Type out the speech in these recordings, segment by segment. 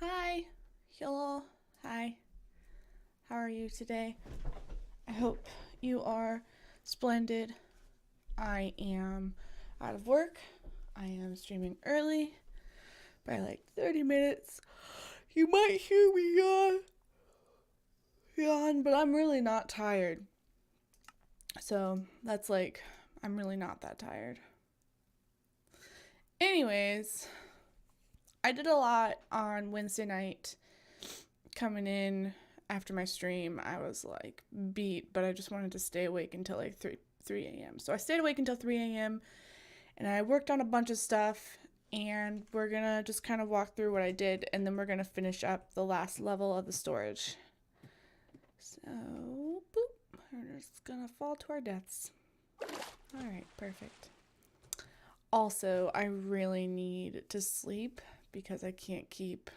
Hi, hello, hi, how are you today? I hope you are splendid. I am out of work. I am streaming early by like 30 minutes. You might hear me yawn, but I'm really not tired. So that's like, I'm really not that tired. Anyways, I did a lot on Wednesday night coming in after my stream. I was like beat, but I just wanted to stay awake until like 3 a.m. So I stayed awake until 3 a.m. and I worked on a bunch of stuff, and we're gonna just kind of walk through what I did, and then we're gonna finish up the last level of the storage. So, boop, we're just gonna fall to our deaths. Alright, perfect. Also, I really need to sleep because I can't keep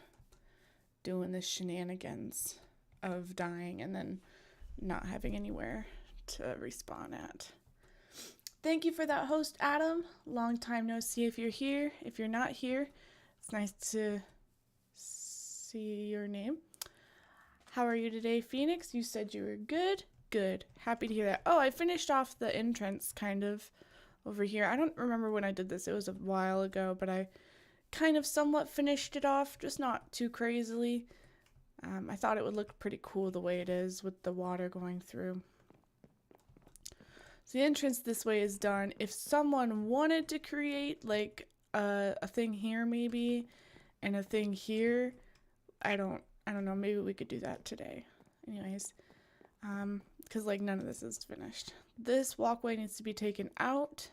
doing the shenanigans of dying and then not having anywhere to respawn at. Thank you for that host, Adam. Long time no see if you're here. If you're not here, it's nice to see your name. How are you today, Phoenix? You said you were good. Good. Happy to hear that. Oh, I finished off the entrance kind of over here. I don't remember when I did this. It was a while ago, but I kind of somewhat finished it off, just not too crazily. I thought it would look pretty cool the way it is with the water going through. So the entrance this way is done. If someone wanted to create like a thing here maybe and a thing here, I don't know, maybe we could do that today. Anyways, because like none of this is finished. This walkway needs to be taken out,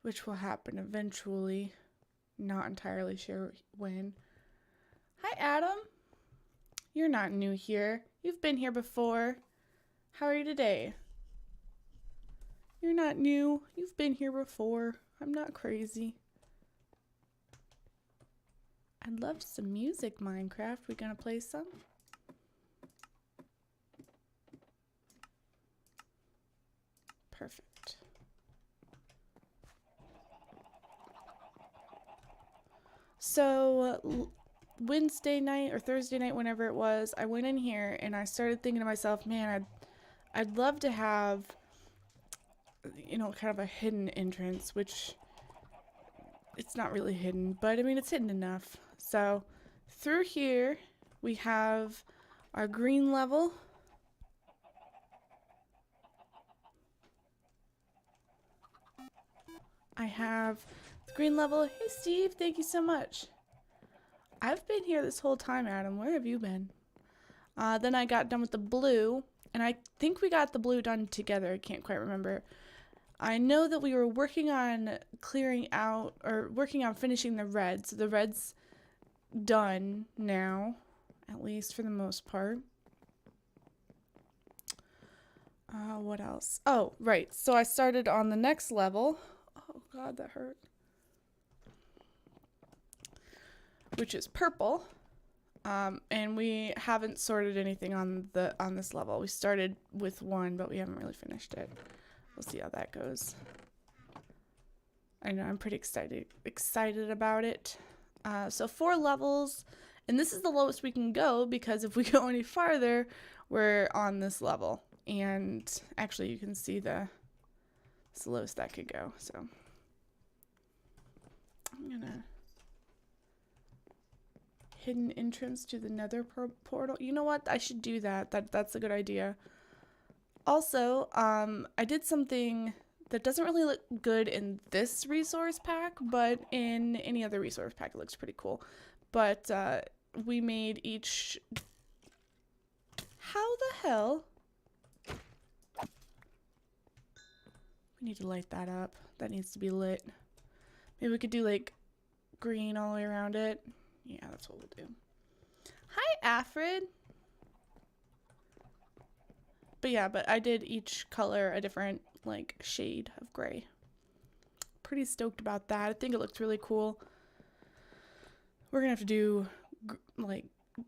which will happen eventually. Not entirely sure when. Hi, Adam. You're not new here. You've been here before. How are you today? You're not new. You've been here before. I'm not crazy. I'd love some music, Minecraft. We gonna play some? Perfect. So Wednesday night or Thursday night, whenever it was, I went in here and I started thinking to myself, man, I'd love to have, you know, kind of a hidden entrance, which it's not really hidden, but I mean, it's hidden enough. So through here, we have our green level. I have the green level. Hey, Steve, thank you so much. I've been here this whole time, Adam. Where have you been? Then I got done with the blue, and I think we got the blue done together. I can't quite remember. I know that we were working on clearing out, or working on finishing the reds. The red's done now, at least for the most part. What else? Oh, right. So I started on the next level. Oh, God, that hurt. Which is purple. And we haven't sorted anything on this level. We started with one, but we haven't really finished it. We'll see how that goes. I know, I'm pretty excited about it. So 4 levels, and this is the lowest we can go because if we go any farther, we're on this level. And actually, you can see it's the lowest that could go. So I'm gonna hidden entrance to the nether portal. You know what? I should do that. That's a good idea. Also, I did something that doesn't really look good in this resource pack, but in any other resource pack it looks pretty cool. But we made each... How the hell? We need to light that up. That needs to be lit. Maybe we could do like green all the way around it. Yeah, that's what we'll do. Hi, Afrid. But yeah, but I did each color a different like shade of gray. Pretty stoked about that. I think it looks really cool. We're gonna have to do like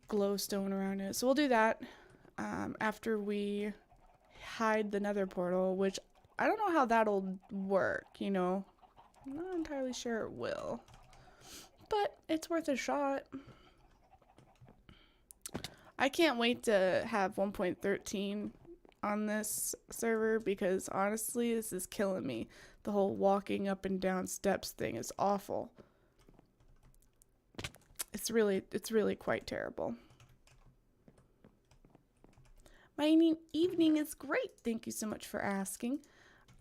glowstone around it, so we'll do that after we hide the nether portal, which I don't know how that'll work, you know. I'm not entirely sure it will, but it's worth a shot. I can't wait to have 1.13 on this server because honestly, this is killing me. The whole walking up and down steps thing is awful. It's really quite terrible. My evening is great. Thank you so much for asking.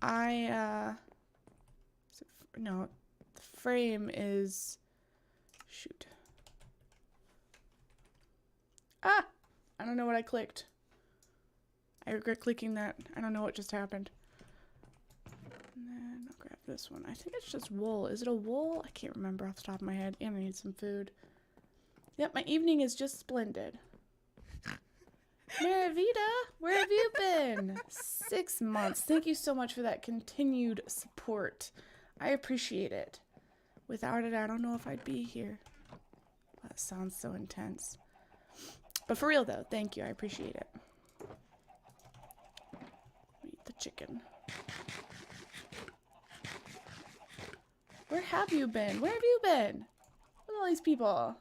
No, the frame is, shoot. Ah! I don't know what I clicked. I regret clicking that. I don't know what just happened. And then I'll grab this one. I think it's just wool. Is it a wool? I can't remember off the top of my head. And I need some food. Yep, my evening is just splendid. Maravita, where have you been? 6 months. Thank you so much for that continued support. I appreciate it. Without it, I don't know if I'd be here. That sounds so intense. But for real though, thank you. I appreciate it. Eat the chicken. Where have you been? Where have you been? With all these people.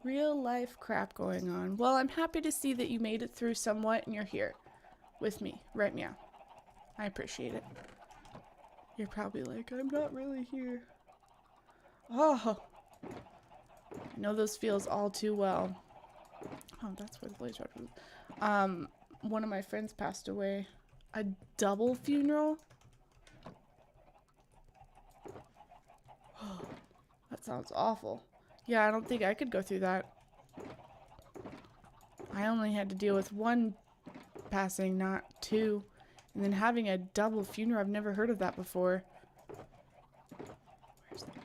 Real life crap going on. Well, I'm happy to see that you made it through somewhat and you're here with me right now. I appreciate it. You're probably like, I'm not really here. Oh, I know those feels all too well. Oh, that's where the blaze rod was. One of my friends passed away. A double funeral? That sounds awful. Yeah, I don't think I could go through that. I only had to deal with one passing, not two. And then having a double funeral, I've never heard of that before. Where's the wall?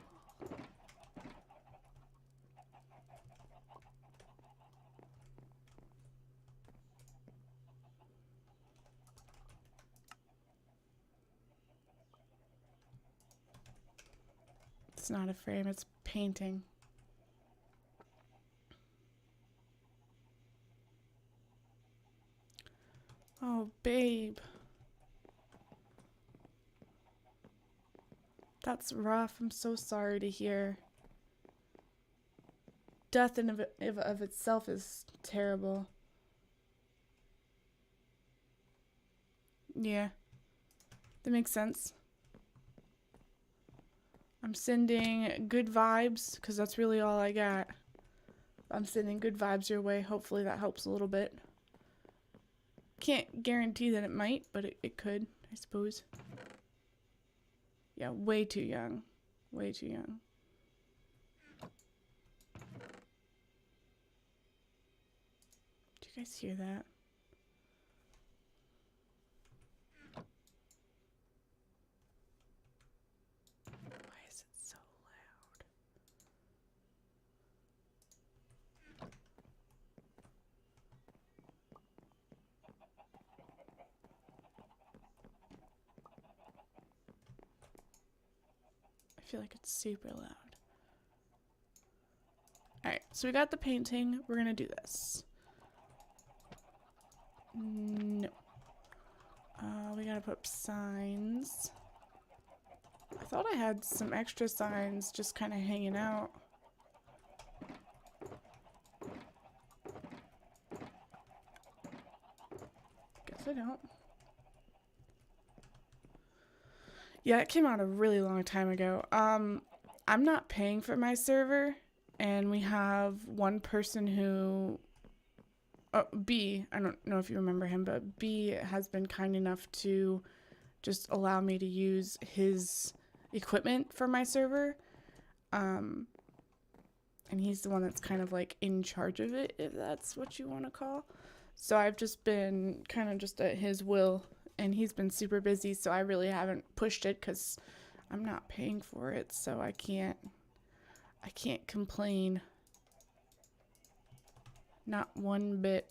It's not a frame, it's painting. Oh, babe. That's rough. I'm so sorry to hear. Death in of itself is terrible. Yeah. That makes sense. I'm sending good vibes, because that's really all I got. I'm sending good vibes your way. Hopefully that helps a little bit. Can't guarantee that it might, but it could, I suppose. Yeah, way too young. Way too young. Do you guys hear that? Why is it so loud? I feel like it's super loud. Alright, so we got the painting. We're gonna do this. No. We gotta put up signs. I thought I had some extra signs just kind of hanging out. Guess I don't. Yeah, it came out a really long time ago. I'm not paying for my server, and we have one person who, B, I don't know if you remember him, but B has been kind enough to just allow me to use his equipment for my server. And he's the one that's kind of like in charge of it, if that's what you want to call. So I've just been kind of just at his will. And he's been super busy, so I really haven't pushed it because I'm not paying for it, so I can't complain. Not one bit.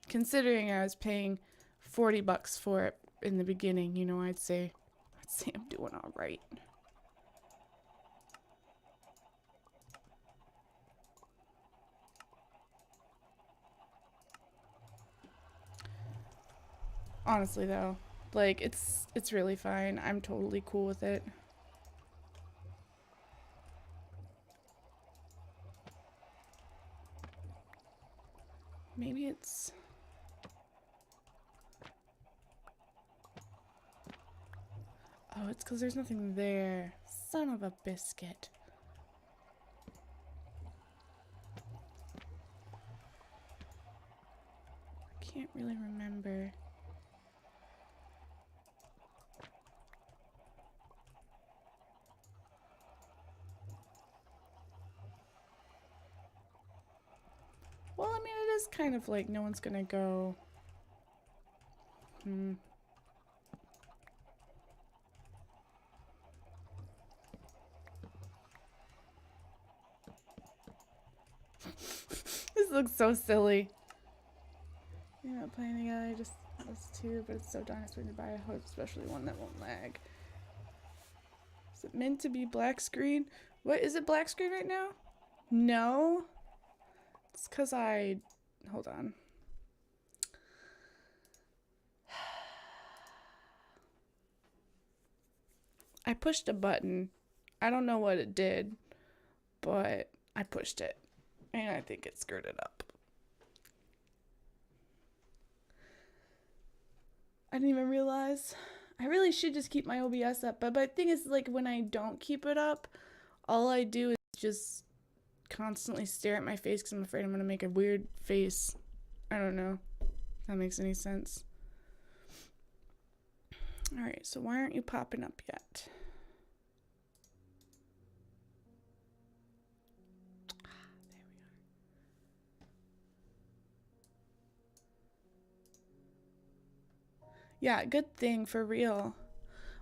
Considering I was paying $40 for it in the beginning, you know, I'd say I'm doing all right. Honestly though, like it's really fine. I'm totally cool with it. it's because there's nothing there. Son of a biscuit. I can't really remember. Well, I mean, it is kind of like no one's gonna go. This looks so silly. You're not playing together, just us two, but it's so darn expensive to buy a hope, especially one that won't lag. Is it meant to be black screen? What, is it black screen right now? No. It's because hold on. I pushed a button. I don't know what it did, but I pushed it. And I think it screwed it up. I didn't even realize. I really should just keep my OBS up. But the thing is, like, when I don't keep it up, all I do is just constantly stare at my face because I'm afraid I'm going to make a weird face. I don't know if that makes any sense. Alright, so why aren't you popping up yet? Yeah, good thing, for real.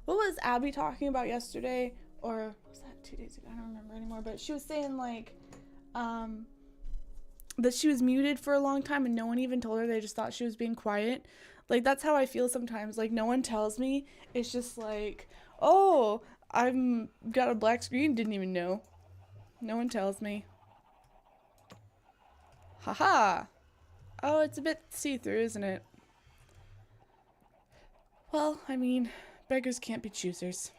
What was Abby talking about yesterday? Or was that 2 days ago? I don't remember anymore. But she was saying, like, that she was muted for a long time and no one even told her. They just thought she was being quiet. Like, that's how I feel sometimes. Like, no one tells me. It's just like, oh, I'm got a black screen. Didn't even know. No one tells me. Haha. Oh, it's a bit see-through, isn't it? Well, I mean, beggars can't be choosers.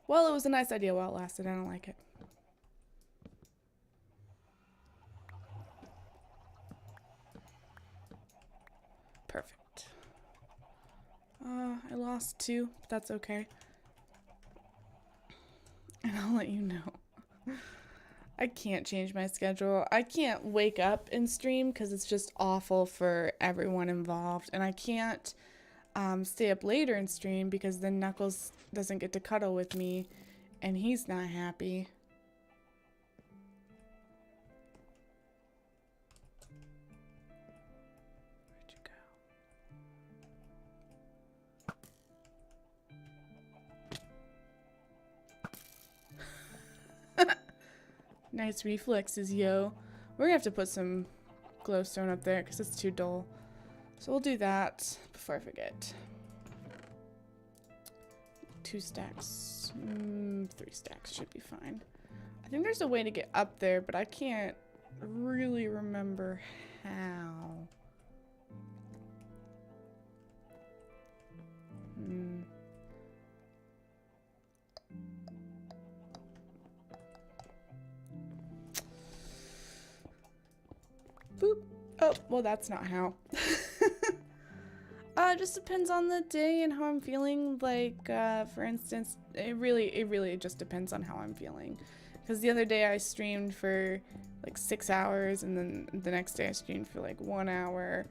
Well, it was a nice idea while it lasted. I don't like it. Perfect. I lost 2, but that's okay. And I'll let you know. I can't change my schedule. I can't wake up and stream because it's just awful for everyone involved. And I can't stay up later and stream because then Knuckles doesn't get to cuddle with me and he's not happy. Where'd you go? Nice reflexes, yo. We're gonna have to put some glowstone up there because it's too dull. So we'll do that before I forget. 2 stacks. 3 stacks should be fine. I think there's a way to get up there, but I can't really remember how. Boop. Oh, well, that's not how. It just depends on the day and how I'm feeling. Like, for instance, it really just depends on how I'm feeling. Because the other day I streamed for like 6 hours, and then the next day I streamed for like 1 hour.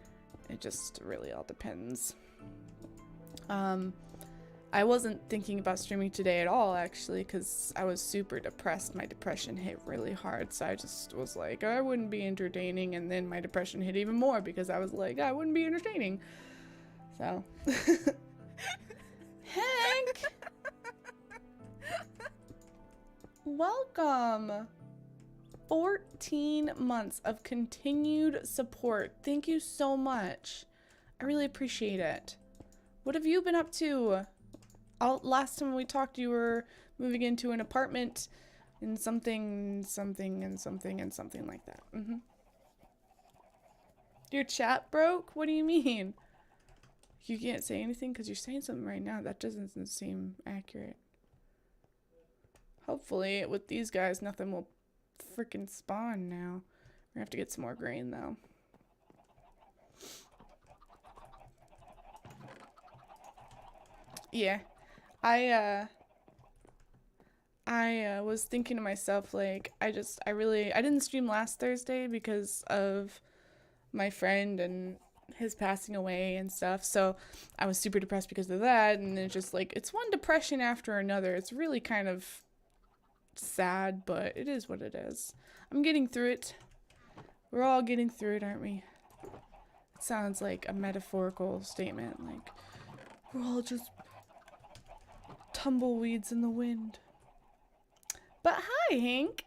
It just really all depends. I wasn't thinking about streaming today at all, actually, because I was super depressed. My depression hit really hard, so I just was like, I wouldn't be entertaining, and then my depression hit even more because I was like, I wouldn't be entertaining. So. Hank! Welcome! 14 months of continued support. Thank you so much. I really appreciate it. What have you been up to? Last time we talked, you were moving into an apartment and something like that. Your chat broke? What do you mean? You can't say anything because you're saying something right now that doesn't seem accurate. Hopefully, with these guys, nothing will freaking spawn now. We're gonna have to get some more grain, though. Yeah. I was thinking to myself, like, I didn't stream last Thursday because of my friend and his passing away and stuff. So I was super depressed because of that. And it's just like, it's one depression after another. It's really kind of sad, but it is what it is. I'm getting through it. We're all getting through it, aren't we? It sounds like a metaphorical statement. Like, we're all just tumbleweeds in the wind. But hi, Hank.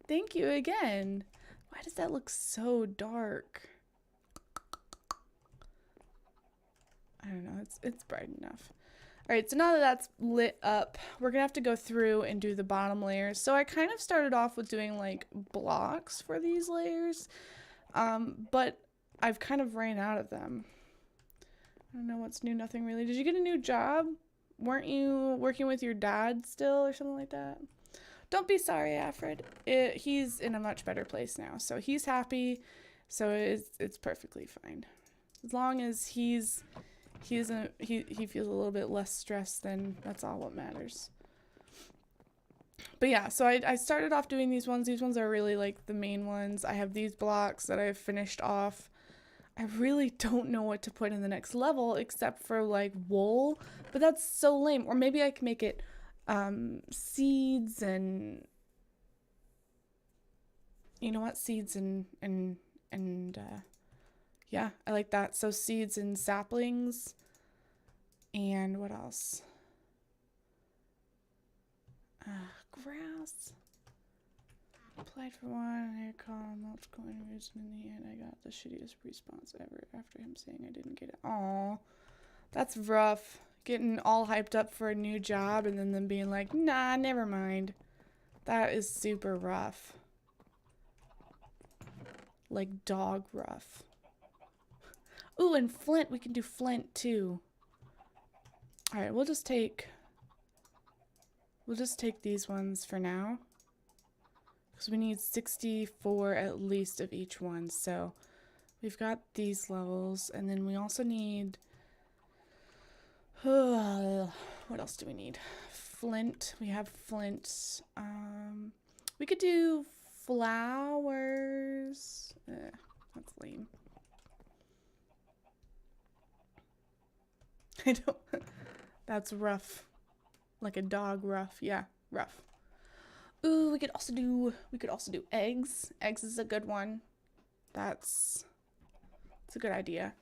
Thank you again. Why does that look so dark? I don't know. It's bright enough. All right, so now that that's lit up, we're gonna have to go through and do the bottom layers. So I kind of started off with doing like blocks for these layers, but I've kind of ran out of them. I don't know what's new, nothing really. Did you get a new job? Weren't you working with your dad still or something like that? Don't be sorry, Alfred. He's in a much better place now, so he's happy. So it's perfectly fine, as long as he feels a little bit less stressed. Then that's all what matters. But yeah, so I started off doing these ones. These ones are really like the main ones. I have these blocks that I've finished off. I really don't know what to put in the next level except for like wool, but that's so lame. Or maybe I can make it seeds and you know what, seeds and yeah, I like that. So seeds and saplings, and what else? Grass. Applied for one, air column, multiple reason. In the end, I got the shittiest response ever after him saying I didn't get it. Aw, that's rough. Getting all hyped up for a new job and then them being like, nah, never mind. That is super rough. Like dog rough. Ooh, and flint. We can do flint too. Alright, we'll just take these ones for now. Because we need 64 at least of each one. So we've got these levels. And then we also need... what else do we need? Flint. We have flint. We could do flowers. That's lame. I don't... That's rough. Like a dog rough. Yeah, rough. Ooh, we could also do eggs. Eggs is a good one. It's a good idea.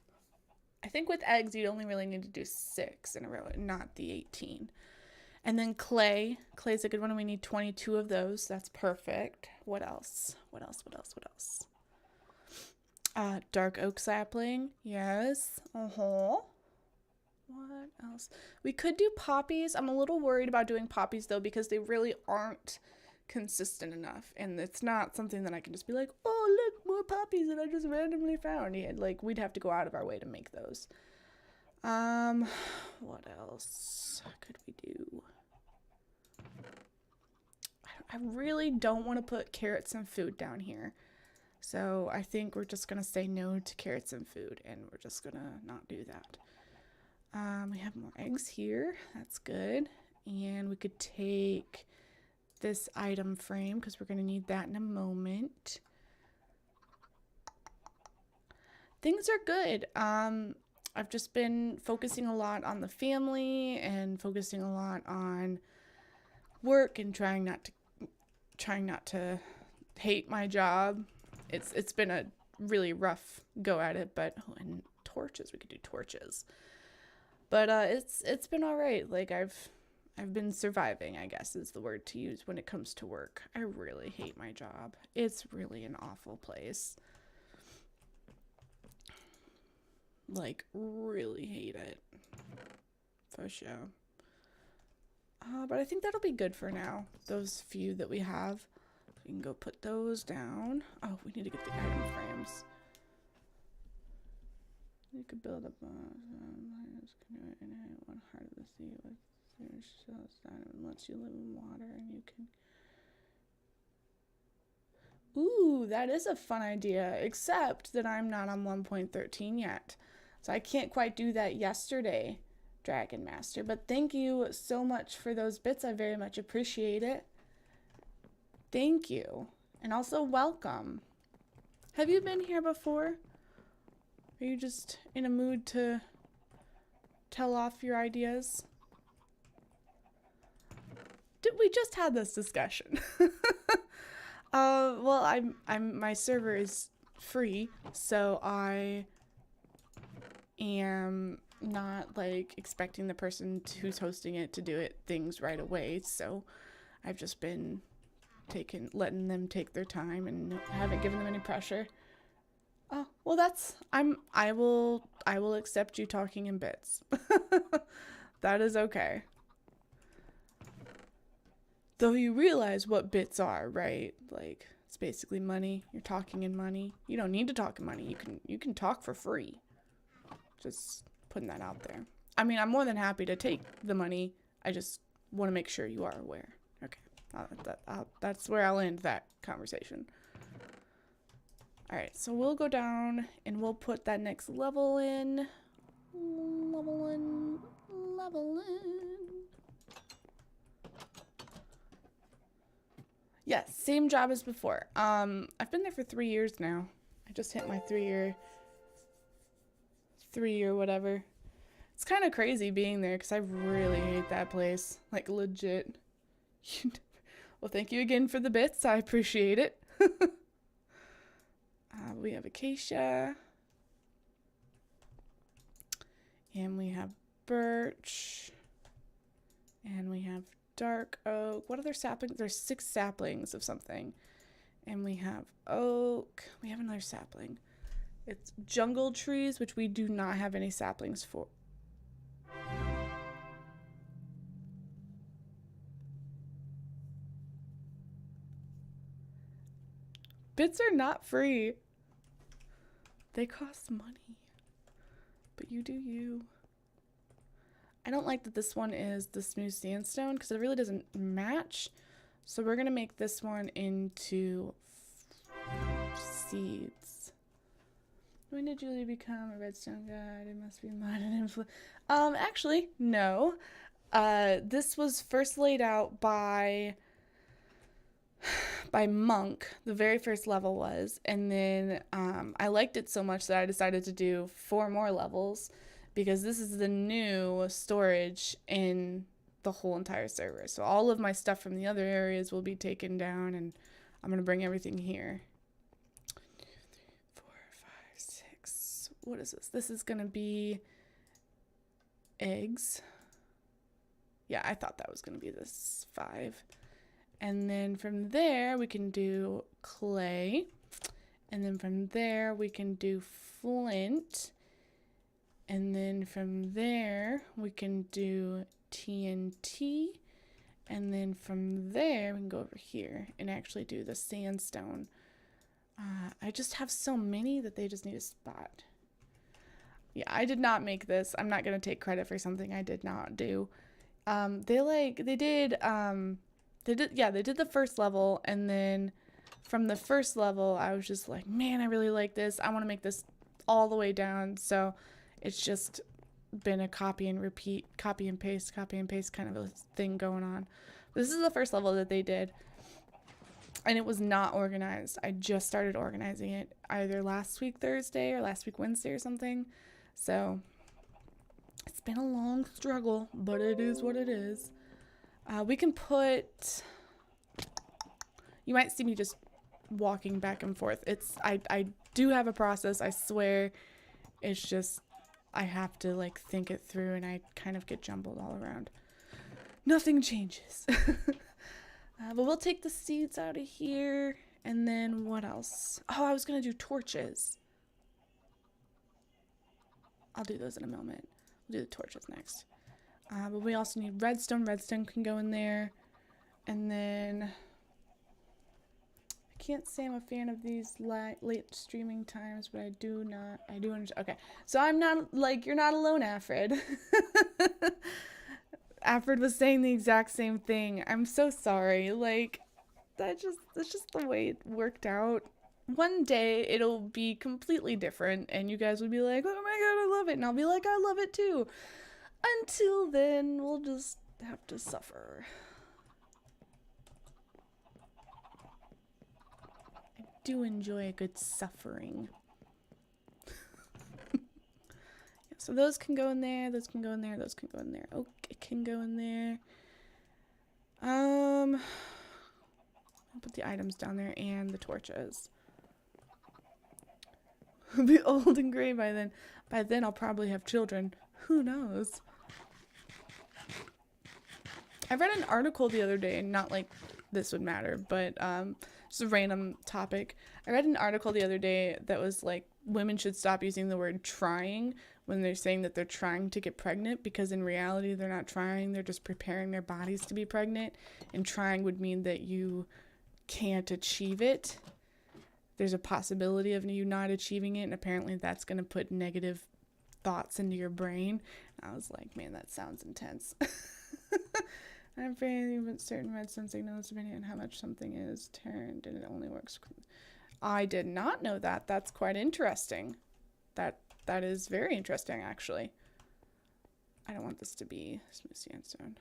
I think with eggs you only really need to do 6 in a row, not the 18. And then clay. Clay's a good one. We need 22 of those. That's perfect. What else? Dark oak sapling. Yes. What else? We could do poppies. I'm a little worried about doing poppies though because they really aren't consistent enough, and it's not something that I can just be like, oh look, more poppies that I just randomly found. Yeah, like we'd have to go out of our way to make those. What else could we do? I really don't want to put carrots and food down here, so I think we're just gonna say no to carrots and food, and we're just gonna not do that. We have more eggs here. That's good, and we could take this item frame because we're going to need that in a moment. Things are good. I've just been focusing a lot on the family and focusing a lot on work and trying not to hate my job. It's been a really rough go at it, but and torches, we could do torches. But it's been all right. Like I've been surviving, I guess is the word to use when it comes to work. I really hate my job. It's really an awful place. Like, really hate it. For sure. But I think that'll be good for now. Those few that we have. We can go put those down. Oh, we need to get the item frames. You could build up one heart of the sea with lets you live in water and you can. Ooh, that is a fun idea, except that I'm not on 1.13 yet. So I can't quite do that yesterday, Dragon Master. But thank you so much for those bits. I very much appreciate it. Thank you. And also welcome. Have you been here before? Are you just in a mood to tell off your ideas? We just had this discussion. Well, my server is free, so I am not like expecting the person who's hosting it to do things right away. So I've just been letting them take their time and haven't given them any pressure. Oh, well, I will accept you talking in bits. That is okay. Though you realize what bits are, right? Like, it's basically money. You're talking in money. You don't need to talk in money. You can talk for free. Just putting that out there. I mean, I'm more than happy to take the money. I just want to make sure you are aware. Okay. That's where I'll end that conversation. Alright, so we'll go down and we'll put that next level in. Level in. Yes, same job as before. I've been there for 3 years now. I just hit my 3 year whatever. It's kind of crazy being there because I really hate that place. Like, legit. Well, thank you again for the bits. I appreciate it. We have acacia. And we have birch. And we have dark oak. What other saplings? There's 6 saplings of something. And we have oak. We have another sapling. It's jungle trees, which we do not have any saplings for. Bits are not free. They cost money. But you do you. I don't like that this one is the smooth sandstone because it really doesn't match. So we're going to make this one into seeds. When did Julie become a redstone god? It must be modern influence. Actually, no. This was first laid out by Monk. The very first level was. And then I liked it so much that I decided to do 4 more levels. Because this is the new storage in the whole entire server. So all of my stuff from the other areas will be taken down and I'm going to bring everything here. 1, 2, 3, 4, 5, 6. What is this? This is going to be eggs. Yeah, I thought that was going to be this 5. And then from there we can do clay. And then from there we can do flint. And then from there, we can do TNT. And then from there, we can go over here and actually do the sandstone. I just have so many that they just need a spot. Yeah, I did not make this. I'm not going to take credit for something I did not do. They did the first level. And then from the first level, I was just like, man, I really like this. I want to make this all the way down. So it's just been a copy and repeat, copy and paste kind of a thing going on. This is the first level that they did. And it was not organized. I just started organizing it either last week Thursday or last week Wednesday or something. So it's been a long struggle, but it is what it is. We can put... You might see me just walking back and forth. I do have a process, I swear. It's just... I have to like think it through and I kind of get jumbled all around. Nothing changes. But we'll take the seeds out of here. And then what else? Oh, I was going to do torches. I'll do those in a moment. We'll do the torches next. But we also need redstone. Redstone can go in there. And then... can't say I'm a fan of these late streaming times, but I do understand. Okay, so I'm not, like, you're not alone, Alfred. Alfred was saying the exact same thing. I'm so sorry. Like, that's just the way it worked out. One day it'll be completely different and you guys will be like, oh my god, I love it. And I'll be like, I love it too. Until then, we'll just have to suffer. I do enjoy a good suffering. So those can go in there, those can go in there, those can go in there. Oh, it can go in there. I'll put the items down there and the torches. I'll be old and gray by then. By then I'll probably have children. Who knows? I read an article the other day, and not like this would matter, but just a random topic. I read an article the other day that was like women should stop using the word trying when they're saying that they're trying to get pregnant, because in reality they're not trying, they're just preparing their bodies to be pregnant, and trying would mean that you can't achieve it. There's a possibility of you not achieving it, and apparently that's going to put negative thoughts into your brain. And I was like, man, that sounds intense. I'm afraid that certain medicine signals depending on how much something is turned, and it only works. I did not know that. That's quite interesting. That is very interesting, actually. I don't want this to be smooth sandstone.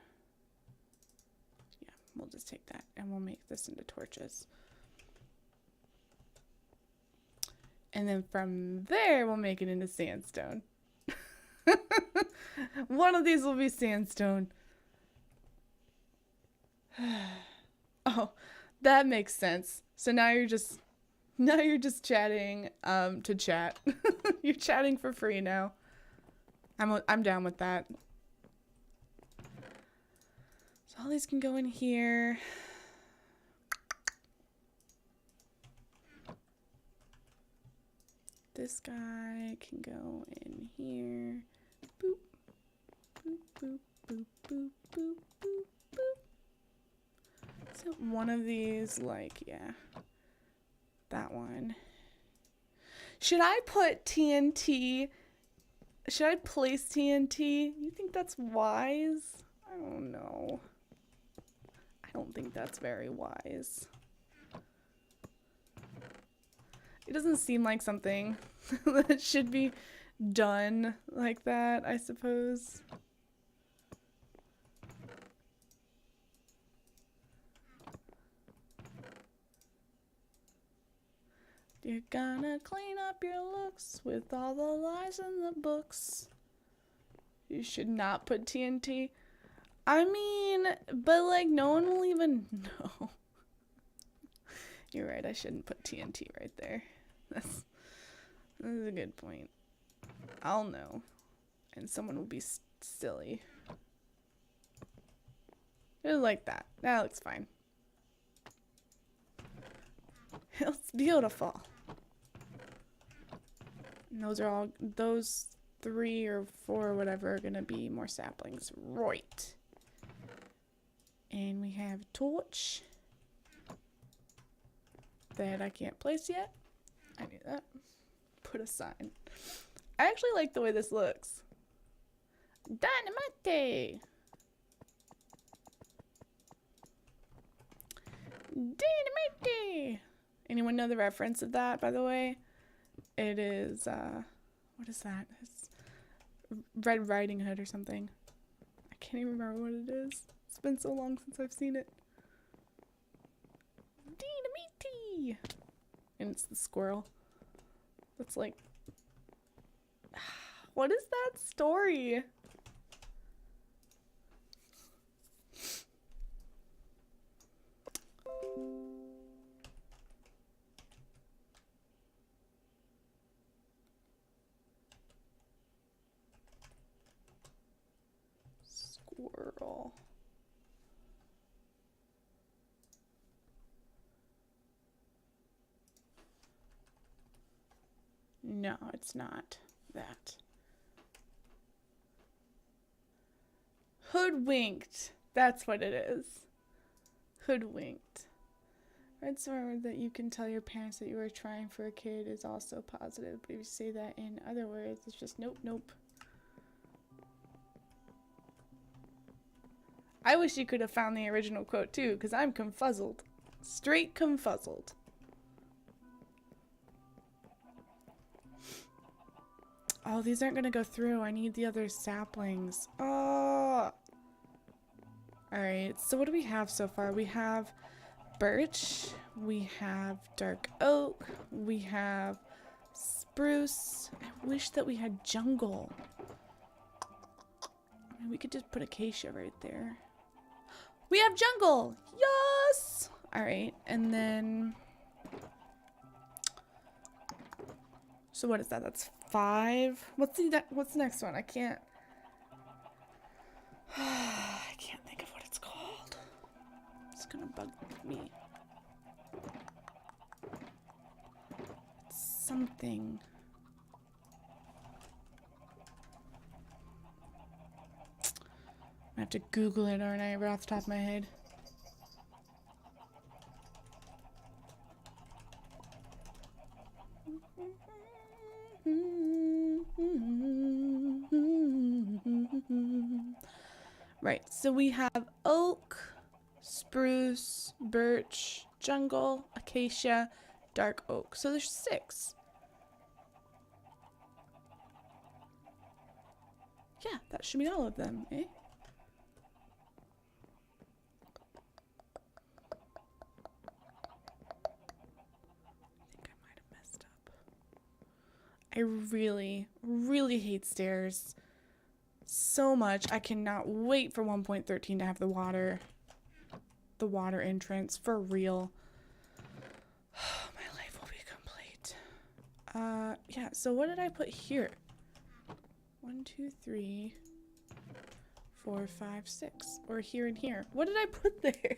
Yeah, we'll just take that, and we'll make this into torches. And then from there, we'll make it into sandstone. One of these will be sandstone. Oh, that makes sense. So now you're just chatting to chat. You're chatting for free now. I'm down with that. So all these can go in here. This guy can go in here. Boop, boop, boop, boop, boop, boop, boop, boop. So one of these, like, yeah, that one. Should I put TNT? Should I place TNT? You think that's wise? I don't know. I don't think that's very wise. It doesn't seem like something that should be done like that, I suppose. You're gonna clean up your looks with all the lies in the books. You should not put TNT. I mean, but like no one will even know. You're right, I shouldn't put TNT right there. That's a good point. I'll know. And someone will be silly. Just like that. That looks fine. It looks beautiful. And those are all, those 3 or 4 or whatever are going to be more saplings. Right. And we have a torch that I can't place yet. I knew that. Put a sign. I actually like the way this looks. Dynamite! Dynamite! Anyone know the reference of that, by the way? It is, what is that? It's Red Riding Hood or something. I can't even remember what it is. It's been so long since I've seen it. Dynamite! And it's the squirrel. That's like... What is that story? Squirrel. No, it's not that. Hoodwinked. That's what it is. Hoodwinked. Read somewhere that you can tell your parents that you are trying for a kid is also positive, but if you say that in other words, it's just nope, nope. I wish you could have found the original quote too, because I'm confuzzled. Straight confuzzled. Oh, these aren't going to go through. I need the other saplings. Oh. Alright, so what do we have so far? We have birch. We have dark oak. We have spruce. I wish that we had jungle. I mean, we could just put acacia right there. We have jungle! Yes! Alright, and then... So what is that? That's 5. What's the next one? I can't... I can't think of what it's called. It's gonna bug me. It's something. I have to Google it, aren't I? Right off the top of my head. Right, so we have oak, spruce, birch, jungle, acacia, dark oak. So there's 6. Yeah, that should be all of them, eh? I really, really hate stairs so much. I cannot wait for 1.13 to have the water entrance for real. My life will be complete. Yeah, so what did I put here? 1, 2, 3, 4, 5, 6. Or here and here. What did I put there?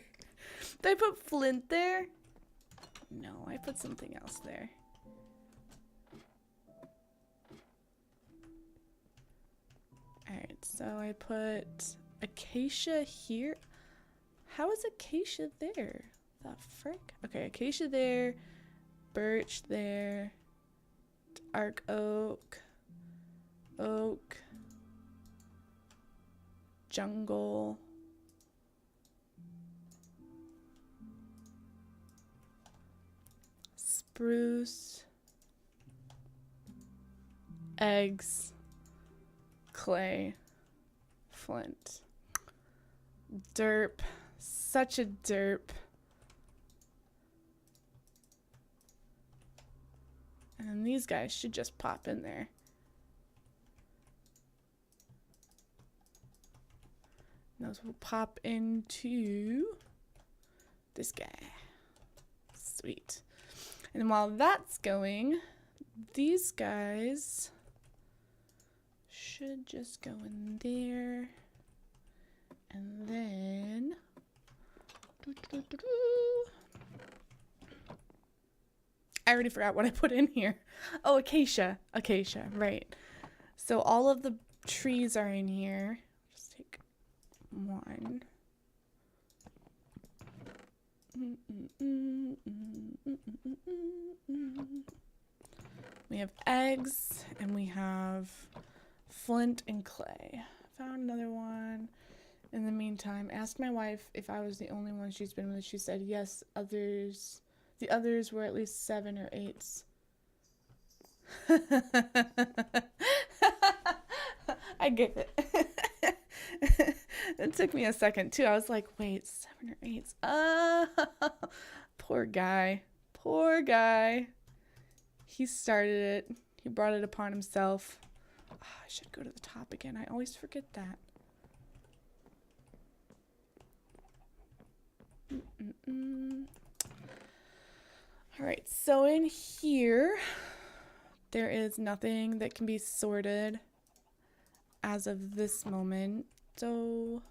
Did I put flint there? No, I put something else there. Alright, so I put acacia here. How is acacia there? The frick? Okay, acacia there, birch there, dark oak, oak, jungle, spruce, eggs, clay, flint, derp, such a derp, and then these guys should just pop in there. And those will pop into this guy. Sweet. And while that's going, these guys should just go in there, and then I already forgot what I put in here. Oh, acacia, right. So all of the trees are in here. Just take one. We have eggs, and we have flint and clay. Found another one. In the meantime, asked my wife if I was the only one she's been with. She said yes, the others were at least 7 or 8s. I get it. It took me a second too. I was like, wait, 7 or 8s. Poor guy. Poor guy. He started it. He brought it upon himself. Oh, I should go to the top again. I always forget that. Alright, so in here, there is nothing that can be sorted as of this moment. So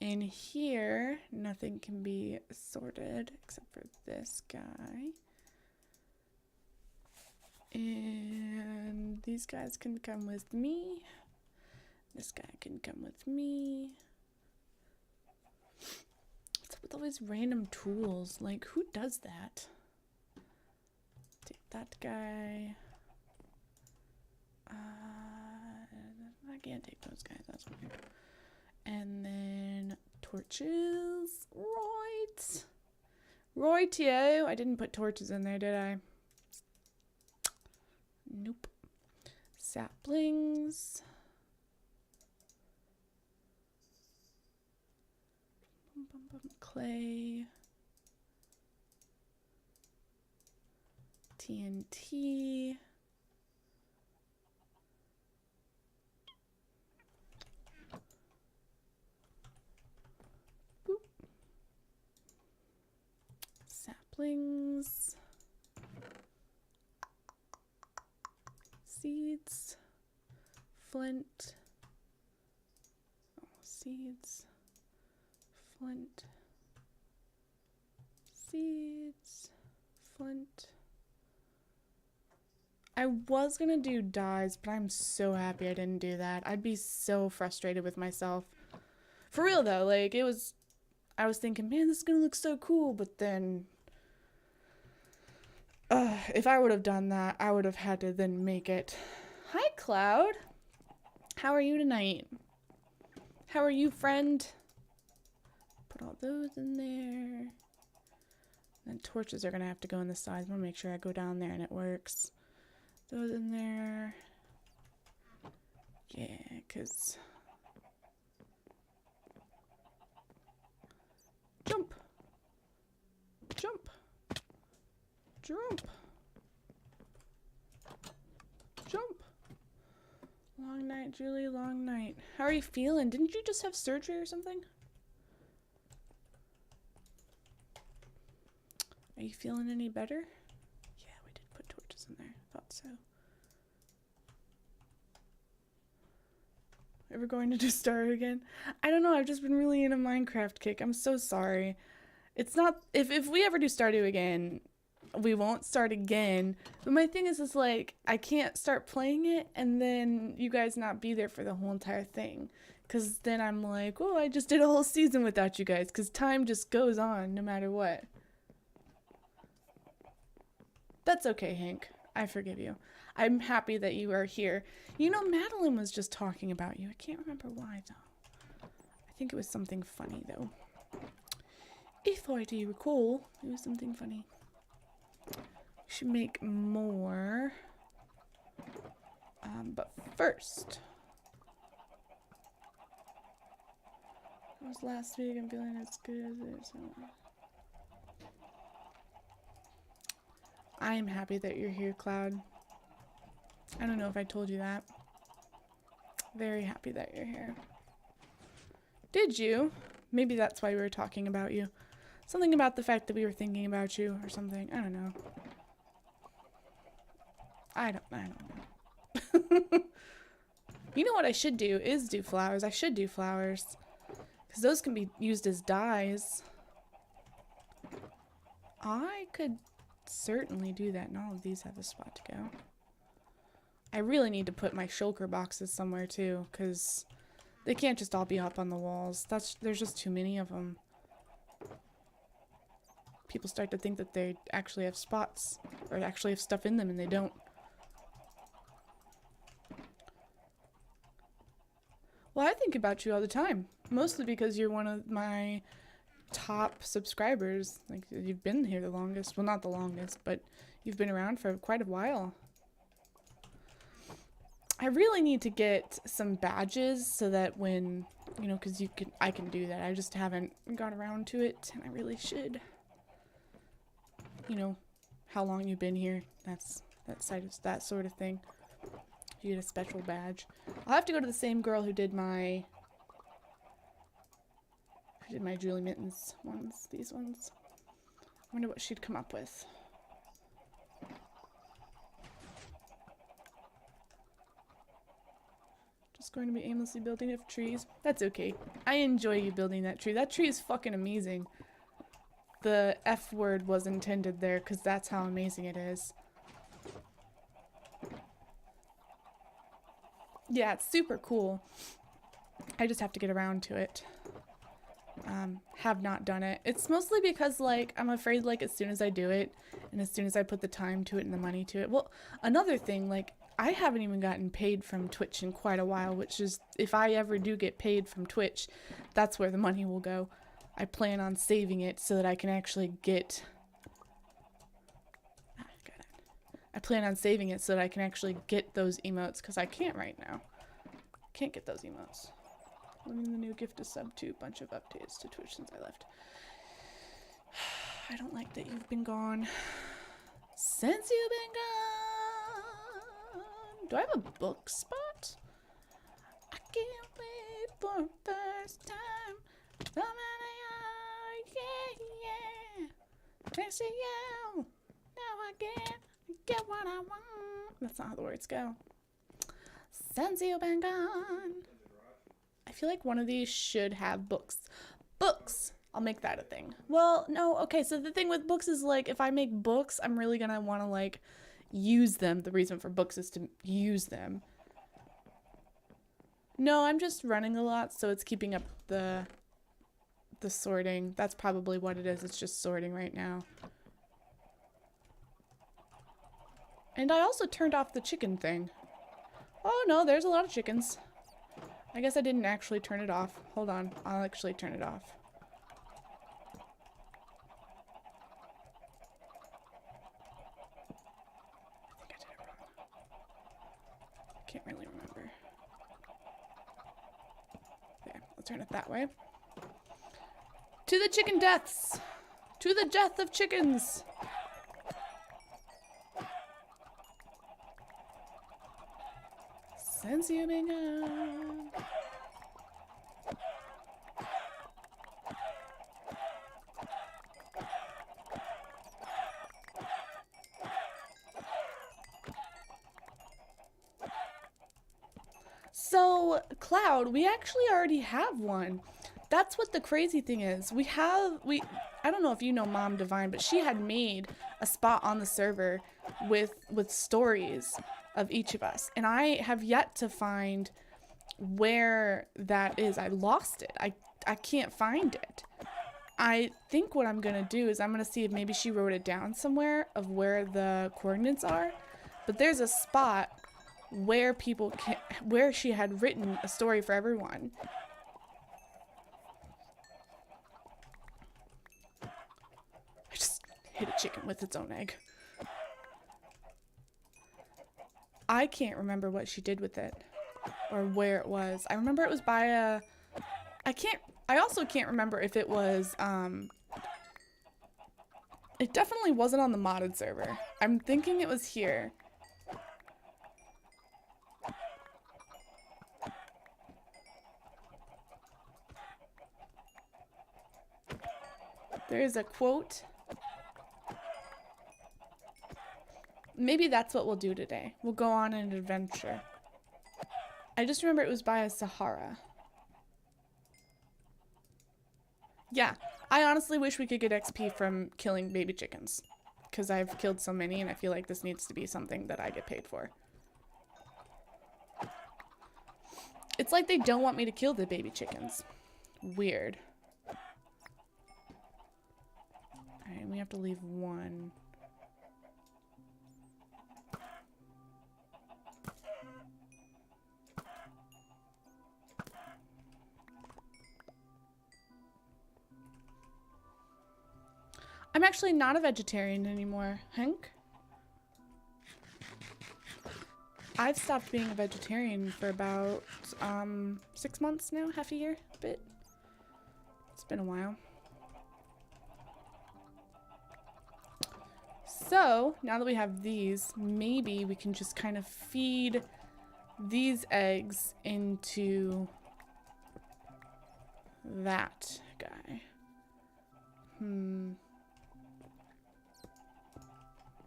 in here, nothing can be sorted except for this guy. And these guys can come with me. This guy can come with me. What's up with all these random tools? Like, who does that? Take that guy. I can't take those guys. That's weird. And then torches. Right. Rightio. I didn't put torches in there, did I? Nope. Saplings. Clay. TNT. Boop. Saplings. Seeds. Flint. Oh, seeds. Flint. Seeds. Flint. I was gonna do dyes, but I'm so happy I didn't do that. I'd be so frustrated with myself. For real though, like I was thinking, man, this is gonna look so cool, but then if I would have done that, I would have had to then make it. Hi, Cloud. How are you tonight? How are you, friend? Put all those in there. And torches are gonna have to go in the sides. I'm gonna make sure I go down there and it works. Those in there. Yeah, because... Jump! Jump! Jump! Jump! Long night, Julie, long night. How are you feeling? Didn't you just have surgery or something? Are you feeling any better? Yeah, we did put torches in there. Thought so. Ever going to just start again? I don't know. I've just been really in a Minecraft kick. I'm so sorry. It's not... If we ever do Stardew again, we won't start again. But my thing is like, I can't start playing it and then you guys not be there for the whole entire thing. Because then I'm like, oh, I just did a whole season without you guys. Because time just goes on no matter what. That's okay, Hank. I forgive you. I'm happy that you are here. You know, Madeline was just talking about you. I can't remember why, though. I think it was something funny, though. If I do recall, it was something funny. We should make more. But first... It was last week. I'm feeling as good as it is. I am happy that you're here, Cloud. I don't know if I told you that. Very happy that you're here. Did you? Maybe that's why we were talking about you. Something about the fact that we were thinking about you or something. I don't know. I don't know. You know what I should do is do flowers. I should do flowers. Because those can be used as dyes. I could certainly do that, and all of these have a spot to go. I really need to put my shulker boxes somewhere too, because they can't just all be up on the walls. There's just too many of them. People start to think that they actually have spots, or actually have stuff in them, and they don't. Well, I think about you all the time, mostly because you're one of my top subscribers. Like, you've been here the longest. Well, not the longest, but you've been around for quite a while. I really need to get some badges so that when, you know, because I can do that. I just haven't got around to it, and I really should. You know, how long you've been here. That sort of thing. You get a special badge. I'll have to go to the same girl who did my Julie Mittens ones, these ones. I wonder what she'd come up with. Just going to be aimlessly building up trees. That's okay. I enjoy you building that tree. That tree is fucking amazing. The F word was intended there because that's how amazing it is. Yeah, it's super cool. I just have to get around to it. Have not done it. It's mostly because, like, I'm afraid, like, as soon as I do it, and as soon as I put the time to it and the money to it. Well, another thing, like, I haven't even gotten paid from Twitch in quite a while, which is, if I ever do get paid from Twitch, that's where the money will go. I plan on saving it so that I can actually get... got it. I plan on saving it so that I can actually get those emotes, because I can't right now. Can't get those emotes. Learning the new gift of sub to, bunch of updates to Twitch since I left. I don't like that you've been gone. Since you've been gone. Do I have a book spot? I can't wait for the first time. Yeah, yeah. Thanks to you. Now I get what I want. That's not how the words go. Since you've been gone. I feel like one of these should have books. Books! I'll make that a thing. Well, no, okay, so the thing with books is, like, if I make books, I'm really gonna want to, like, use them. The reason for books is to use them. No, I'm just running a lot, so it's keeping up the sorting. That's probably what it is. It's just sorting right now. And I also turned off the chicken thing. Oh, no, there's a lot of chickens. I guess I didn't actually turn it off. Hold on, I'll actually turn it off. I think I did it wrong. Can't really remember. There, I'll turn it that way. To the chicken deaths! To the death of chickens! Since you've been gone. So, Cloud, we actually already have one. That's what the crazy thing is. I don't know if you know Mom Divine, but she had made a spot on the server with stories of each of us. And I have yet to find where that is. I lost it. I can't find it. I think what I'm going to do is I'm going to see if maybe she wrote it down somewhere of where the coordinates are. But there's a spot where where she had written a story for everyone. I just hit a chicken with its own egg. I can't remember what she did with it or where it was. I remember it was by a... I also can't remember if it was, it definitely wasn't on the modded server. I'm thinking it was here. There is a quote. Maybe that's what we'll do today. We'll go on an adventure. I just remember it was by a Sahara. Yeah, I honestly wish we could get XP from killing baby chickens. Because I've killed so many and I feel like this needs to be something that I get paid for. It's like they don't want me to kill the baby chickens. Weird. Alright, we have to leave one. I'm actually not a vegetarian anymore, Hank. I've stopped being a vegetarian for about 6 months now, half a year, a bit. It's been a while. So, now that we have these, maybe we can just kind of feed these eggs into that guy.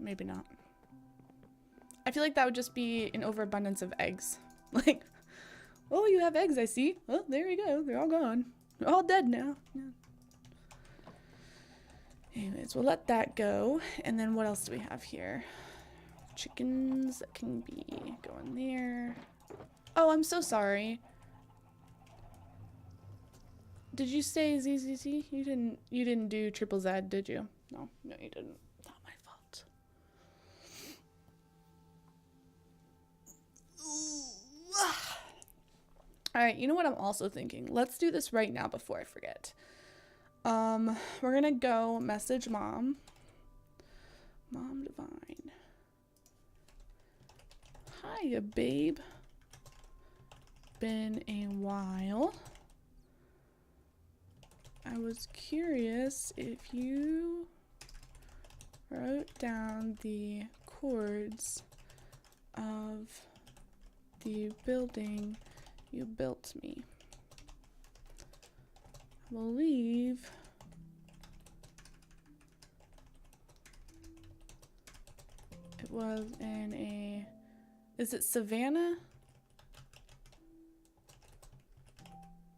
Maybe not. I feel like that would just be an overabundance of eggs. Like, oh, you have eggs, I see. Well, there you go. They're all gone. They're all dead now. Yeah. Anyways, we'll let that go. And then what else do we have here? Chickens that can be going there. Oh, I'm so sorry. Did you say ZZZ? You didn't do triple Z, did you? No, you didn't. Not my fault. All right, you know what I'm also thinking? Let's do this right now before I forget. We're gonna go message Mom. Mom Divine. Hiya, babe. Been a while. I was curious if you wrote down the chords of the building you built me. I believe it was in a, is it Savannah?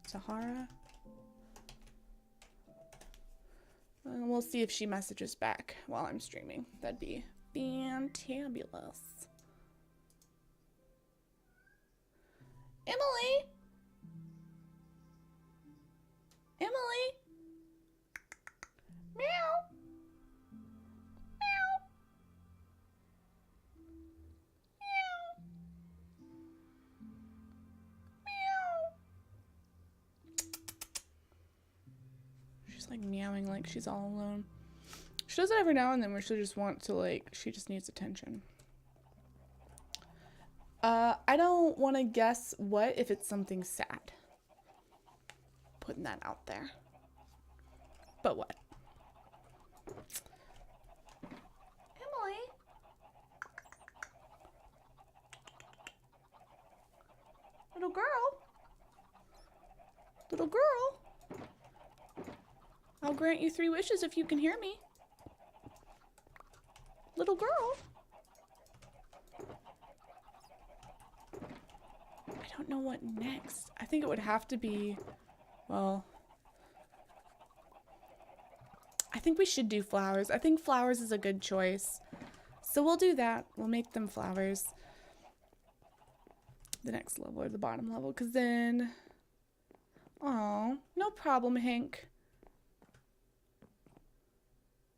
Sahara? We'll see if she messages back while I'm streaming. That'd be fantabulous. Emily? Emily? Meow. Meow. Meow. Meow. She's like meowing like she's all alone. She does it every now and then where she'll just want to, like, she just needs attention. I don't want to guess what if it's something sad. Putting that out there. But what? Emily? Little girl? Little girl? I'll grant you 3 wishes if you can hear me. Little girl? I don't know what next. I think it would have to be, well, I think we should do flowers. I think flowers is a good choice. So we'll do that. We'll make them flowers. The next level or the bottom level, because then, oh, no problem, Hank.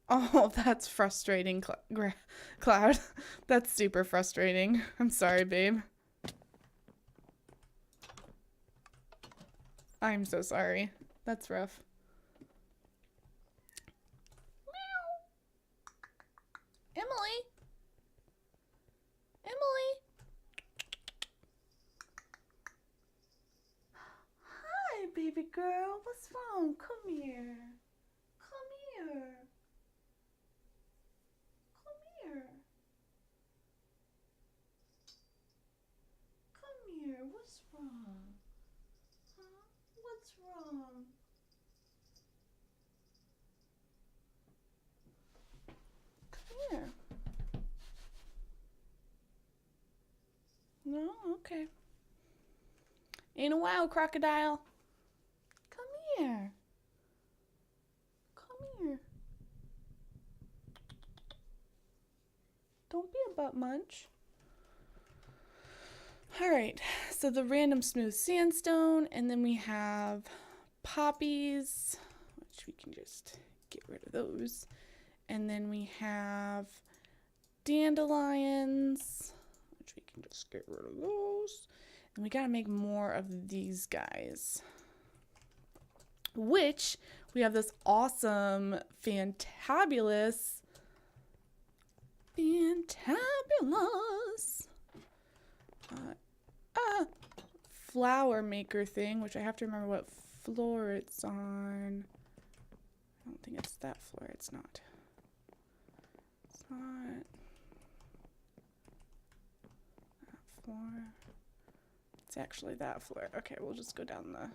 Oh, that's frustrating, Cloud. That's super frustrating. I'm sorry, babe. I'm so sorry. That's rough. Meow. Emily? Emily? Hi, baby girl. What's wrong? Come here. Come here. Come here. What's wrong? Huh? What's wrong? Come here. No? Okay. Ain't a while, crocodile. Come here. Come here. Don't be a butt munch. Alright, so the random smooth sandstone, and then we have poppies, which we can just get rid of those. And then we have dandelions, which we can just get rid of those. And we gotta make more of these guys. Which, we have this awesome, fantabulous flower maker thing, which I have to remember what floor it's on. I don't think it's that floor. It's not. It's not that floor. It's actually that floor. Okay, we'll just go down the...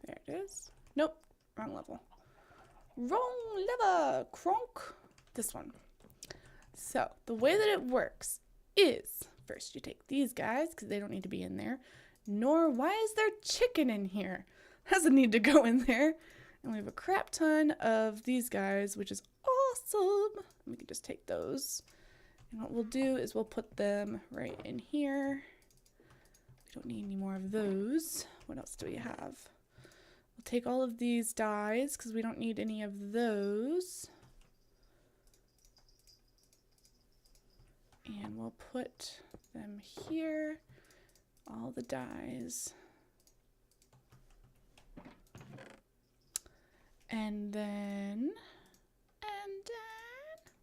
There it is. Nope, wrong level. Wrong lever, cronk. This one. So, the way that it works is, first you take these guys, because they don't need to be in there. Nor, why is there chicken in here? Doesn't need to go in there. And we have a crap ton of these guys, which is awesome. We can just take those. And what we'll do is we'll put them right in here. We don't need any more of those. What else do we have? We'll take all of these dyes because we don't need any of those. And we'll put them here. All the dyes. And then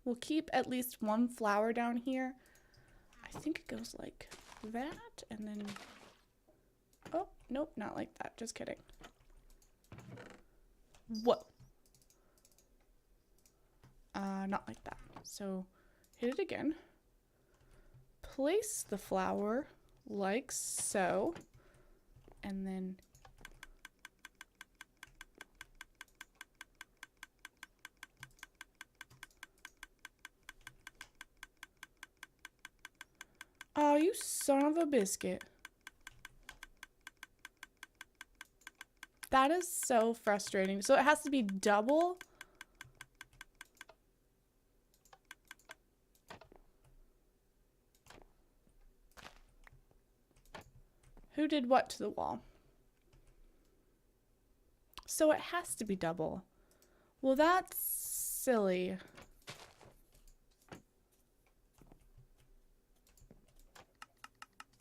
we'll keep at least one flower down here. I think it goes like that, and then, oh, nope, not like that, just kidding. Whoa. Not like that. So hit it again. Place the flower like so, and then oh, you son of a biscuit. That is so frustrating. So it has to be double. Who did what to the wall? So it has to be double. Well, that's silly.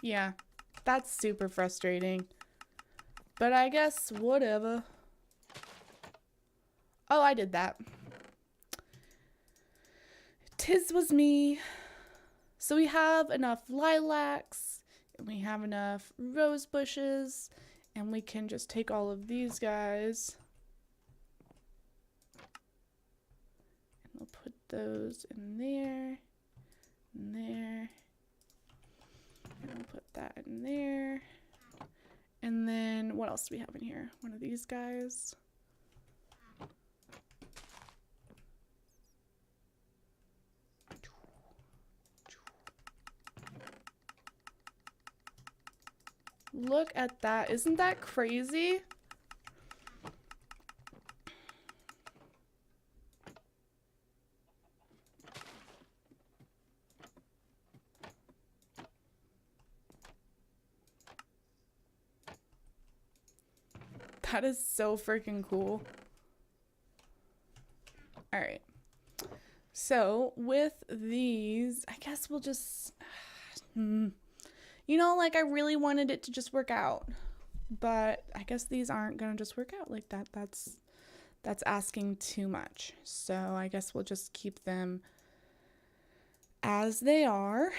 Yeah, that's super frustrating. But I guess whatever. Oh, I did that. 'Tis was me. So we have enough lilacs, and we have enough rose bushes, and we can just take all of these guys. And we'll put those in there, and there. And we'll put that in there. And then what else do we have in here? One of these guys. Look at that. Isn't that crazy? That is so freaking cool. All right. So with these, I guess we'll just, you know, like I really wanted it to just work out, but I guess these aren't gonna just work out like that. That's asking too much. So I guess we'll just keep them as they are,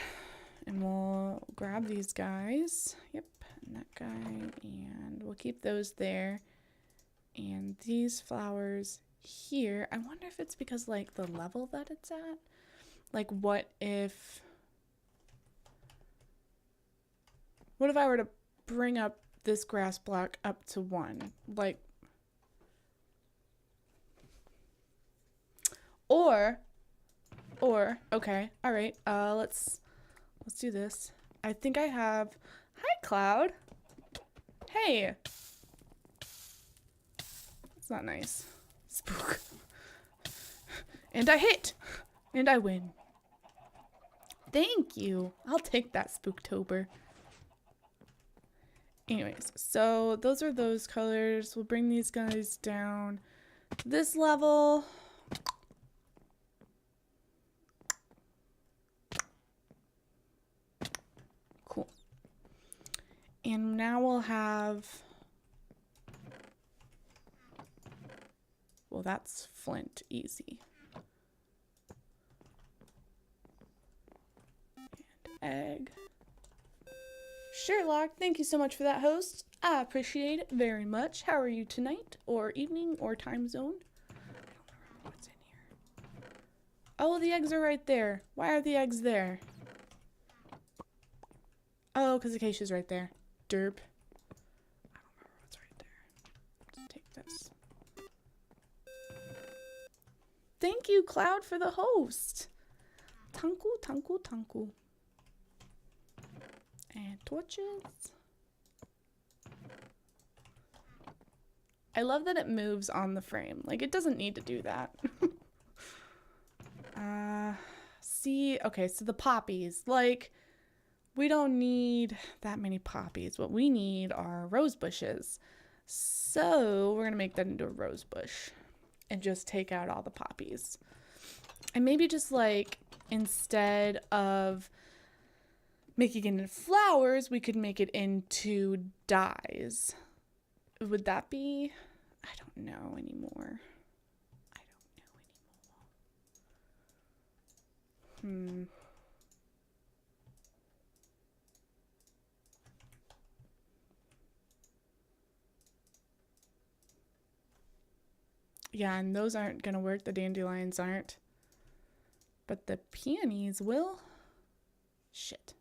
and we'll grab these guys. Yep. And that guy, and we'll keep those there, and these flowers here. I wonder if it's because like the level that it's at. Like what if I were to bring up this grass block up to 1, like, or okay, all right, let's do this. I think I have. Hi, Cloud. Hey. That's not nice. Spook. And I hit. And I win. Thank you. I'll take that, Spooktober. Anyways, so those are those colors. We'll bring these guys down to this level. Cool. And now we'll have, well, that's flint, easy. And egg. Sherlock, thank you so much for that, host. I appreciate it very much. How are you tonight, or evening, or time zone? I don't remember what's in here. Oh, the eggs are right there. Why are the eggs there? Oh, because Acacia's right there. Derp. I don't remember what's right there. Let's take this. Thank you, Cloud, for the host. Tunku, tunku, tunku. And torches. I love that it moves on the frame. Like, it doesn't need to do that. See, okay, so the poppies. Like, we don't need that many poppies. What we need are rose bushes. So we're going to make that into a rose bush and just take out all the poppies. And maybe just like, instead of making it into flowers, we could make it into dyes. Would that be? I don't know anymore. Yeah, and those aren't gonna work. The dandelions aren't. But the peonies will. Shit.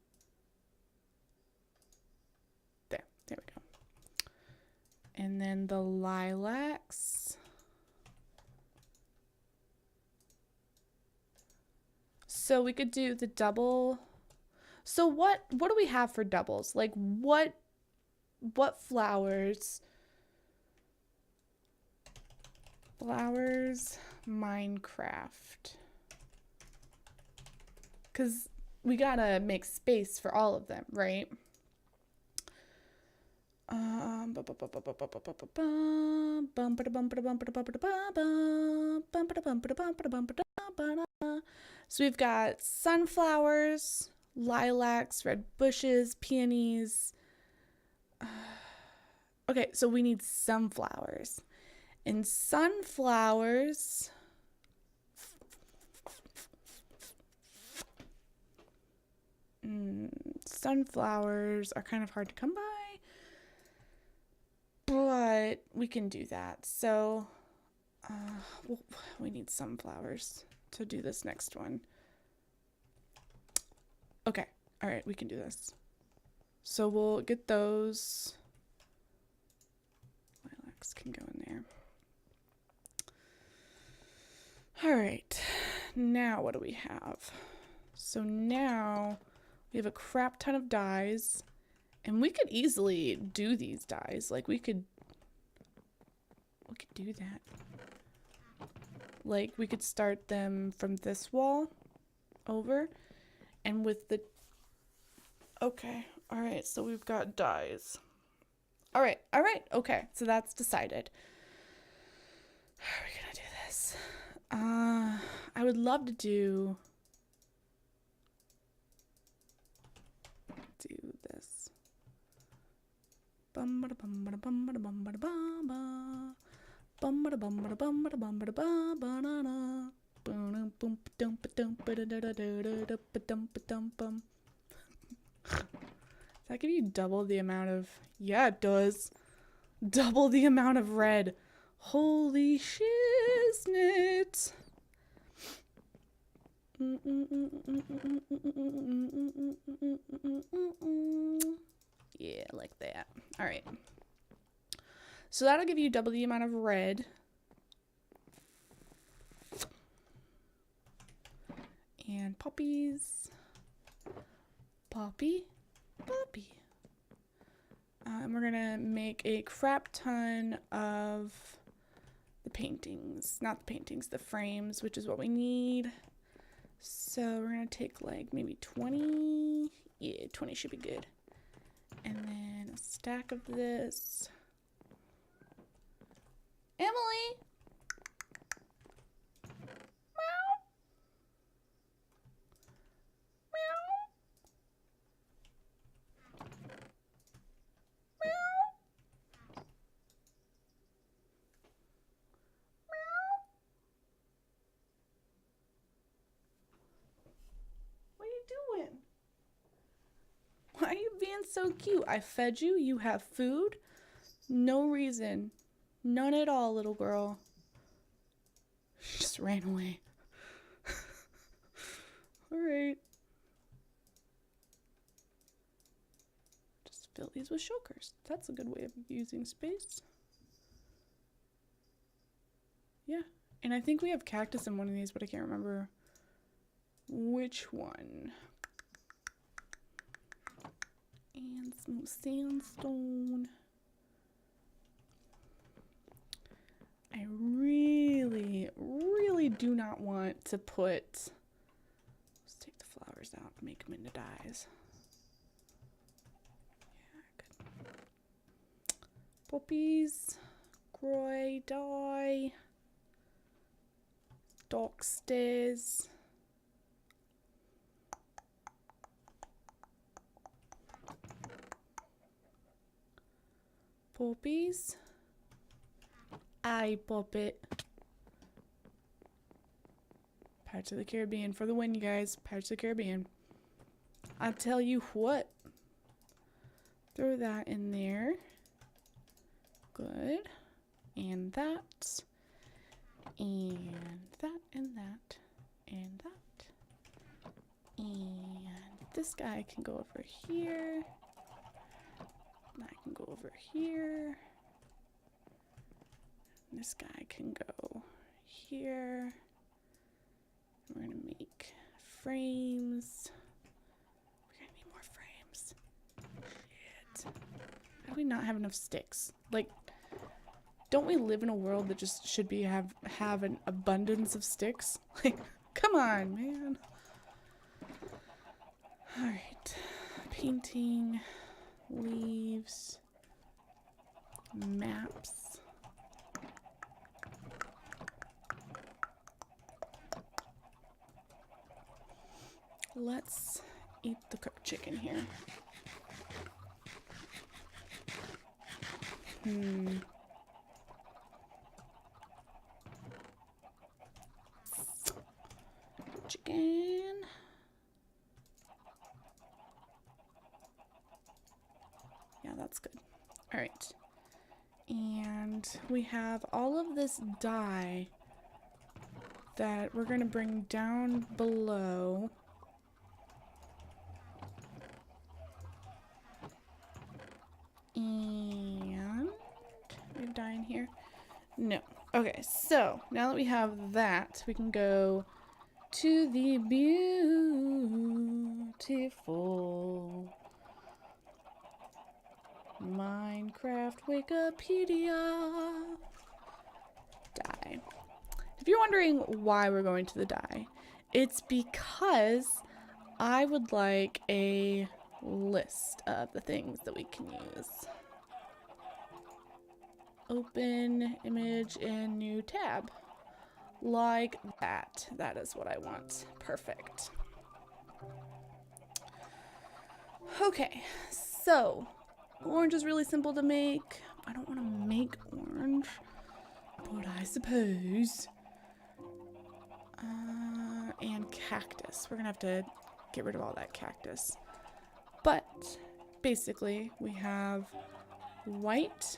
There we go. And then the lilacs. So we could do the double. So what do we have for doubles? Like what flowers? Flowers, Minecraft. Cuz we got to make space for all of them, right? So we've got sunflowers, lilacs, red bushes, peonies. Okay, so we need sunflowers. And sunflowers, sunflowers are kind of hard to come by, but we can do that. So we need sunflowers to do this next one. Okay, all right, we can do this. So we'll get those. Lilacs can go in there. All right, now what do we have? So now we have a crap ton of dyes, and we could easily do these dyes. Like we could do that. Like we could start them from this wall over, and with the, okay, all right, so we've got dyes. All right, okay, so that's decided. How are we gonna do this? I would love to do this. Does that give you double the amount of... Yeah, it does. Double the amount of red. Holy shiznit. Yeah, like that. All right. So that'll give you double the amount of red. And poppies. Poppy. And we're gonna make a crap ton of the paintings. Not the paintings, the frames, which is what we need. So we're gonna take like maybe 20. Yeah, 20 should be good. And then a stack of this. Emily! Meow. Meow. Meow. Meow. What are you doing? Why are you being so cute? I fed you. You have food. No reason. None at all, little girl. She just ran away. All right. Just fill these with shulkers. That's a good way of using space. Yeah. And I think we have cactus in one of these, but I can't remember which one. And some sandstone. I really, really do not want to put... Let's take the flowers out and make them into dyes. Yeah, good. Poppies, Groy, dye, dock stairs. Poppies. I pop it. Pirates of the Caribbean for the win, you guys. Pirates of the Caribbean. I'll tell you what. Throw that in there. Good. And that. And that and that. And that. And this guy can go over here. That can go over here. This guy can go here. We're gonna make frames. We're gonna need more frames. Shit. How do we not have enough sticks? Like, don't we live in a world that just should be have an abundance of sticks? Like, come on, man. Alright. Painting, leaves, maps. Let's eat the cooked chicken here. Chicken. Yeah, that's good. All right. And we have all of this dye that we're going to bring down below. And we have dye in here? No. Okay, so now that we have that, we can go to the beautiful Minecraft Wikipedia. Dye. If you're wondering why we're going to the dye, it's because I would like a list of the things that we can use. Open image in new tab. Like that. That is what I want. Perfect. Okay, so orange is really simple to make. I don't want to make orange, but I suppose. And cactus. We're gonna have to get rid of all that cactus. But basically, we have white.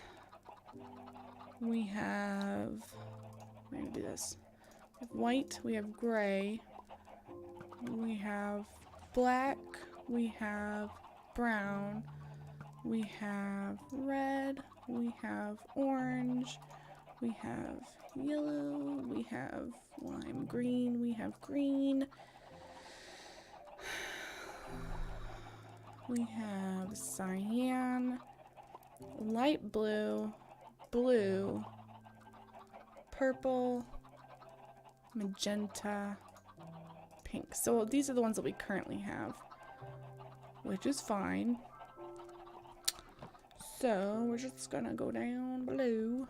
We have. We're gonna do this. We have white. We have gray. We have black. We have brown. We have red. We have orange. We have yellow. We have lime green. We have green. We have cyan, light blue, blue, purple, magenta, pink. So these are the ones that we currently have, which is fine. So we're just gonna go down below.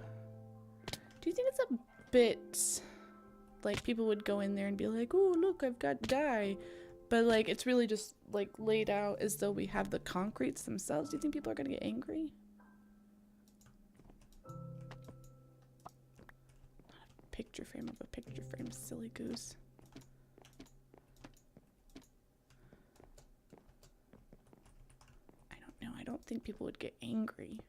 Do you think it's a bit like people would go in there and be like, oh look, I've got dye, but like it's really just like laid out as though we have the concretes themselves? Do you think people are gonna get angry? Picture frame of a picture frame, silly goose. I don't know. I don't think people would get angry.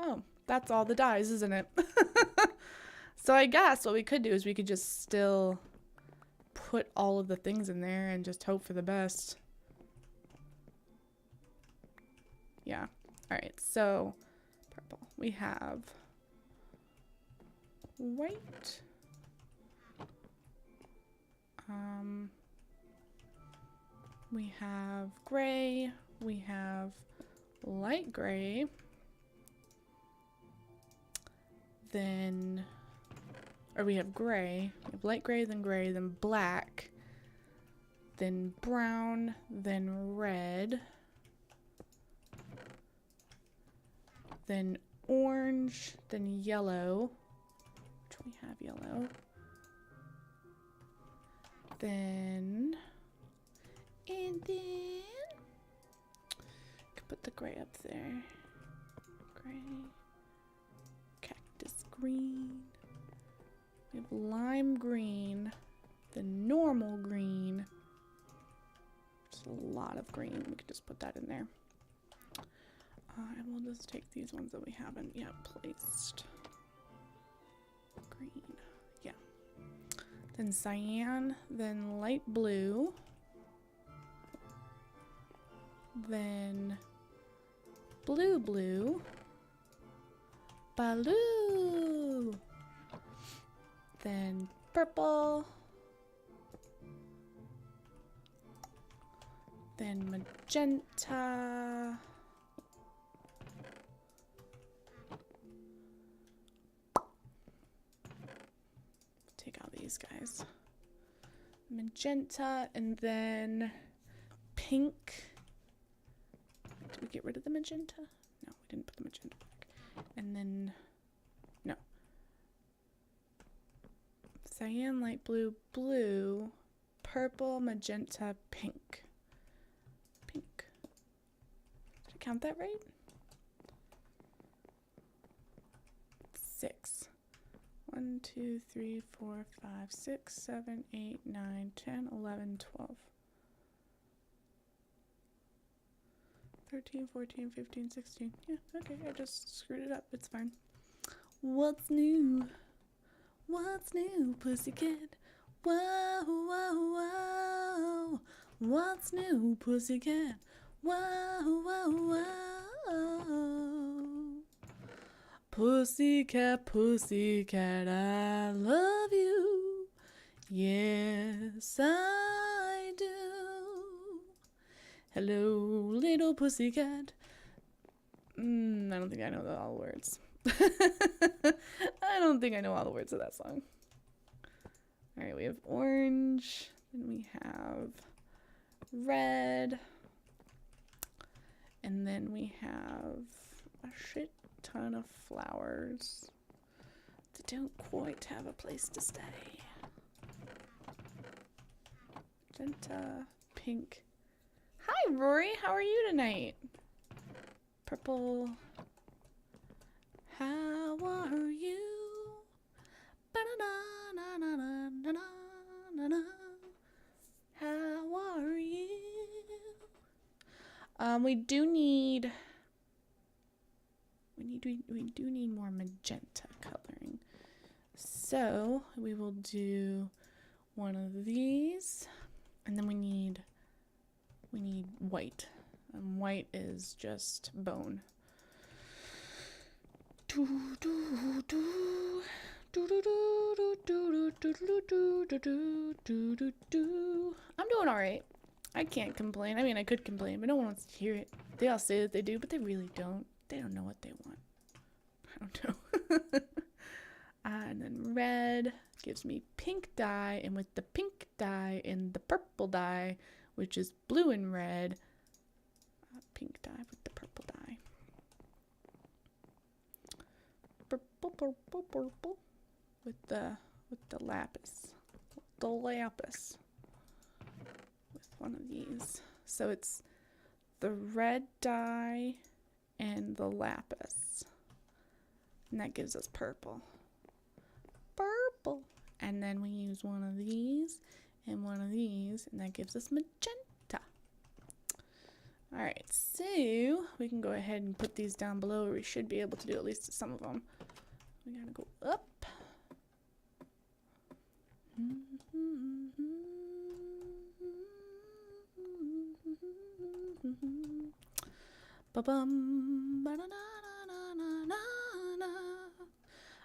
Oh, that's all the dyes, isn't it? So I guess what we could do is we could just still put all of the things in there and just hope for the best. Yeah. Alright, so purple. We have white. We have gray. We have light gray. then, or we have gray. We have light gray, then black, then brown, then red, then orange, then yellow, which we have yellow, and then put the gray up there. Gray, cactus green. We have lime green, the normal green. Just a lot of green. We could just put that in there. And we'll just take these ones that we haven't yet placed. Green, yeah. Then cyan, then light blue, then blue, Baloo, then purple, then magenta, take out these guys, magenta, and then pink. Did we get rid of the magenta? No, we didn't put the magenta back. And then, no. Cyan, light blue, blue, purple, magenta, pink. Pink. Did I count that right? 6. 1, 2, 3, 4, 5, 6, 7, 8, 9, 10, 11, 12. 13, 14, 15, 16. Yeah, okay, I just screwed it up. It's fine. What's new? What's new, pussycat? Whoa, whoa, whoa. What's new, pussycat? Whoa, whoa, whoa. Pussycat, pussycat, I love you. Yes, I do. Hello, little pussycat. I don't think I know all the words. I don't think I know all the words of that song. Alright, we have orange. Then we have red. And then we have a shit ton of flowers that don't quite have a place to stay. Magenta, pink. Hi, Rory. How are you tonight? Purple. How are you? Ba-da-da-na-na-na-na-na-na. How are you? We do need more magenta coloring. So we will do one of these, and then we need white. And white is just bone. I'm doing alright. I can't complain. I mean, I could complain, but no one wants to hear it. They all say that they do, but they really don't. They don't know what they want. I don't know. And then red gives me pink dye, and with the pink dye and the purple dye, which is blue and red, pink dye with the purple dye. Purple, purple, purple with the lapis. The lapis with one of these. So it's the red dye and the lapis. And that gives us purple. Purple. And then we use one of these and one of these, and that gives us magenta. Alright, so we can go ahead and put these down below, or we should be able to do at least some of them. We gotta go up.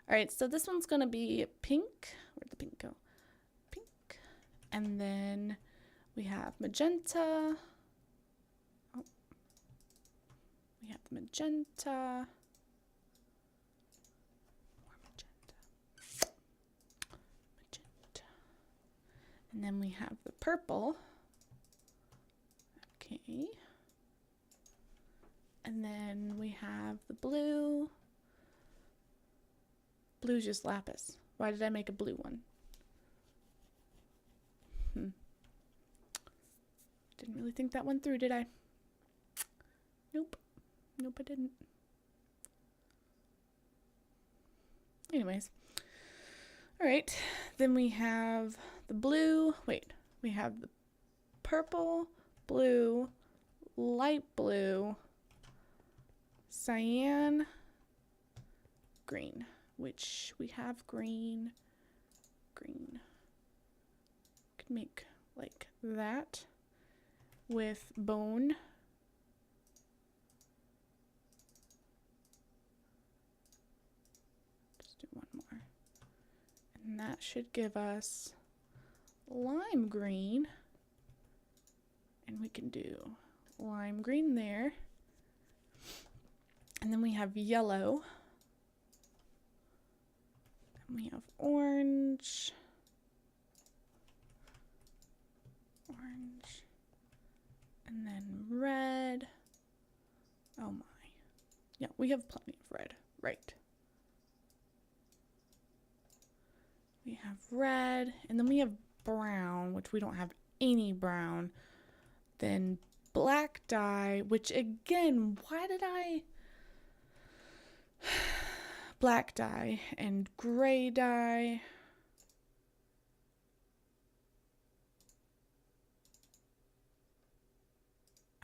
Alright, so this one's gonna be pink. Where'd the pink go? Pink. And then we have magenta. Oh. We have the magenta. More And then we have the purple. Okay. And then we have the blue. Blue's just lapis. Why did I make a blue one? Didn't really think that one through, did I? Nope. Nope, I didn't. Anyways. Alright. Then we have the blue. Wait. We have the purple, blue, light blue, cyan, green. Which we have green. Could make like that with bone. Just do one more. And that should give us lime green. And we can do lime green there. And then we have yellow. And we have orange. And then red. Oh my. Yeah, we have plenty of red. Right. We have red. And then we have brown, which we don't have any brown. Then black dye, which again, why did I... Black dye and gray dye.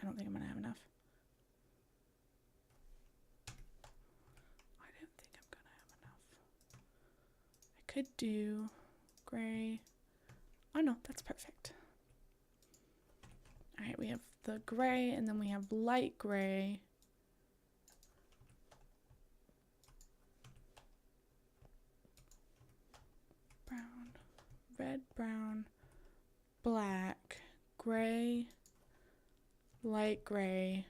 I don't think I'm going to have enough. I don't think I'm going to have enough. I could do gray. Oh no, that's perfect. All right, we have the gray and then we have light gray. Brown, red, brown, black, gray, light gray,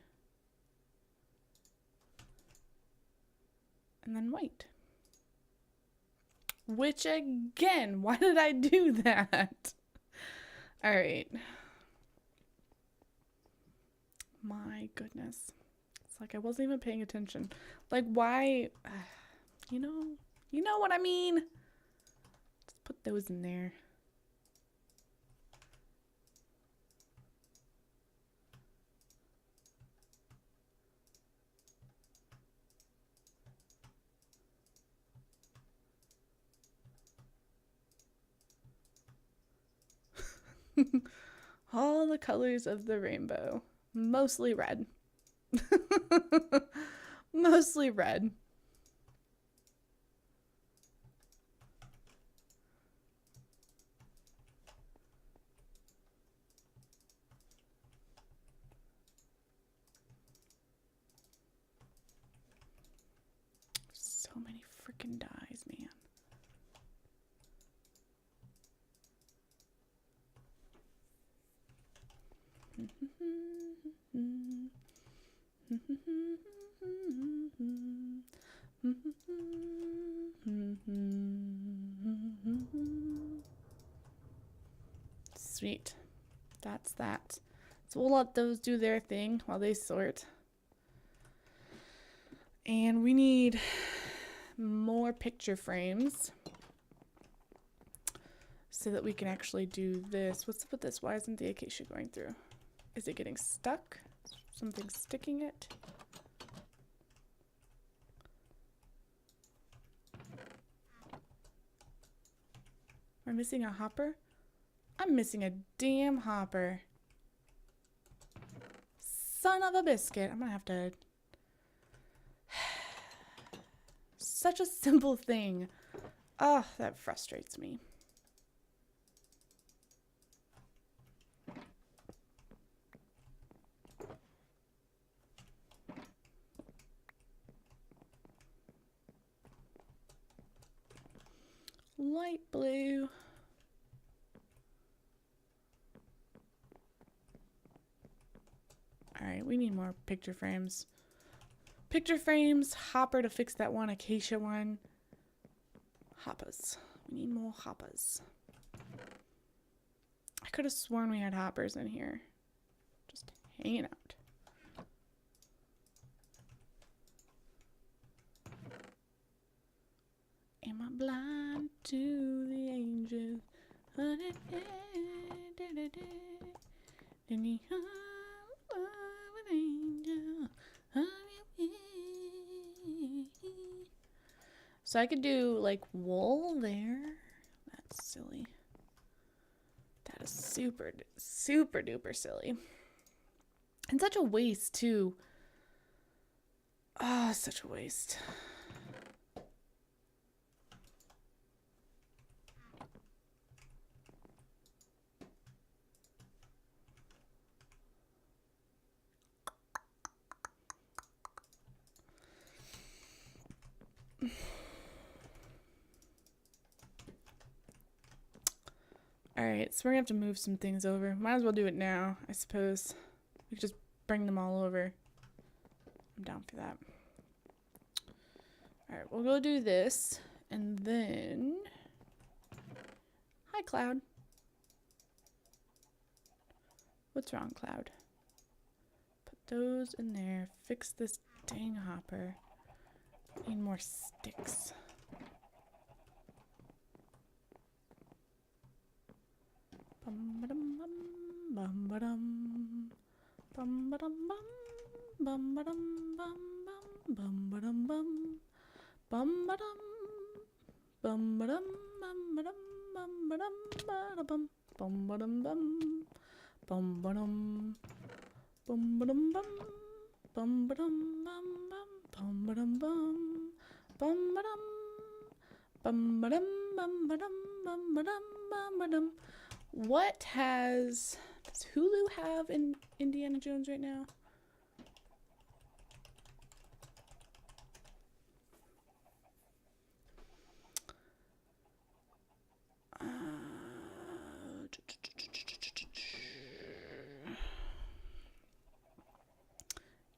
and then white. Which again, why did I do that? All right. My goodness. It's like I wasn't even paying attention. Like why, you know what I mean? Just put those in there. All the colors of the rainbow. Mostly red. Mostly red. So many freaking dyes, man. Sweet. That's that. So we'll let those do their thing while they sort. And we need more picture frames so that we can actually do this. What's up with this? Why isn't the acacia going through? Is it getting stuck? Something sticking it? Am I missing a hopper? I'm missing a damn hopper. Son of a biscuit. I'm gonna have to... Such a simple thing. Oh, that frustrates me. Light blue. Alright, we need more picture frames. Picture frames, hopper to fix that one acacia one. Hoppers. We need more hoppers. could have sworn we had hoppers in here. Just hanging out. Am I blind to the angels? So I could do like wool there. That's silly. That is super, super duper silly. And such a waste too. Ah, such a waste. Alright, so we're gonna have to move some things over. Might as well do it now, I suppose. We could just bring them all over. I'm down for that. Alright, we'll go do this. And then... Hi, Cloud. What's wrong, Cloud? Put those in there. Fix this dang hopper. Need more sticks. Bum ba-dum bum ba-dum bum ba-dum bum ba-dum bum ba-dum bum ba-dum bum ba-dum bum ba-dum ba-dum bum ba-dum bum ba-dum bum ba-dum bum ba-dum bum ba-dum bum ba-dum bum ba-dum bum ba-dum bum ba-dum bum ba-dum. What does Hulu have in Indiana Jones right now?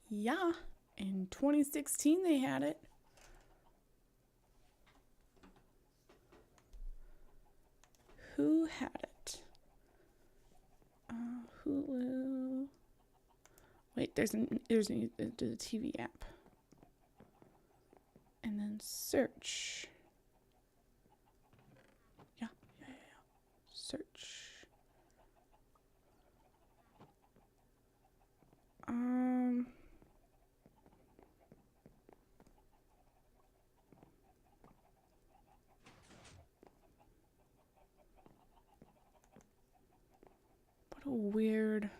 Yeah, in 2016 they had it. Who had it? Hulu. Wait, there's a TV app. And then search. Yeah. Search. What a weird...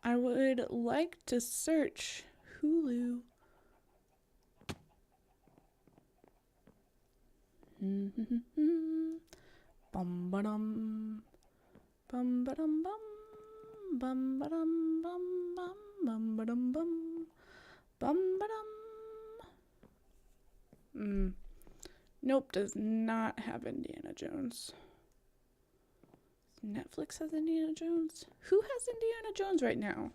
I would like to search Hulu. Bum ba-dum. Bum ba-dum bum. Bum ba-dum bum bum. Bum ba-dum bum. Bum ba-dum. Nope, does not have Indiana Jones. Netflix has Indiana Jones? Who has Indiana Jones right now?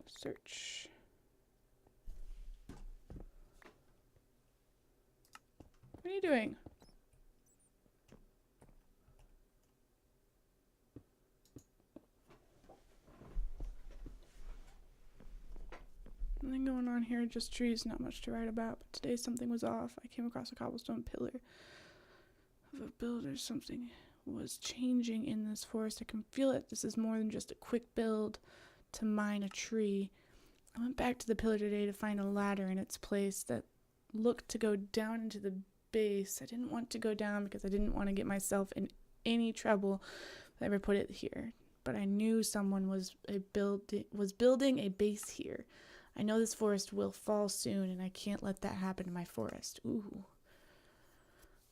Search. What are you doing? Nothing going on here, just trees, not much to write about. But today something was off. I came across a cobblestone pillar of a builder. Something was changing in this forest. I can feel it. This is more than just a quick build to mine a tree. I went back to the pillar today to find a ladder in its place that looked to go down into the base. I didn't want to go down because I didn't want to get myself in any trouble if I ever put it here. But I knew someone was building a base here. I know this forest will fall soon, and I can't let that happen to my forest. Ooh.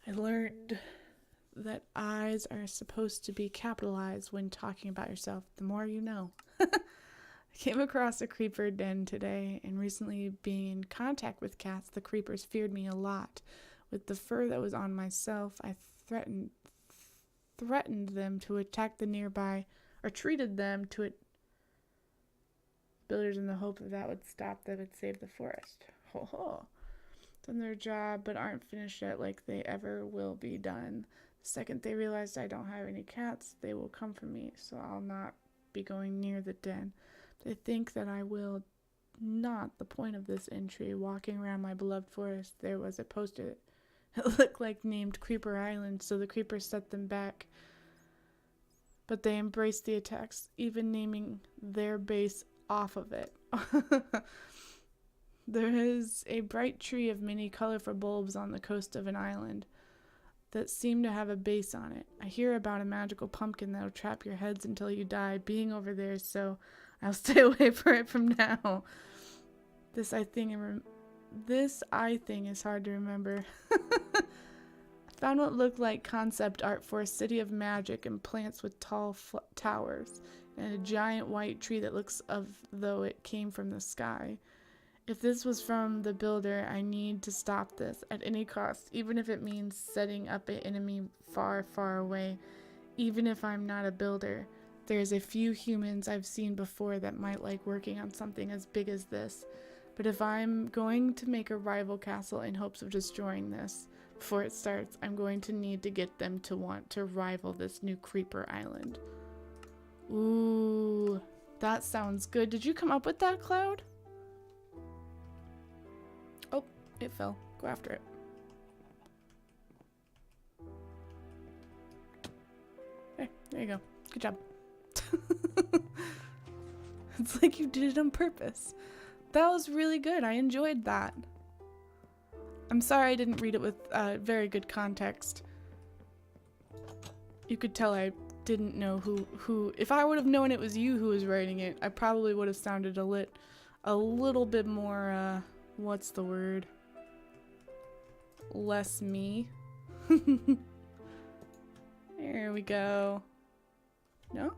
I learned that eyes are supposed to be capitalized when talking about yourself. The more you know. I came across a creeper den today, and recently being in contact with cats, the creepers feared me a lot. With the fur that was on myself, I threatened them to attack the nearby, or treated them to builders in the hope that would stop them and save the forest. Ho ho. done their job but aren't finished yet like they ever will be done. The second they realize I don't have any cats, they will come for me, so I'll not be going near the den. They think that I will not. The point of this entry, walking around my beloved forest, there was a poster. It looked like named Creeper Island, so the creepers set them back. But they embraced the attacks, even naming their base off of it. There is a bright tree of many colorful bulbs on the coast of an island that seem to have a base on it. I hear about a magical pumpkin that'll trap your heads until you die being over there, so I'll stay away from it from now. This eye thing is hard to remember. I found what looked like concept art for a city of magic and plants with tall towers and a giant white tree that looks as though it came from the sky. If this was from the builder, I need to stop this at any cost, even if it means setting up an enemy far, far away. Even if I'm not a builder, there's a few humans I've seen before that might like working on something as big as this. But if I'm going to make a rival castle in hopes of destroying this before it starts, I'm going to need to get them to want to rival this new Creeper Island. Ooh, that sounds good. Did you come up with that, Cloud? Oh, it fell. Go after it. Hey, there you go. Good job. It's like you did it on purpose. That was really good. I enjoyed that. I'm sorry I didn't read it with very good context. You could tell I didn't know who. If I would have known it was you who was writing it, I probably would have sounded a little bit more, what's the word? Less me. There we go. No?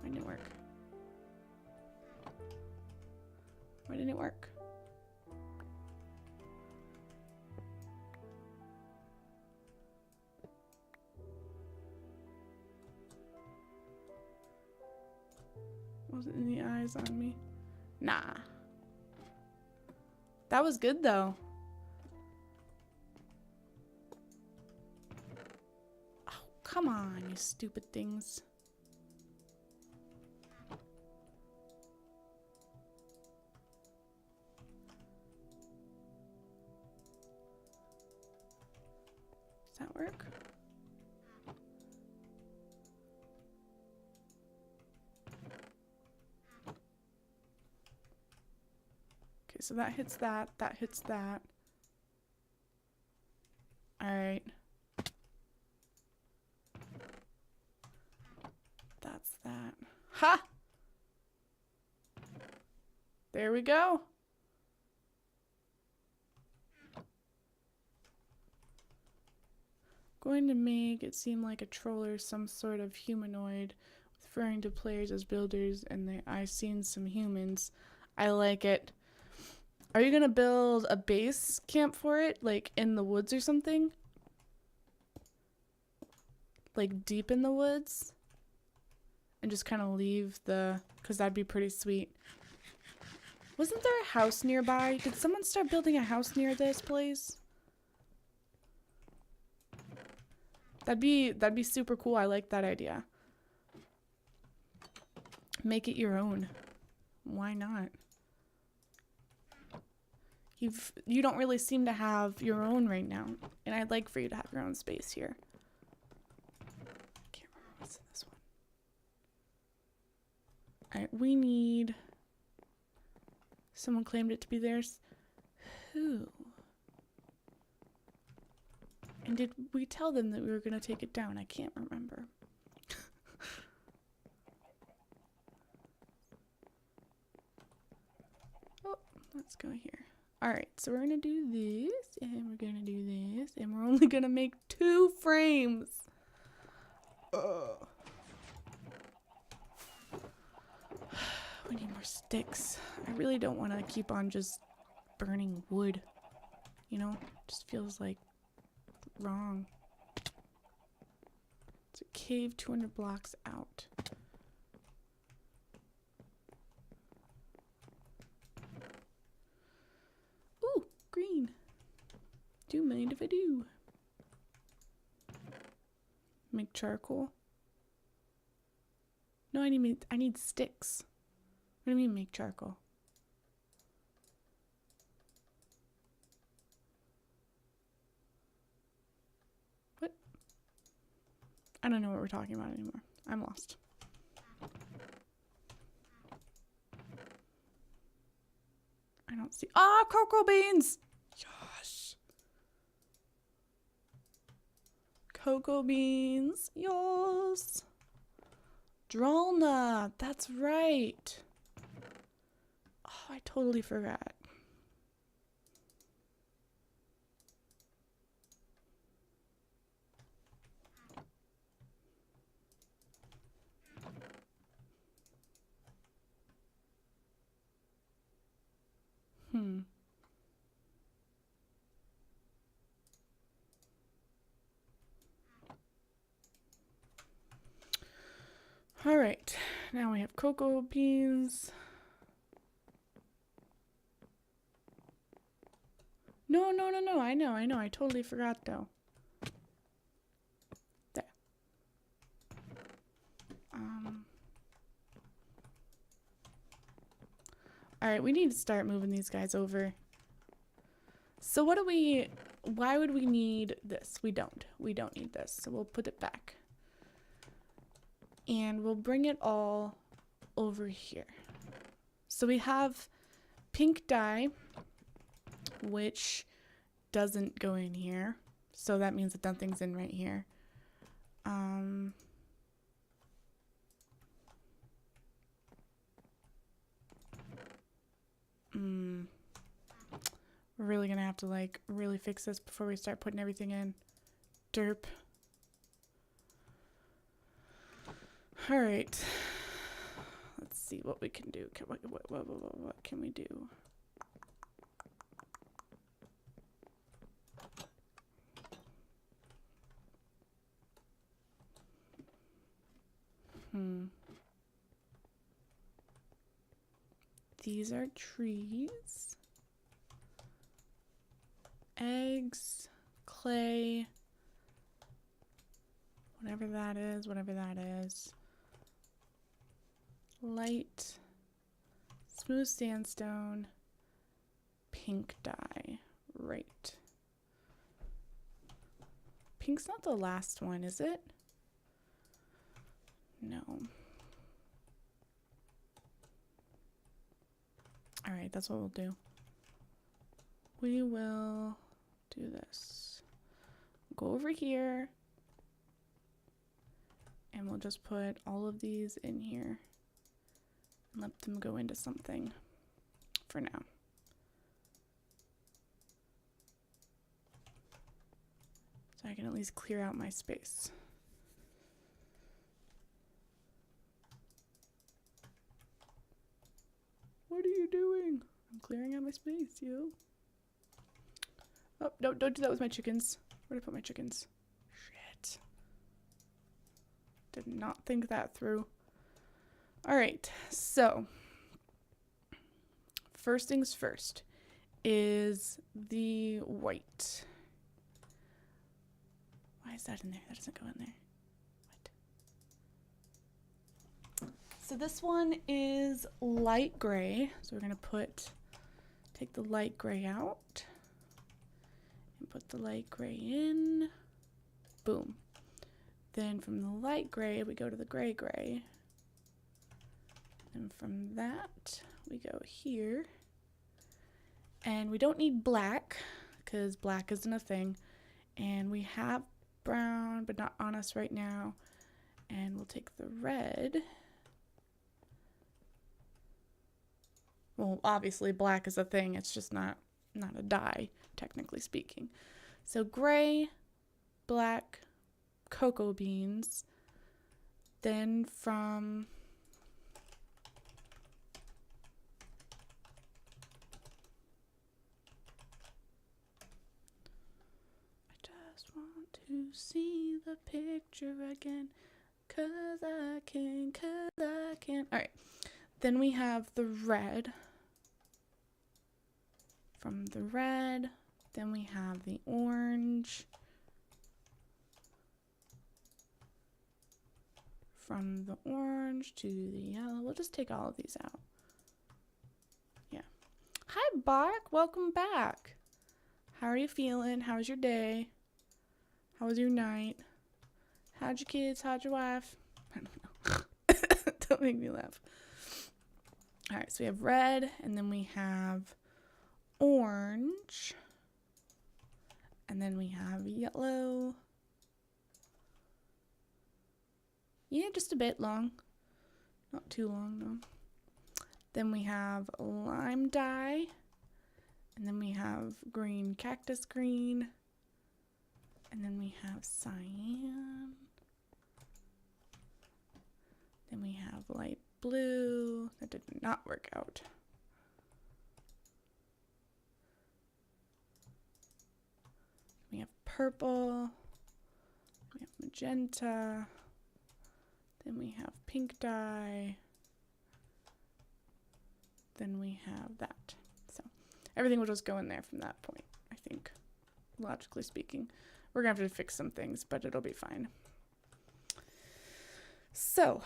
Why didn't it work? Why didn't it work? Wasn't any eyes on me? Nah. That was good though. Oh, come on, you stupid things. Does that work? Okay, so that hits that, that hits that. Alright. That's that. Ha! There we go. Going to make it seem like a troll or some sort of humanoid, referring to players as builders, and I've seen some humans. I like it. Are you gonna build a base camp for it, like in the woods or something? Like deep in the woods? And just kind of leave because that'd be pretty sweet. Wasn't there a house nearby? Did someone start building a house near this place? That'd be super cool. I like that idea. Make it your own. Why not? You don't really seem to have your own right now, and I'd like for you to have your own space here. Can't remember what's in this one. Alright, we need... Someone claimed it to be theirs. Who? And did we tell them that we were going to take it down? I can't remember. Oh, let's go here. Alright, so we're going to do this, and we're going to do this, and we're only going to make 2 frames. We need more sticks. I really don't want to keep on just burning wood. You know? Just feels like wrong. It's a cave 200 blocks out. Ooh, Do you mind if I do? Make charcoal. No, I need sticks. What do you mean make charcoal? What? I don't know what we're talking about anymore. I'm lost. I don't see. Ah, cocoa beans! Yes! Cocoa beans. Yes! Drolna. That's right. Oh, I totally forgot. All right, now we have cocoa beans. No, I know. I totally forgot though. There. All right, we need to start moving these guys over. So why would we need this? We don't need this. So we'll put it back. And we'll bring it all over here. So we have pink dye, which doesn't go in here. So that means that nothing's in right here. We're really gonna have to like really fix this before we start putting everything in. Derp. All right. Let's see what we can do. What can we do? These are trees. Eggs, clay, whatever that is. Light, smooth sandstone, pink dye. Right. Pink's not the last one, is it? No. All right, that's what we'll do. We will do this. Go over here. And we'll just put all of these in here. And let them go into something for now. So I can at least clear out my space. What are you doing? I'm clearing out my space, yo. Oh, no, don't do that with my chickens. Where'd I put my chickens? Shit. Did not think that through. All right, so first things first is the white. Why is that in there? That doesn't go in there. What? So this one is light gray. So we're gonna take the light gray out and put the light gray in. Boom. Then from the light gray, we go to the gray. And from that, we go here. And we don't need black, because black isn't a thing. And we have brown, but not on us right now. And we'll take the red. Well, obviously black is a thing. It's just not a dye, technically speaking. So gray, black, cocoa beans. Then from to see the picture again, 'cause I can. All right, then we have the red. From the red, Then we have the orange. From the orange to the yellow. We'll just take all of these out. Yeah. Hi, Bark. Welcome back. How are you feeling? How was your day? How was your night? How'd your kids? How'd your wife? I don't know. Don't make me laugh. All right, so we have red, and then we have orange, and then we have yellow. Yeah, just a bit long. Not too long, though. Then we have lime dye, and then we have green cactus green, and then we have cyan. Then we have light blue. That did not work out. We have purple. We have magenta. Then we have pink dye. Then we have that. So everything will just go in there from that point, I think, logically speaking. We're going to have to fix some things, but it'll be fine. So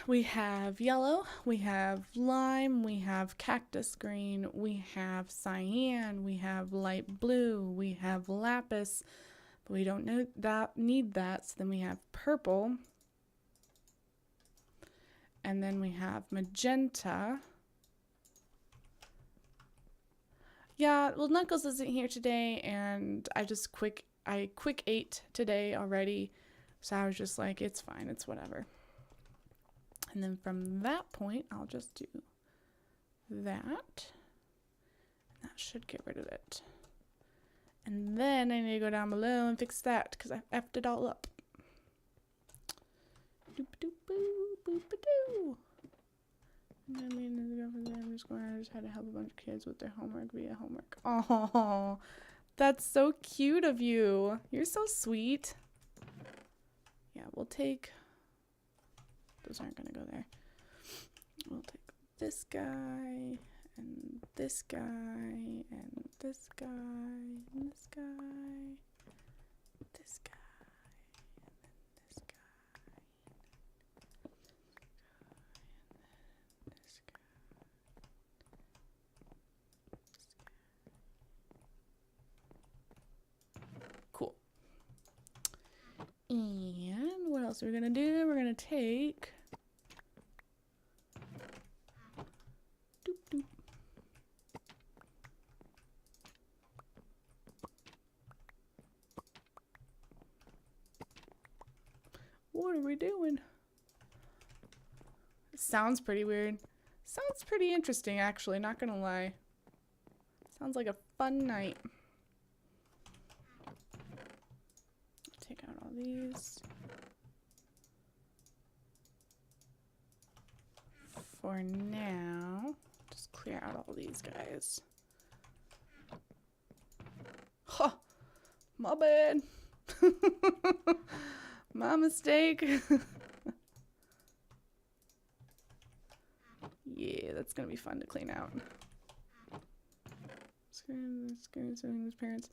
we have yellow, we have lime, we have cactus green, we have cyan, we have light blue, we have lapis, but we don't need that. So then we have purple, and then we have magenta. Yeah, well, Knuckles isn't here today, and I quick ate today already, so I was just like, it's fine, it's whatever. And then from that point, I'll just do that. That should get rid of it. And then I need to go down below and fix that because I effed it all up. Doop-a-doop-boo, boop-a-doo. I'm just going to just had to help a bunch of kids with their homework via homework. Oh, that's so cute of you. You're so sweet. Yeah, we'll take... Those aren't going to go there. We'll take this guy, and this guy, and this guy, and this guy, this guy, and then this guy, and then this guy. Cool. And what else are we going to do? We're going to take... Doop, doop. What are we doing? It sounds pretty weird. Sounds pretty interesting, actually, not gonna lie. Sounds like a fun night. Take out all these. For now, just clear out all these guys. Huh, my bad. My mistake. Yeah, that's gonna be fun to clean out. Screaming his parents.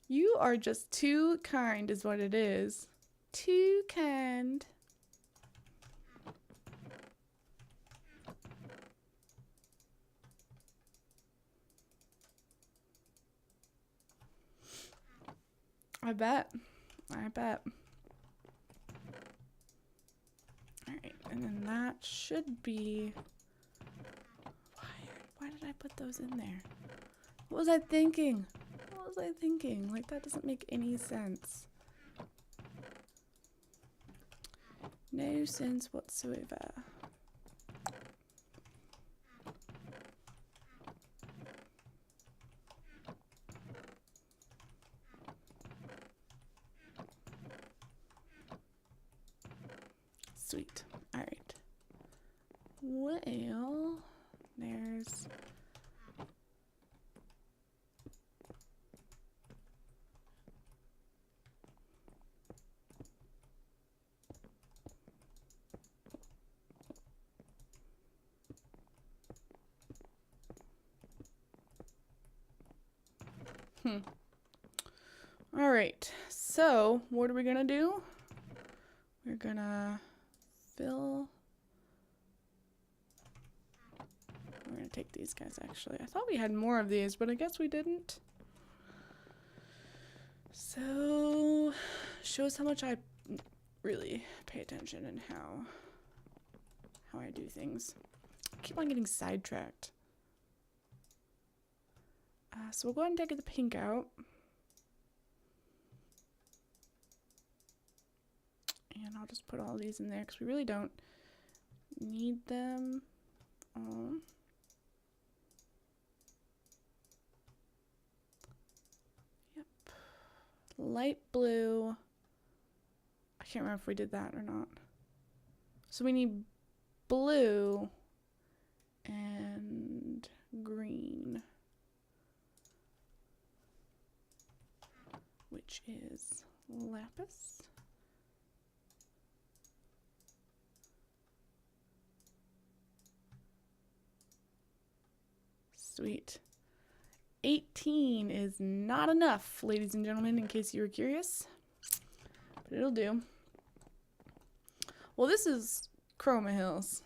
You are just too kind is what it is. Too kind. I bet. I bet. Alright, and then that should be... Why did I put those in there? What was I thinking? What was I thinking? Like, that doesn't make any sense. No sense whatsoever. Sweet. All right. Well, there's... All right, so what are we gonna do? We're gonna fill. We're gonna take these guys actually. I thought we had more of these, but I guess we didn't. So, shows how much I really pay attention and how I do things. I keep on getting sidetracked. So we'll go ahead and take the pink out. And I'll just put all these in there because we really don't need them all. Yep. Light blue. I can't remember if we did that or not. So we need blue and green, which is lapis. Sweet. 18 is not enough, ladies and gentlemen, in case you were curious. But it'll do. Well, this is Chroma Hills.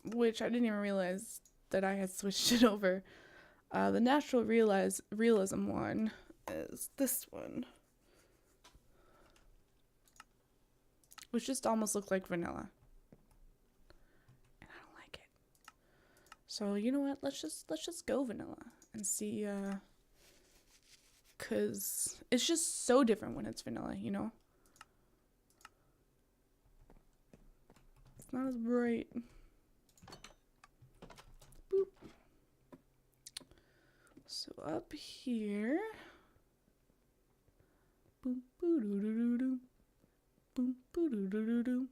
Which I didn't even realize that I had switched it over. The natural realism one is this one. Which just almost looked like vanilla. So you know what? Let's just go vanilla and see. Cause it's just so different when it's vanilla, you know. It's not as bright. Boop. So up here. Boom boo doo doo doo doo. Boom boo doo doo doo doo.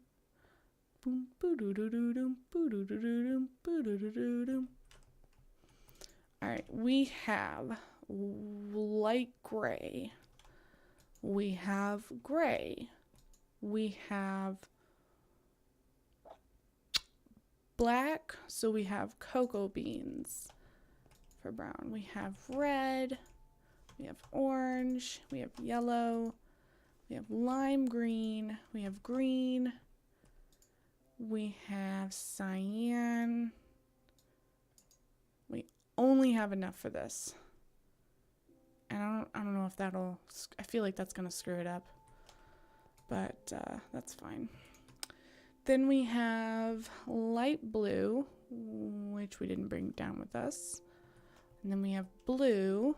Boom boo doo doo doo doo. Boo doo doo doo doo. Boo doo doo doo doo. All right, we have light gray. We have gray. We have black, so we have cocoa beans for brown. We have red. We have orange. We have yellow. We have lime green. We have green. We have cyan. We only have enough for this. And I don't know if that'll, I feel like that's going to screw it up. But that's fine. Then we have light blue, which we didn't bring down with us. And then we have blue.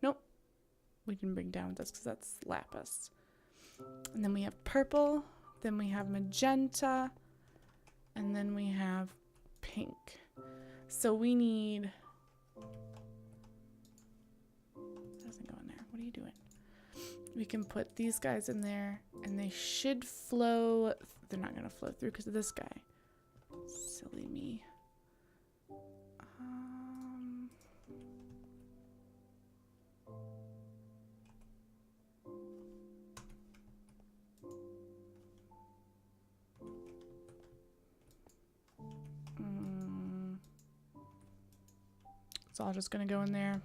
Nope. We didn't bring down with us because that's lapis. And then we have purple. Then we have magenta, and then we have pink. So we need, that doesn't go in there. What are you doing? We can put these guys in there, and they should flow. They're not gonna flow through because of this guy. Silly me. It's all just gonna go in there.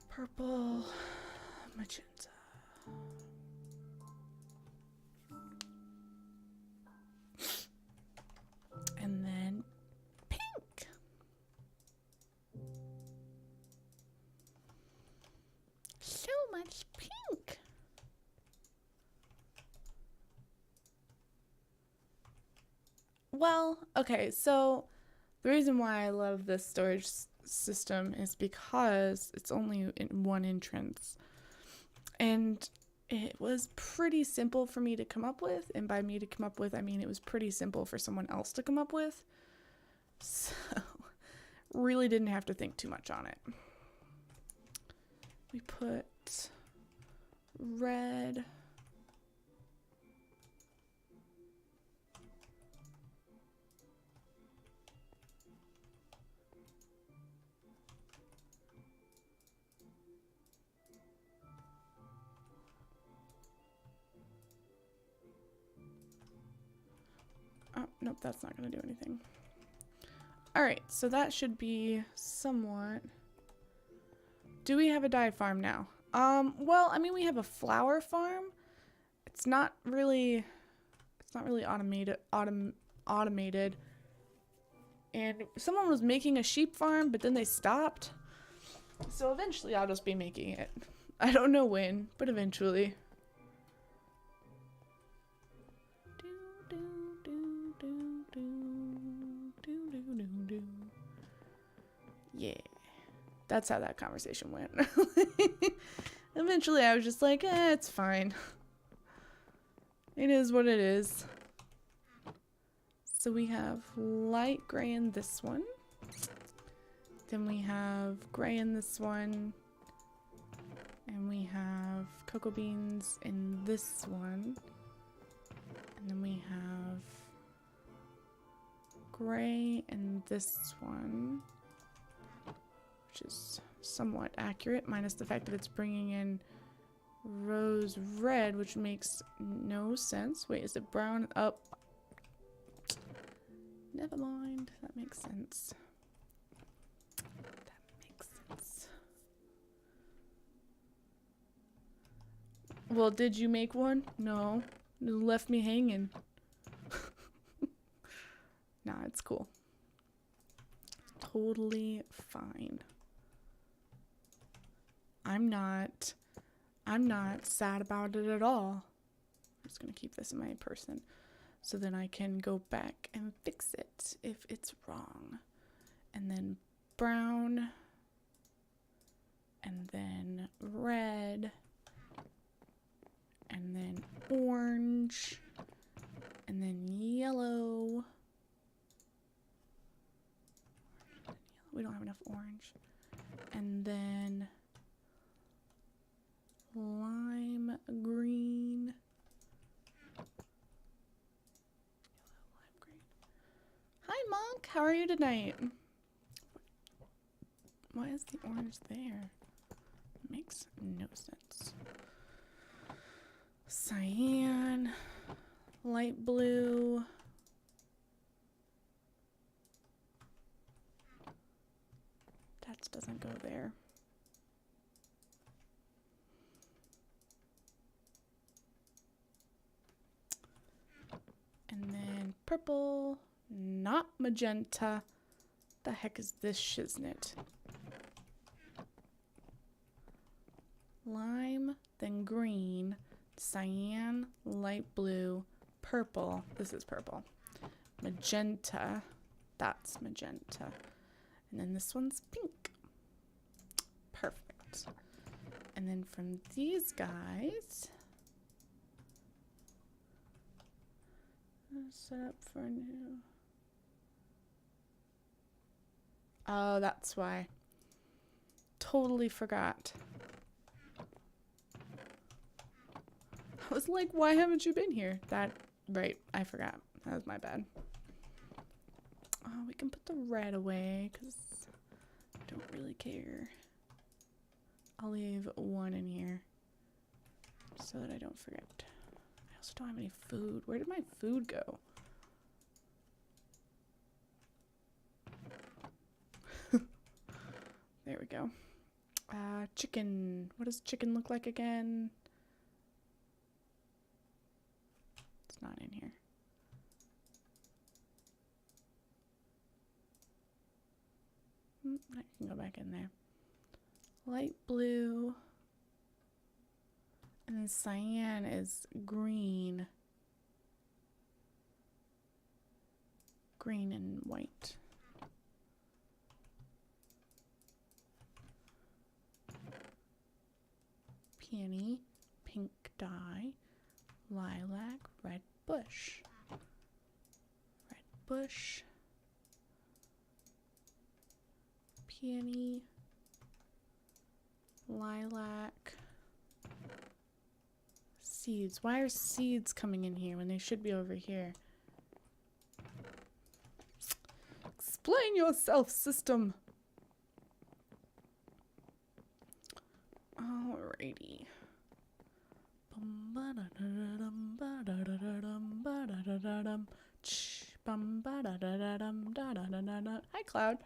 Purple, magenta. And then pink. So much pink. Well, okay, so the reason why I love this storage system is because it's only in one entrance. And it was pretty simple for me to come up with. And by me to come up with, I mean it was pretty simple for someone else to come up with. So, really didn't have to think too much on it. We put red. Oh, nope, that's not going to do anything. All right, so that should be somewhat. Do we have a dye farm now? Well, I mean, we have a flower farm. It's not really automated. And someone was making a sheep farm, but then they stopped. So eventually I'll just be making it. I don't know when, but eventually. Yeah. That's how that conversation went. Eventually I was just like, it's fine. It is what it is. So we have light gray in this one. Then we have gray in this one. And we have cocoa beans in this one. And then we have gray in this one, which is somewhat accurate, minus the fact that it's bringing in rose red, which makes no sense. Wait, is it brown? Up. Never mind. That makes sense. That makes sense. Well, did you make one? No. You left me hanging. Nah, it's cool. Totally fine. I'm not sad about it at all. I'm just gonna keep this in my person so then I can go back and fix it if it's wrong. And then brown, and then red, and then orange, and then yellow. We don't have enough orange. And then lime green. Lime green. Hi, Monk. How are you tonight? Why is the orange there? Makes no sense. Cyan. Light blue. That doesn't go there. And then purple, not magenta. The heck is this shiznit? Lime, then green, cyan, light blue, purple. This is purple. Magenta. That's magenta. And then this one's pink. Perfect. And then from these guys, set up for a new. Oh, that's why. Totally forgot. I was like, why haven't you been here? Right, I forgot. That was my bad. We can put the red away because I don't really care. I'll leave one in here so that I don't forget. I also don't have any food. Where did my food go? There we go. Chicken. What does chicken look like again? It's not in here. I can go back in there. Light blue. And then cyan is green. Green and white. Peony, pink, dye, lilac, red bush. Red bush. Peony. Lilac. Seeds. Why are seeds coming in here when they should be over here? Explain yourself, system. Alrighty. Hi, Cloud.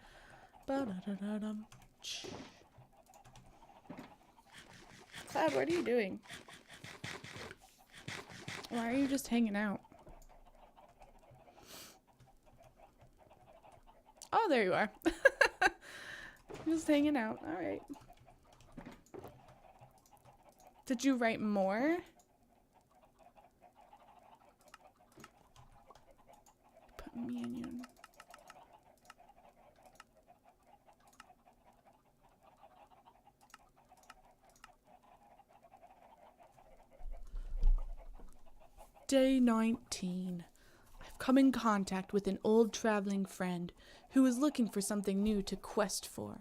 Cloud, what are you doing? Why are you just hanging out? Oh, there you are. Just hanging out. All right. Did you write more? Put me in you. Day 19. I've come in contact with an old traveling friend who is looking for something new to quest for.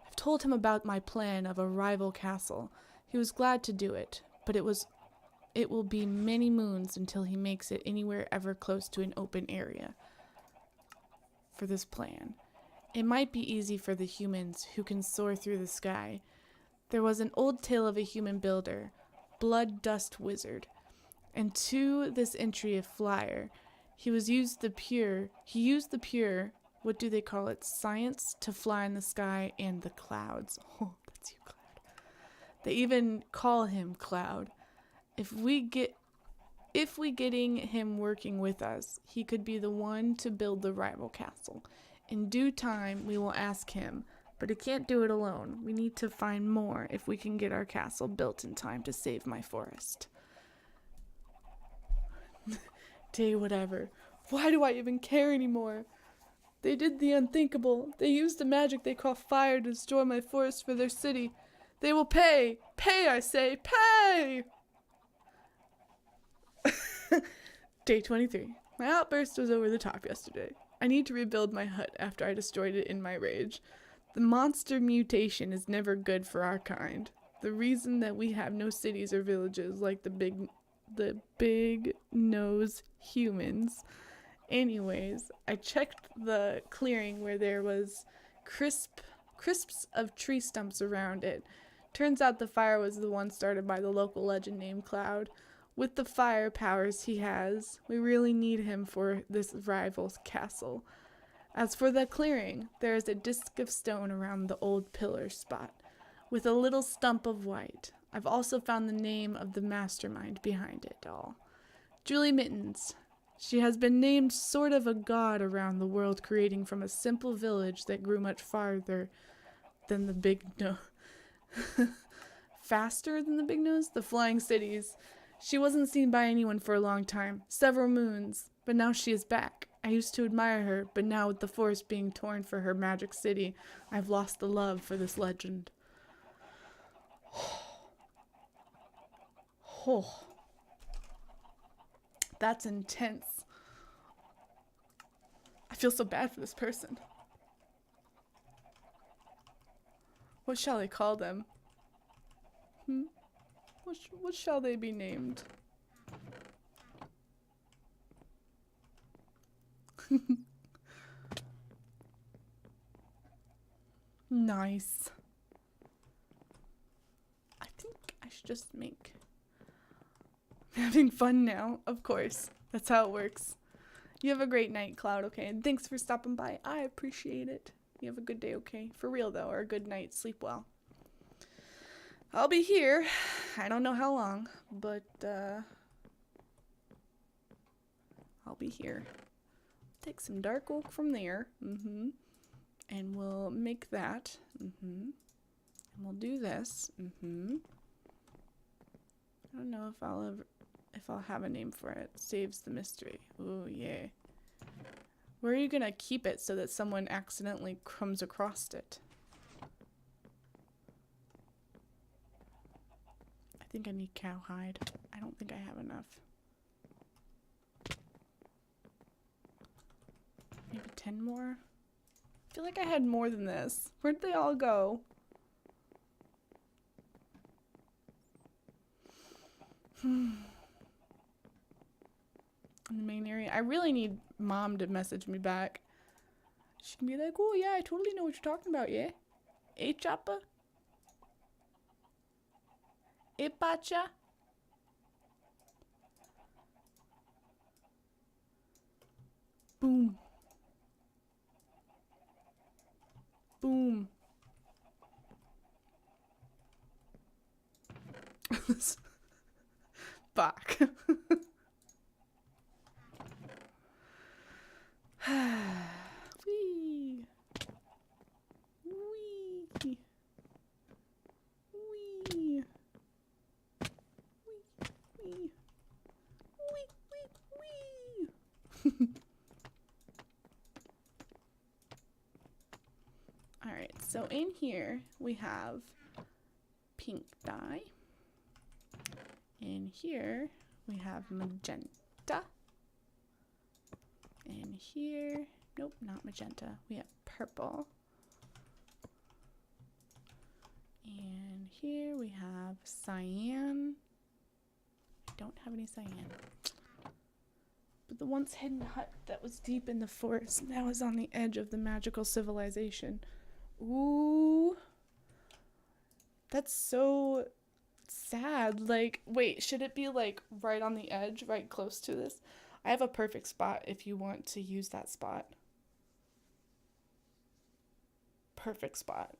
I've told him about my plan of a rival castle. He was glad to do it, but it will be many moons until he makes it anywhere ever close to an open area for this plan. It might be easy for the humans who can soar through the sky. There was an old tale of a human builder, Blood Dust Wizard, and to this entry of flyer, he used the pure, what do they call it, science to fly in the sky and the clouds. Oh, that's you, Cloud. They even call him Cloud. If we getting him working with us, he could be the one to build the rival castle. In due time, we will ask him, but he can't do it alone. We need to find more if we can get our castle built in time to save my forest. Day whatever. Why do I even care anymore? They did the unthinkable. They used the magic they call fire to destroy my forest for their city. They will pay. Pay, I say. Pay! Day 23. My outburst was over the top yesterday. I need to rebuild my hut after I destroyed it in my rage. The monster mutation is never good for our kind. The reason that we have no cities or villages like the big nose humans. Anyways, I checked the clearing where there was crisps of tree stumps around it. Turns out the fire was the one started by the local legend named Cloud. With the fire powers he has, we really need him for this rival's castle. As for the clearing, there is a disc of stone around the old pillar spot, with a little stump of white. I've also found the name of the mastermind behind it all. Julie Mittens. She has been named sort of a god around the world, creating from a simple village that grew much farther than the big faster than the big nose? The flying cities. She wasn't seen by anyone for a long time, several moons, but now she is back. I used to admire her, but now with the forest being torn for her magic city, I've lost the love for this legend. Oh, that's intense. I feel so bad for this person. What shall I call them? What shall they be named? Nice. I think I should just make... I'm having fun now, of course. That's how it works. You have a great night, Cloud, okay? And thanks for stopping by. I appreciate it. You have a good day, okay? For real, though, or a good night. Sleep well. I'll be here. I don't know how long, but I'll be here. Take some dark oak from there. And we'll make that. And we'll do this. I don't know if I'll have a name for it. Saves the mystery. Ooh, yeah. Where are you gonna keep it so that someone accidentally comes across it? I think I need cowhide. I don't think I have enough. Maybe 10 more? I feel like I had more than this. Where'd they all go? In the main area. I really need Mom to message me back. She can be like, oh yeah, I totally know what you're talking about, yeah? Eh, Choppa? Eh, Pacha? Boom. Boom. Fuck. Wee. Wee. Wee. Wee. Wee. Wee. Alright, so in here we have pink dye. In here we have magenta. In here, nope, not magenta. We have purple. And here we have cyan. I don't have any cyan. But the once hidden hut that was deep in the forest now is on the edge of the magical civilization. Ooh. That's so sad. Like, wait, should it be like right on the edge, right close to this? I have a perfect spot if you want to use that spot. Perfect spot.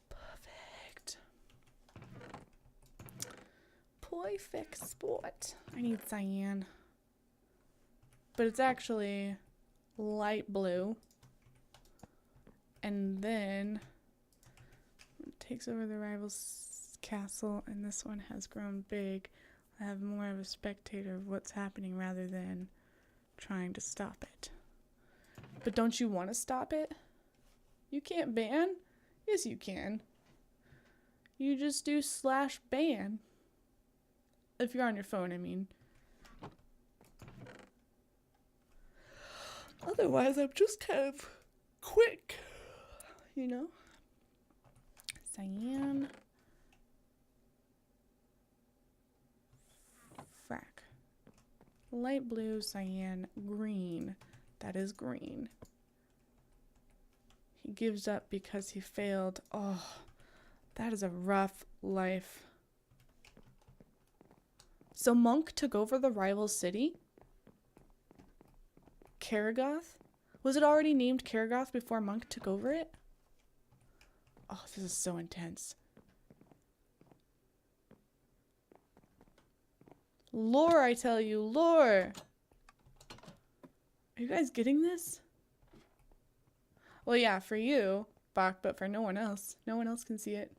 Perfect. Perfect spot. I need cyan. But it's actually light blue. And then it takes over the rival's castle, and this one has grown big. I have more of a spectator of what's happening rather than trying to stop it. But don't you want to stop it? You can't ban? Yes, you can. You just do /ban. If you're on your phone, I mean. Otherwise, I'm just kind of quick, you know? Cyan. Frack. Light blue, cyan, green. That is green. He gives up because he failed. Oh, that is a rough life. So Monk took over the rival city? Karagoth? Was it already named Karagoth before Monk took over it? Oh, this is so intense. Lore, I tell you, lore! Are you guys getting this? Well, yeah, for you, Bach, but for no one else. No one else can see it.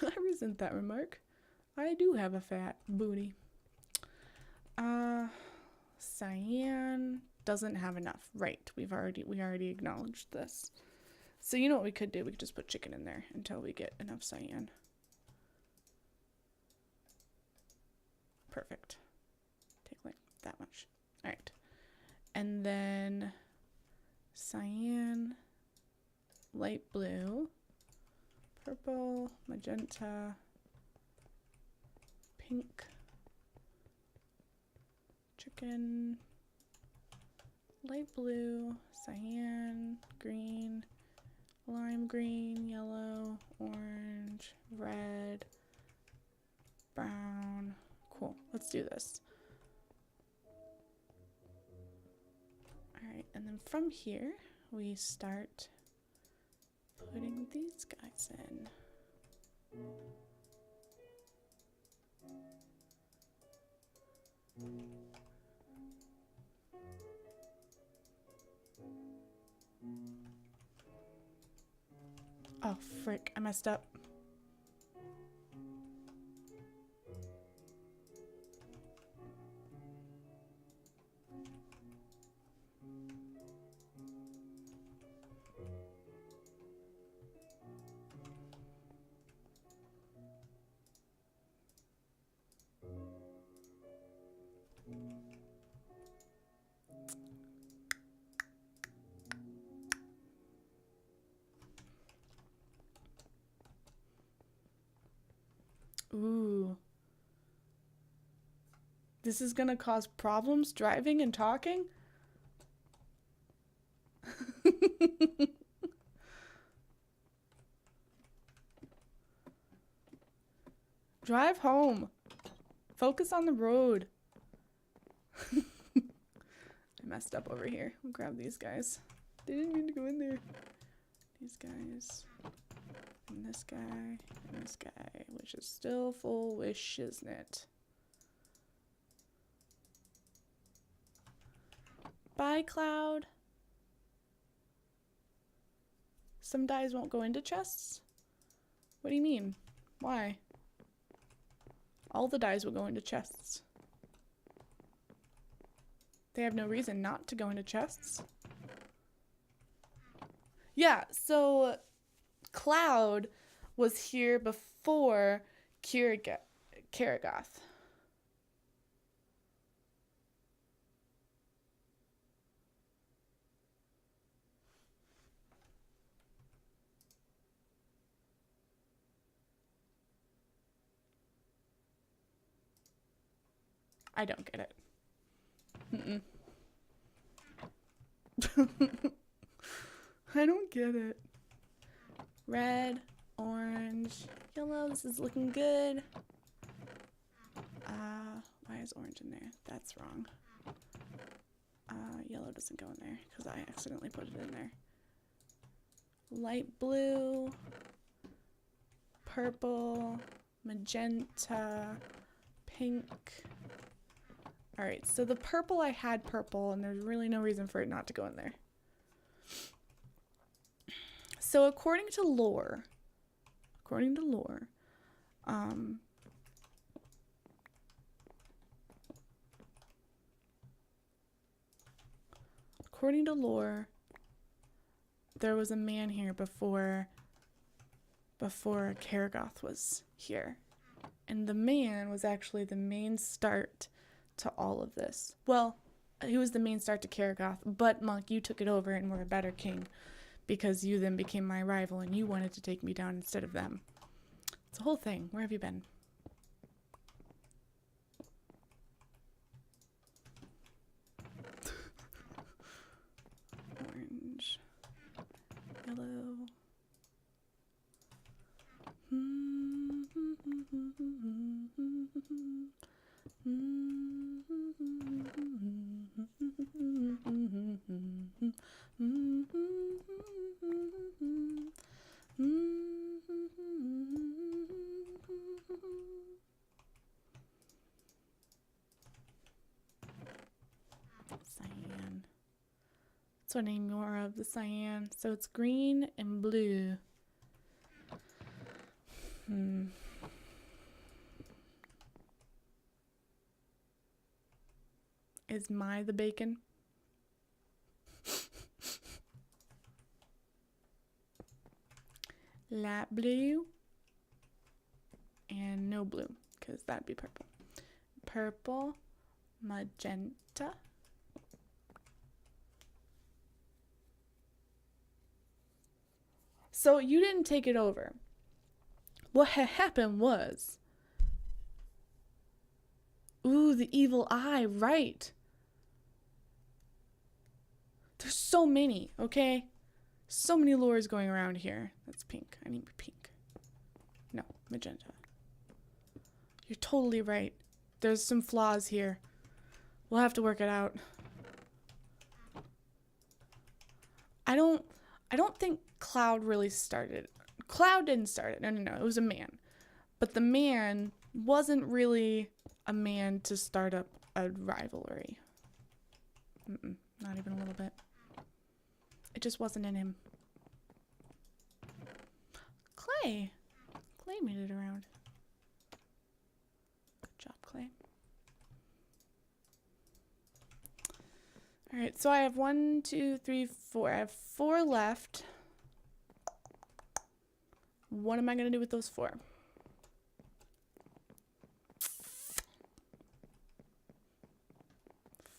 I resent that remark. I do have a fat booty. Cyan doesn't have enough. Right, we already acknowledged this. So you know what we could do? We could just put chicken in there until we get enough cyan. Perfect. Take like that much. All right. And then cyan, light blue, purple, magenta, pink, chicken, light blue, cyan, green, lime green, yellow, orange, red, brown. Cool. Let's do this. Alright, and then from here, we start putting these guys in. Oh, frick, I messed up. Ooh. This is gonna cause problems driving and talking? Drive home. Focus on the road. I messed up over here. I'll grab these guys. They didn't mean to go in there. These guys. And this guy. And this guy. Which is still full with shiznit. Bye, Cloud. Some dyes won't go into chests? What do you mean? Why? All the dyes will go into chests. They have no reason not to go into chests. Yeah, so Cloud was here before Karagoth. I don't get it. I don't get it. Red, orange, yellow. This is looking good. Why is orange in there? That's wrong. Yellow doesn't go in there because I accidentally put it in there. Light blue, purple, magenta, pink. Alright, so the purple, I had purple, and there's really no reason for it not to go in there. So according to lore, according to lore, there was a man here before Karagoth was here. And the man was actually the main start to all of this. Well, he was the main start to Karagoth, but Monk, you took it over and were a better king because you then became my rival and you wanted to take me down instead of them. It's a whole thing. Where have you been? Orange. Yellow. Cyan. That's what I need more of, the cyan. So it's green and blue. Is my the bacon? Light blue and no blue, because that'd be purple. Purple, magenta. So you didn't take it over. What had happened was, ooh, the evil eye, right? There's so many, okay? So many lures going around here. That's pink. I need pink. No, magenta. You're totally right. There's some flaws here. We'll have to work it out. I don't think Cloud really started. Cloud didn't start it. No. It was a man. But the man wasn't really a man to start up a rivalry. Not even a little bit. It just wasn't in him. Clay. Clay made it around. Good job, Clay. Alright, so I have 1, 2, 3, 4. I have 4 left. What am I going to do with those 4?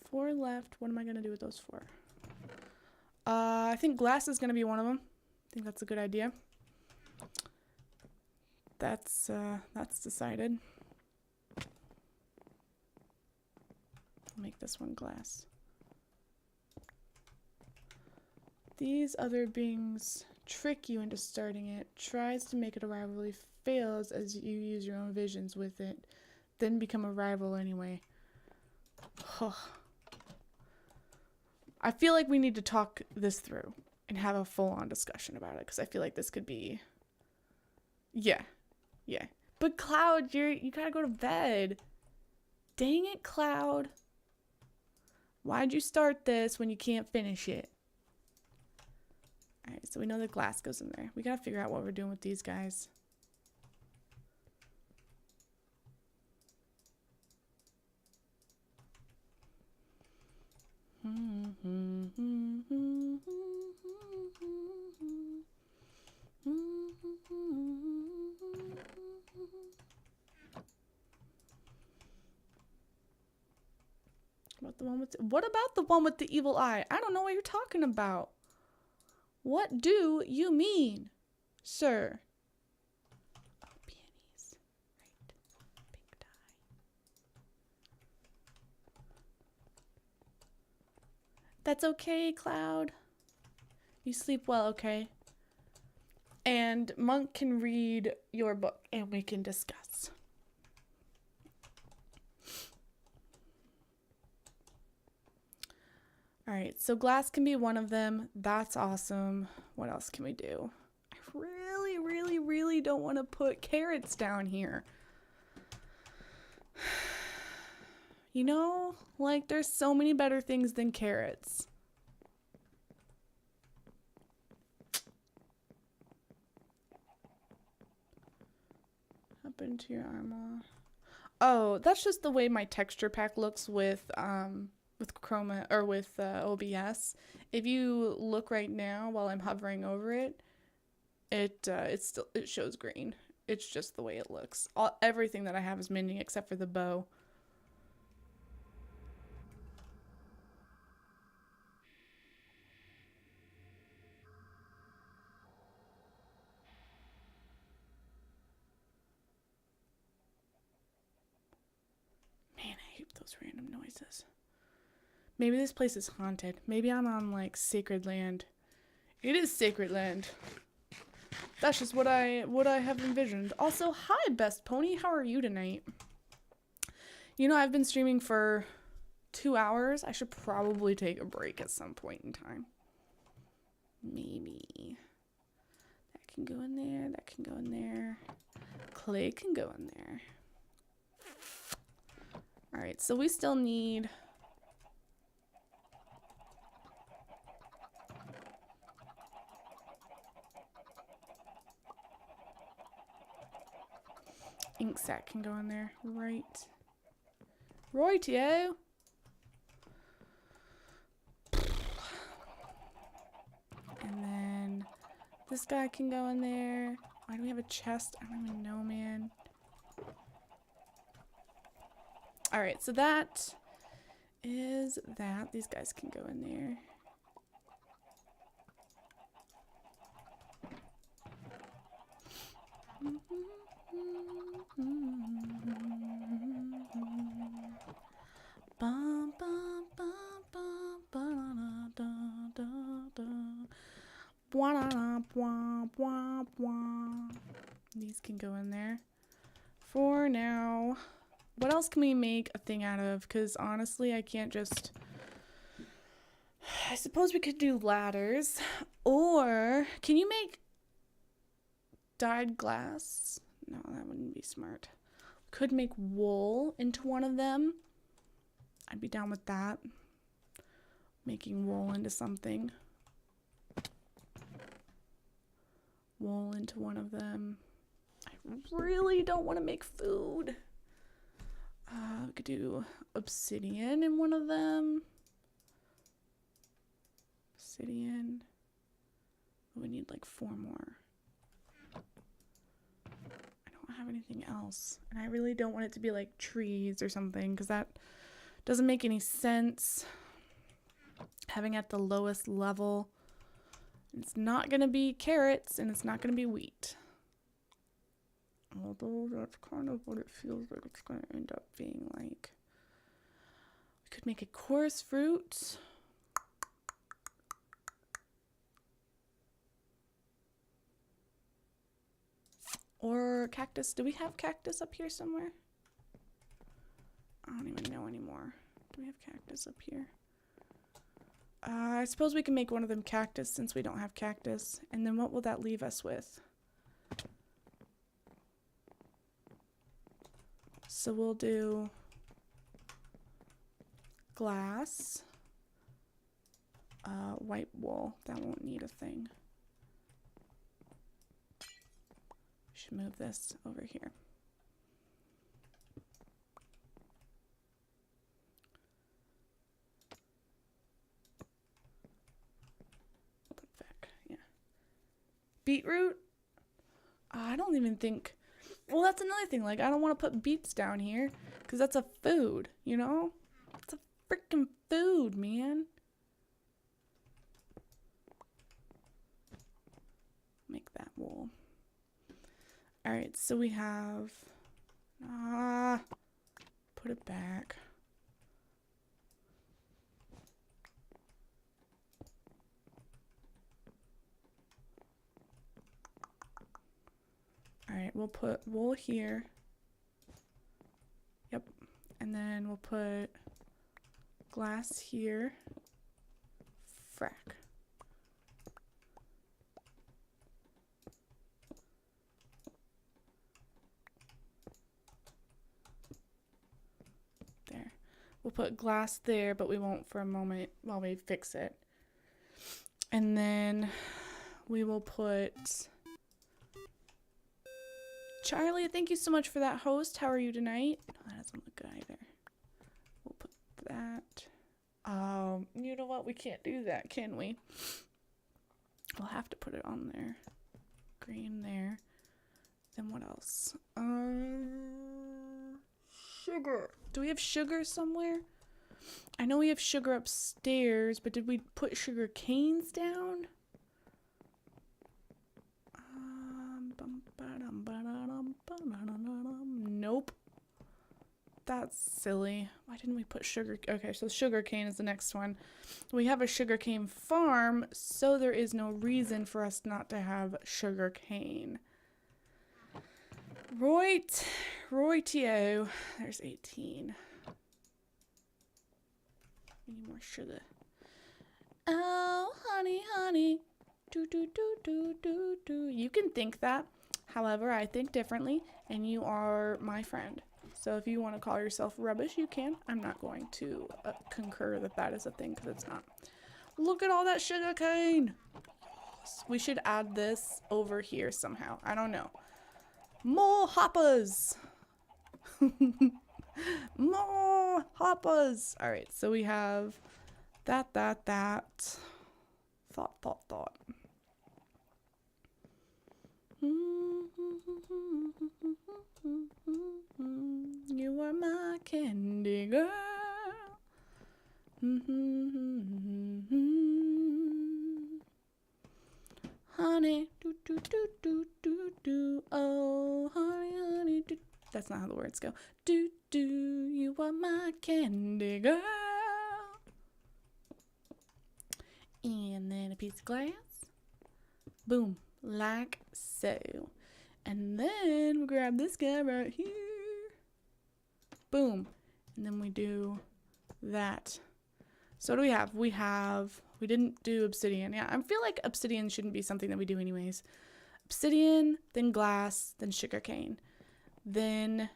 Four left. What am I going to do with those 4? I think glass is going to be one of them. I think that's a good idea. that's decided. I'll make this one glass. These other beings trick you into starting it, tries to make it a rivalry, fails as you use your own visions with it, then become a rival anyway. I feel like we need to talk this through and have a full-on discussion about it, because I feel like this could be... Yeah. But Cloud, you gotta go to bed. Dang it, Cloud. Why'd you start this when you can't finish it? Alright, so we know the glass goes in there. We gotta figure out what we're doing with these guys. What about the one with the evil eye? I don't know what you're talking about. What do you mean, sir? Oh, peonies. Right. Pink dye. That's okay, Cloud. You sleep well, okay? And Monk can read your book and we can discuss. Alright, so glass can be one of them. That's awesome. What else can we do? I really don't want to put carrots down here. You know, like there's so many better things than carrots. Up into your armor. Oh, that's just the way my texture pack looks with Chroma or with OBS. If you look right now while I'm hovering over it, it shows green. It's just the way it looks. Everything that I have is mending except for the bow. Man, I hate those random noises. Maybe this place is haunted. Maybe I'm on, like, sacred land. It is sacred land. That's just what I have envisioned. Also, hi, Best Pony. How are you tonight? You know, I've been streaming for 2 hours. I should probably take a break at some point in time. Maybe. That can go in there. That can go in there. Clay can go in there. Alright, so we still need... ink sac can go in there. Right. Rightio. And then this guy can go in there. Why do we have a chest? I don't even know, man. Alright, so that is that. These guys can go in there. These can go in there for now. What else can we make a thing out of? Because honestly, I can't just... I suppose we could do ladders. Or can you make dyed glass? No, that wouldn't be smart. Could make wool into one of them. I'd be down with that. Making wool into something. Wool into one of them. I really don't want to make food. We could do obsidian in one of them. Obsidian. We need like 4 more. I don't have anything else. And I really don't want it to be like trees or something, because that doesn't make any sense. Having at the lowest level. It's not going to be carrots and it's not going to be wheat. Although that's kind of what it feels like it's going to end up being like. We could make a chorus fruit. Or cactus. Do we have cactus up here somewhere? I don't even know anymore. Do we have cactus up here? I suppose we can make one of them cactus since we don't have cactus. And then what will that leave us with? So we'll do glass, white wool. That won't need a thing. We should move this over here. Put back, yeah. Beetroot? I don't even think. Well, that's another thing. Like, I don't want to put beets down here because that's a food, you know? It's a freaking food, man. Make that wool. All right, so we have. Put it back. All right, we'll put wool here. Yep. And then we'll put glass here. Frack. There. We'll put glass there, but we won't for a moment while we fix it. And then we will put... Charlie, thank you so much for that host. How are you tonight? Oh, that doesn't look good either. We'll put that. You know what? We can't do that, can we? We'll have to put it on there. Green there. Then what else? Sugar. Do we have sugar somewhere? I know we have sugar upstairs, but did we put sugar canes down? Nope. That's silly. Why didn't we put sugar? Okay, so sugar cane is the next one. We have a sugar cane farm, so there is no reason for us not to have sugar cane. Roy-tio. There's 18. We need more sugar. Oh, honey, honey. Do, do, do, do, do, do. You can think that. However, I think differently, and you are my friend. So if you want to call yourself rubbish, you can. I'm not going to concur that that is a thing, because it's not. Look at all that sugar cane. We should add this over here somehow. I don't know. More hoppers. More hoppers. All right, so we have that. Thought. You are my candy girl. Honey, do do do do do do. Oh, honey, honey, do. That's not how the words go. Do do. You are my candy girl. And then a piece of glass. Boom. Like so. And then we grab this guy right here. Boom. And then we do that. So what do we have? We didn't do obsidian. Yeah, I feel like obsidian shouldn't be something that we do anyways. Obsidian, then glass, then sugarcane, then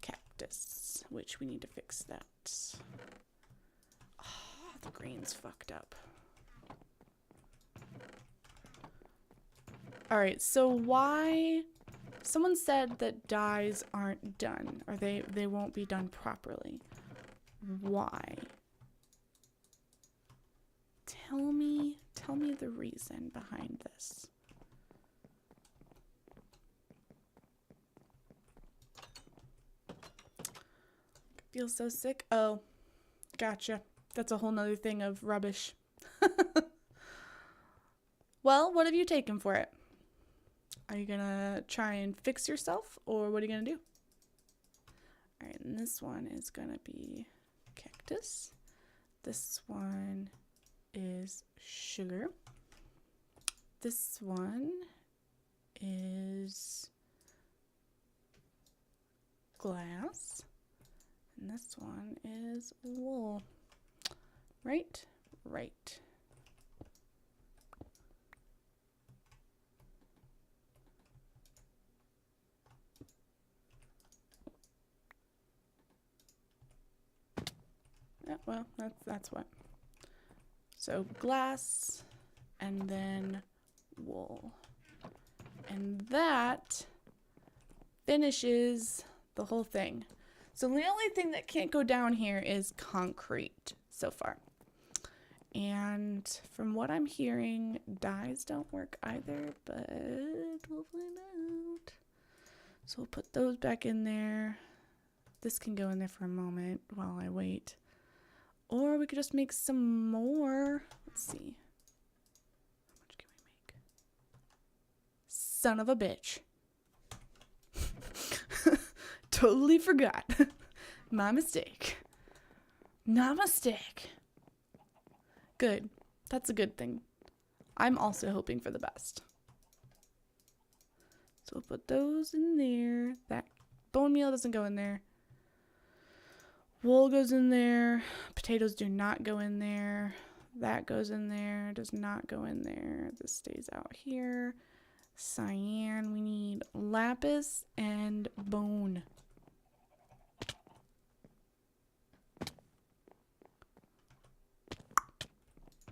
cactus, which we need to fix that. Oh, the green's fucked up. All right, so why? Someone said that dyes aren't done, or they won't be done properly. Why? Tell me the reason behind this. Feel so sick. Oh, gotcha. That's a whole nother thing of rubbish. Well, what have you taken for it? Are you gonna try and fix yourself, or what are you gonna do? All right, and this one is gonna be cactus. This one is sugar. This one is glass. And this one is wool. Right? Right. Yeah, well, that's what. So glass and then wool. And that finishes the whole thing. So the only thing that can't go down here is concrete so far. And from what I'm hearing, dyes don't work either, but we'll find out. So we'll put those back in there. This can go in there for a moment while I wait. Or we could just make some more. Let's see. How much can we make? Son of a bitch. Totally forgot. My mistake. Not mistake. Good. That's a good thing. I'm also hoping for the best. So we'll put those in there. That bone meal doesn't go in there. Wool goes in there. Potatoes do not go in there. That goes in there. Does not go in there. This stays out here. Cyan. We need lapis and bone.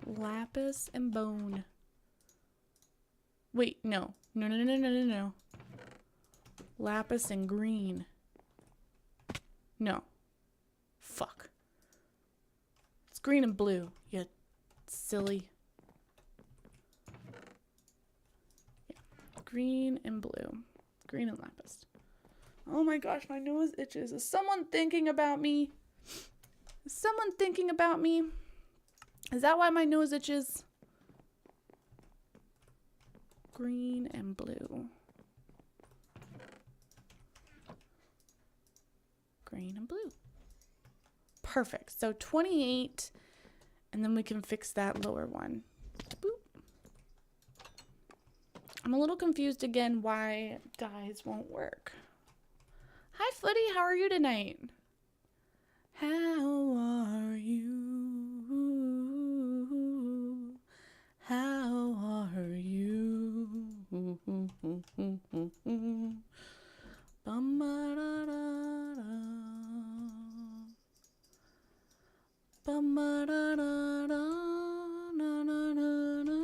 Lapis and bone. Wait, no. No. Lapis and green. No. Fuck. It's green and blue, you silly. Yeah. Green and blue. Green and lapis. Oh my gosh, my nose itches. Is someone thinking about me? Is someone thinking about me? Is that why my nose itches? Green and blue. Green and blue. Perfect. So 28, and then we can fix that lower one. Boop. I'm a little confused again why dyes won't work. Hi, Footy. How are you tonight? How are you? How are you? Bum-ba-da-da-da. Bum-ba-da-da-da. Na-na-na-na.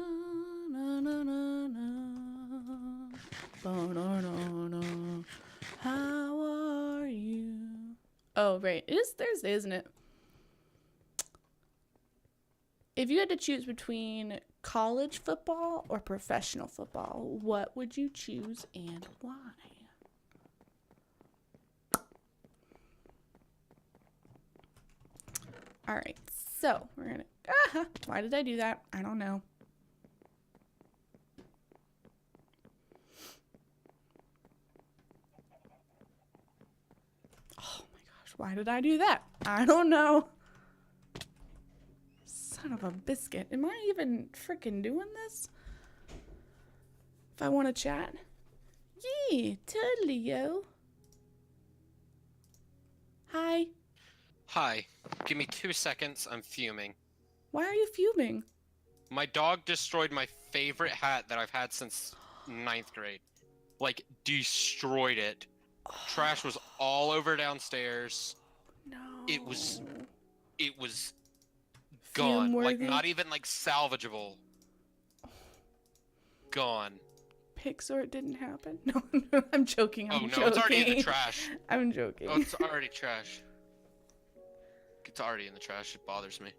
Na-na-na-na. Ba-da-da-da. How are you? Oh, right. It is Thursday, isn't it? If you had to choose between college football or professional football, what would you choose and why? All right, so we're gonna, why did I do that? I don't know. Oh my gosh, why did I do that? I don't know. Son of a biscuit. Am I even freaking doing this? If I want to chat? Yeah, totally, yo. Hi. Hi. Give me 2 seconds. I'm fuming. Why are you fuming? My dog destroyed my favorite hat that I've had since 9th grade. Like, destroyed it. Trash was all over downstairs. No. It was gone. Like, Fume-worthy? not even, like, salvageable. Gone. Pixar didn't happen. No, no, I'm joking. I'm joking. It's already in the trash. I'm joking. Oh, it's already trash. It's already in the trash. It bothers me.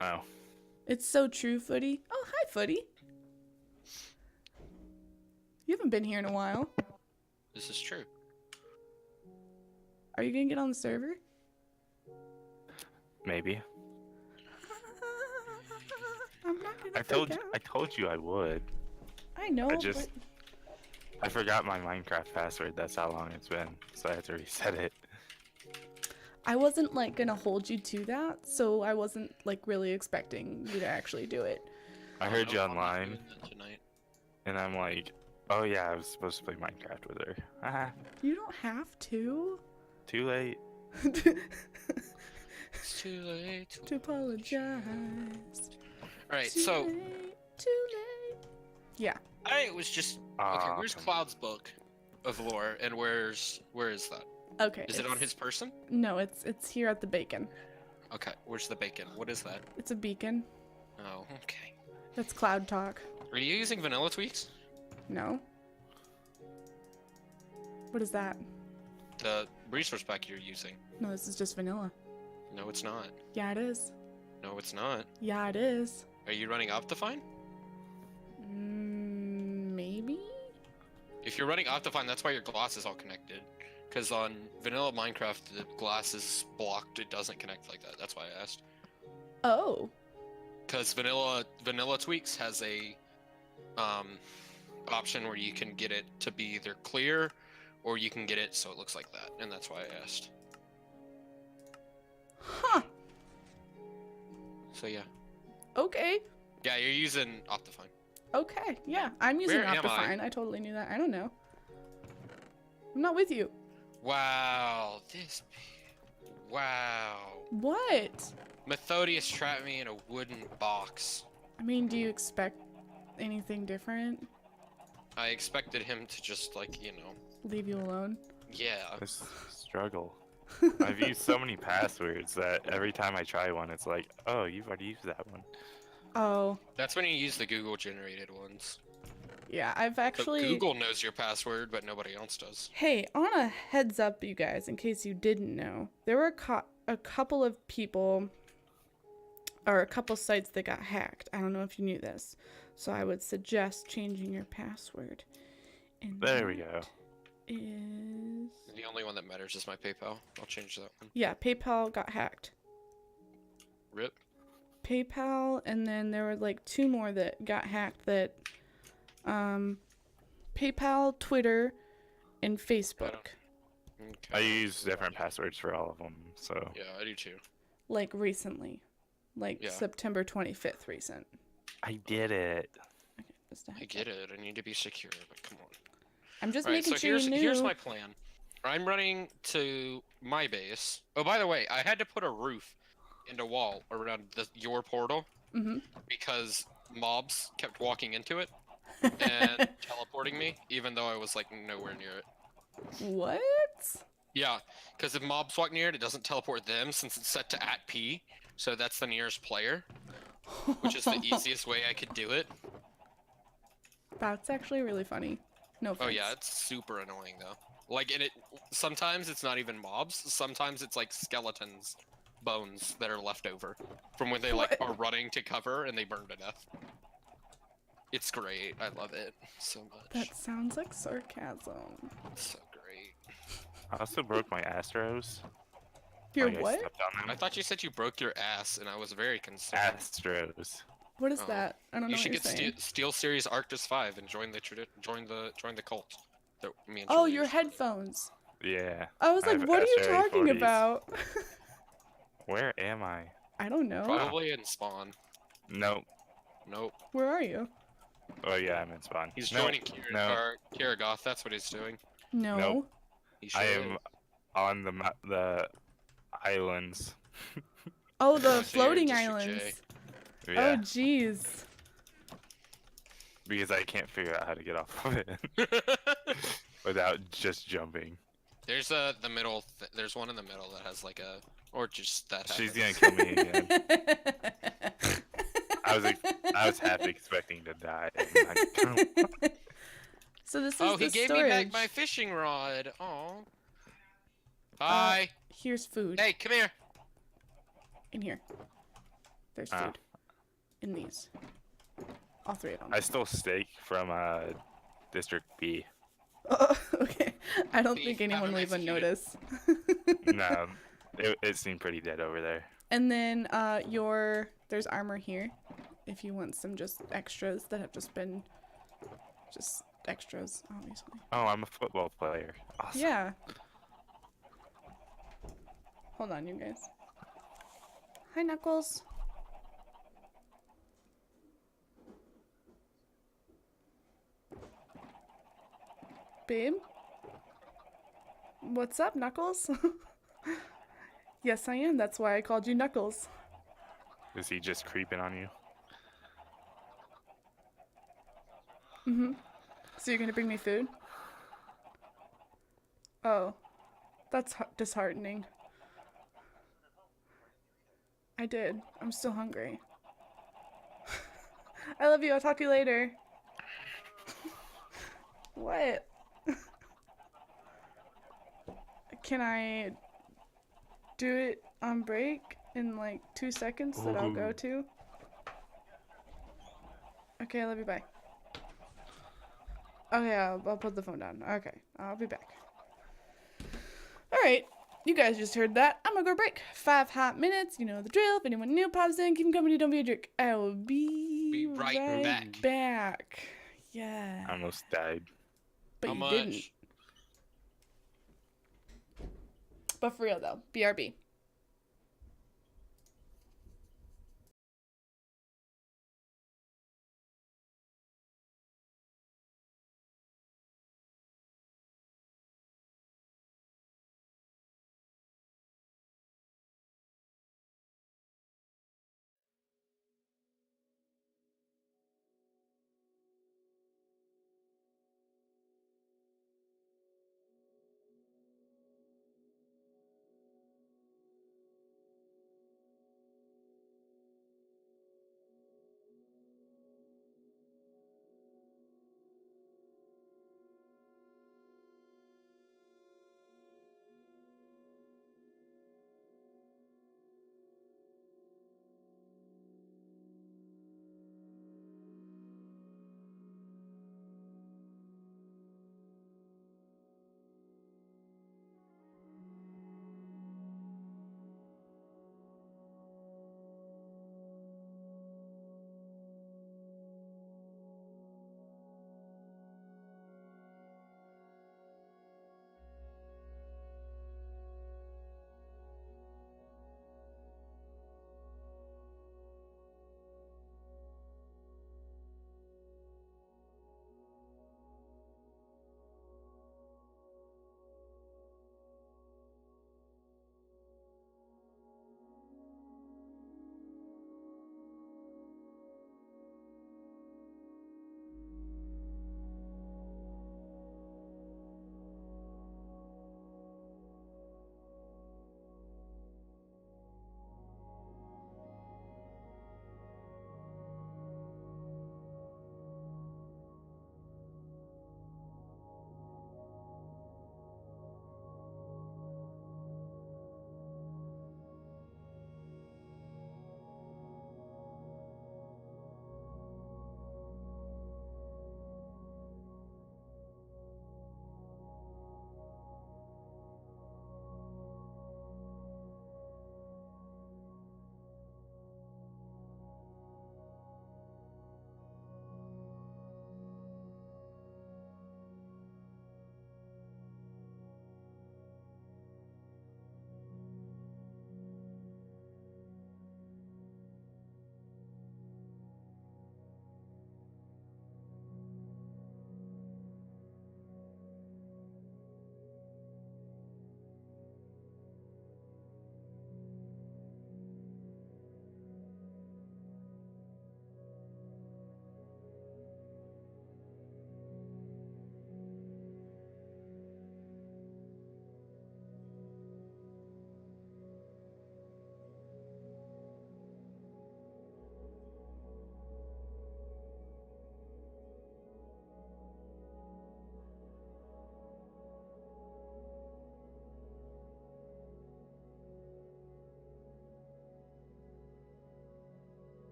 Oh. It's so true, Footy. Oh, hi, Footy. You haven't been here in a while. This is true. Are you gonna get on the server? Maybe. I'm not gonna I told you I would. I know. I just I forgot my Minecraft password. That's how long it's been. So I had to reset it. I wasn't like gonna hold you to that, so I wasn't like really expecting you to actually do it. I Oh, heard no, you I'm not online, doing that tonight. and I'm like, oh yeah, I was supposed to play Minecraft with her. Ah, You don't have to. too late. It's too late. To apologize. Alright, Too so late, too late. Yeah. I was just okay. Aw, Where's come Cloud's book of lore, and where is that? Okay. Is it on it's- his person? No, it's here at the bacon. Okay, where's the bacon? What is that? It's a beacon. Oh, okay. That's Cloud Talk. Are you using vanilla tweaks? No. What is that? The resource pack you're using? No, this is just vanilla. No, it's not. Yeah, it is. No, it's not. Yeah, it is. Are you running Optifine? Maybe? If you're running Optifine, that's why your glass is all connected. Because on vanilla Minecraft, the glass is blocked. It doesn't connect like that. That's why I asked. Oh. Because vanilla tweaks has a option where you can get it to be either clear, or you can get it so it looks like that, and that's why I asked. Huh. So yeah, Okay. yeah, you're using Optifine. Okay. Yeah, I'm using Where am I? Optifine. I totally knew that. I don't know. I'm not with you. Wow, wow. What? Methodius trapped me in a wooden box. I mean, do you expect anything different? I expected him to just like, you know, Leave you alone? yeah. This struggle. I've used so many passwords that every time I try one, it's like, oh, you've already used that one. Oh, That's when you use the Google generated ones. yeah, I've So actually... Google knows your password, but nobody else does. Hey, on a heads up, you guys, in case you didn't know, there were a couple of people, or a couple sites that got hacked. I don't know if you knew this. So I would suggest changing your password. And There we that go. Is... The only one that matters is my PayPal. I'll change that one. Yeah, PayPal got hacked. Rip. PayPal, and then there were like two more that got hacked that PayPal, Twitter, and Facebook. Okay. I use different passwords for all of them, so Yeah, I do too. Like recently. Like Yeah. September 25th recent. I did it. Okay, just a I heads get up. it. I need to be secure, but come on. I'm just Alright, making so sure you knew. here's my plan. I'm running to my base. Oh, by the way, I had to put a roof and a wall around your portal Mm-hmm. because mobs kept walking into it and teleporting me, even though I was like nowhere near it. What? Yeah, because if mobs walk near it, it doesn't teleport them since it's set to @P, so that's the nearest player, which is the easiest way I could do it. That's actually really funny. No offense. Oh yeah, it's super annoying though. Like, and it sometimes it's not even mobs. Sometimes it's like skeletons, bones that are left over from when they like What? are running to cover and they burn to death. It's great. I love it so much. That sounds like sarcasm. It's so great. I also broke my Astros. Your Like, I what? stepped on I them. thought you said you broke your ass, and I was very concerned. Astros. What is Oh. that? I don't know You what should you're get saying. Steel Series Arctis 5 and join the cult. That me and Oh, Julie your used. headphones. Yeah. I was I like, have what are you SRA talking 40s. about? Where am I? I don't know. Probably in spawn. Nope. Nope. Where are you? Oh yeah, I'm in spawn. He's Nope. joining no. Kiragoth. That's what he's doing. No. Nope. He should. I am on the islands. Oh, Oh, the so you're in floating District islands. J. Yeah. Oh, jeez. Because I can't figure out how to get off of it without just jumping. There's the middle. There's one in the middle that has like a, or just that. She's happens. gonna kill me again. I was half expecting to die. I'm like, So this is Oh, the he gave storage. me back my fishing rod. Oh. Hi. Here's food. Hey, come here. In here. There's Ah. food. In these. All three of them. I stole steak from District B. Oh, okay. I don't Beef, think have anyone them will even executed. notice. No, it seemed pretty dead over there. And then there's armor here. If you want some just extras that have just been extras, obviously. Oh, I'm a football player. Awesome. Yeah. Hold on, you guys. Hi, Knuckles. Babe? What's up, Knuckles? Yes, I am. That's why I called you Knuckles. Is he just creeping on you? Mm-hmm. So you're gonna bring me food? Oh. That's disheartening. I did. I'm still hungry. I love you. I'll talk to you later. What? Can I do it on break in like 2 seconds that I'll go Ooh. to? Okay, I love you. Bye. Okay, I'll put the phone down. Okay, I'll be back. Alright, you guys just heard that. I'm gonna go break. 5 hot minutes. You know the drill. If anyone new pops in, keep them company, don't be a jerk. I will be right back. Yeah. I almost died. But How you much? didn't. But for real though, BRB.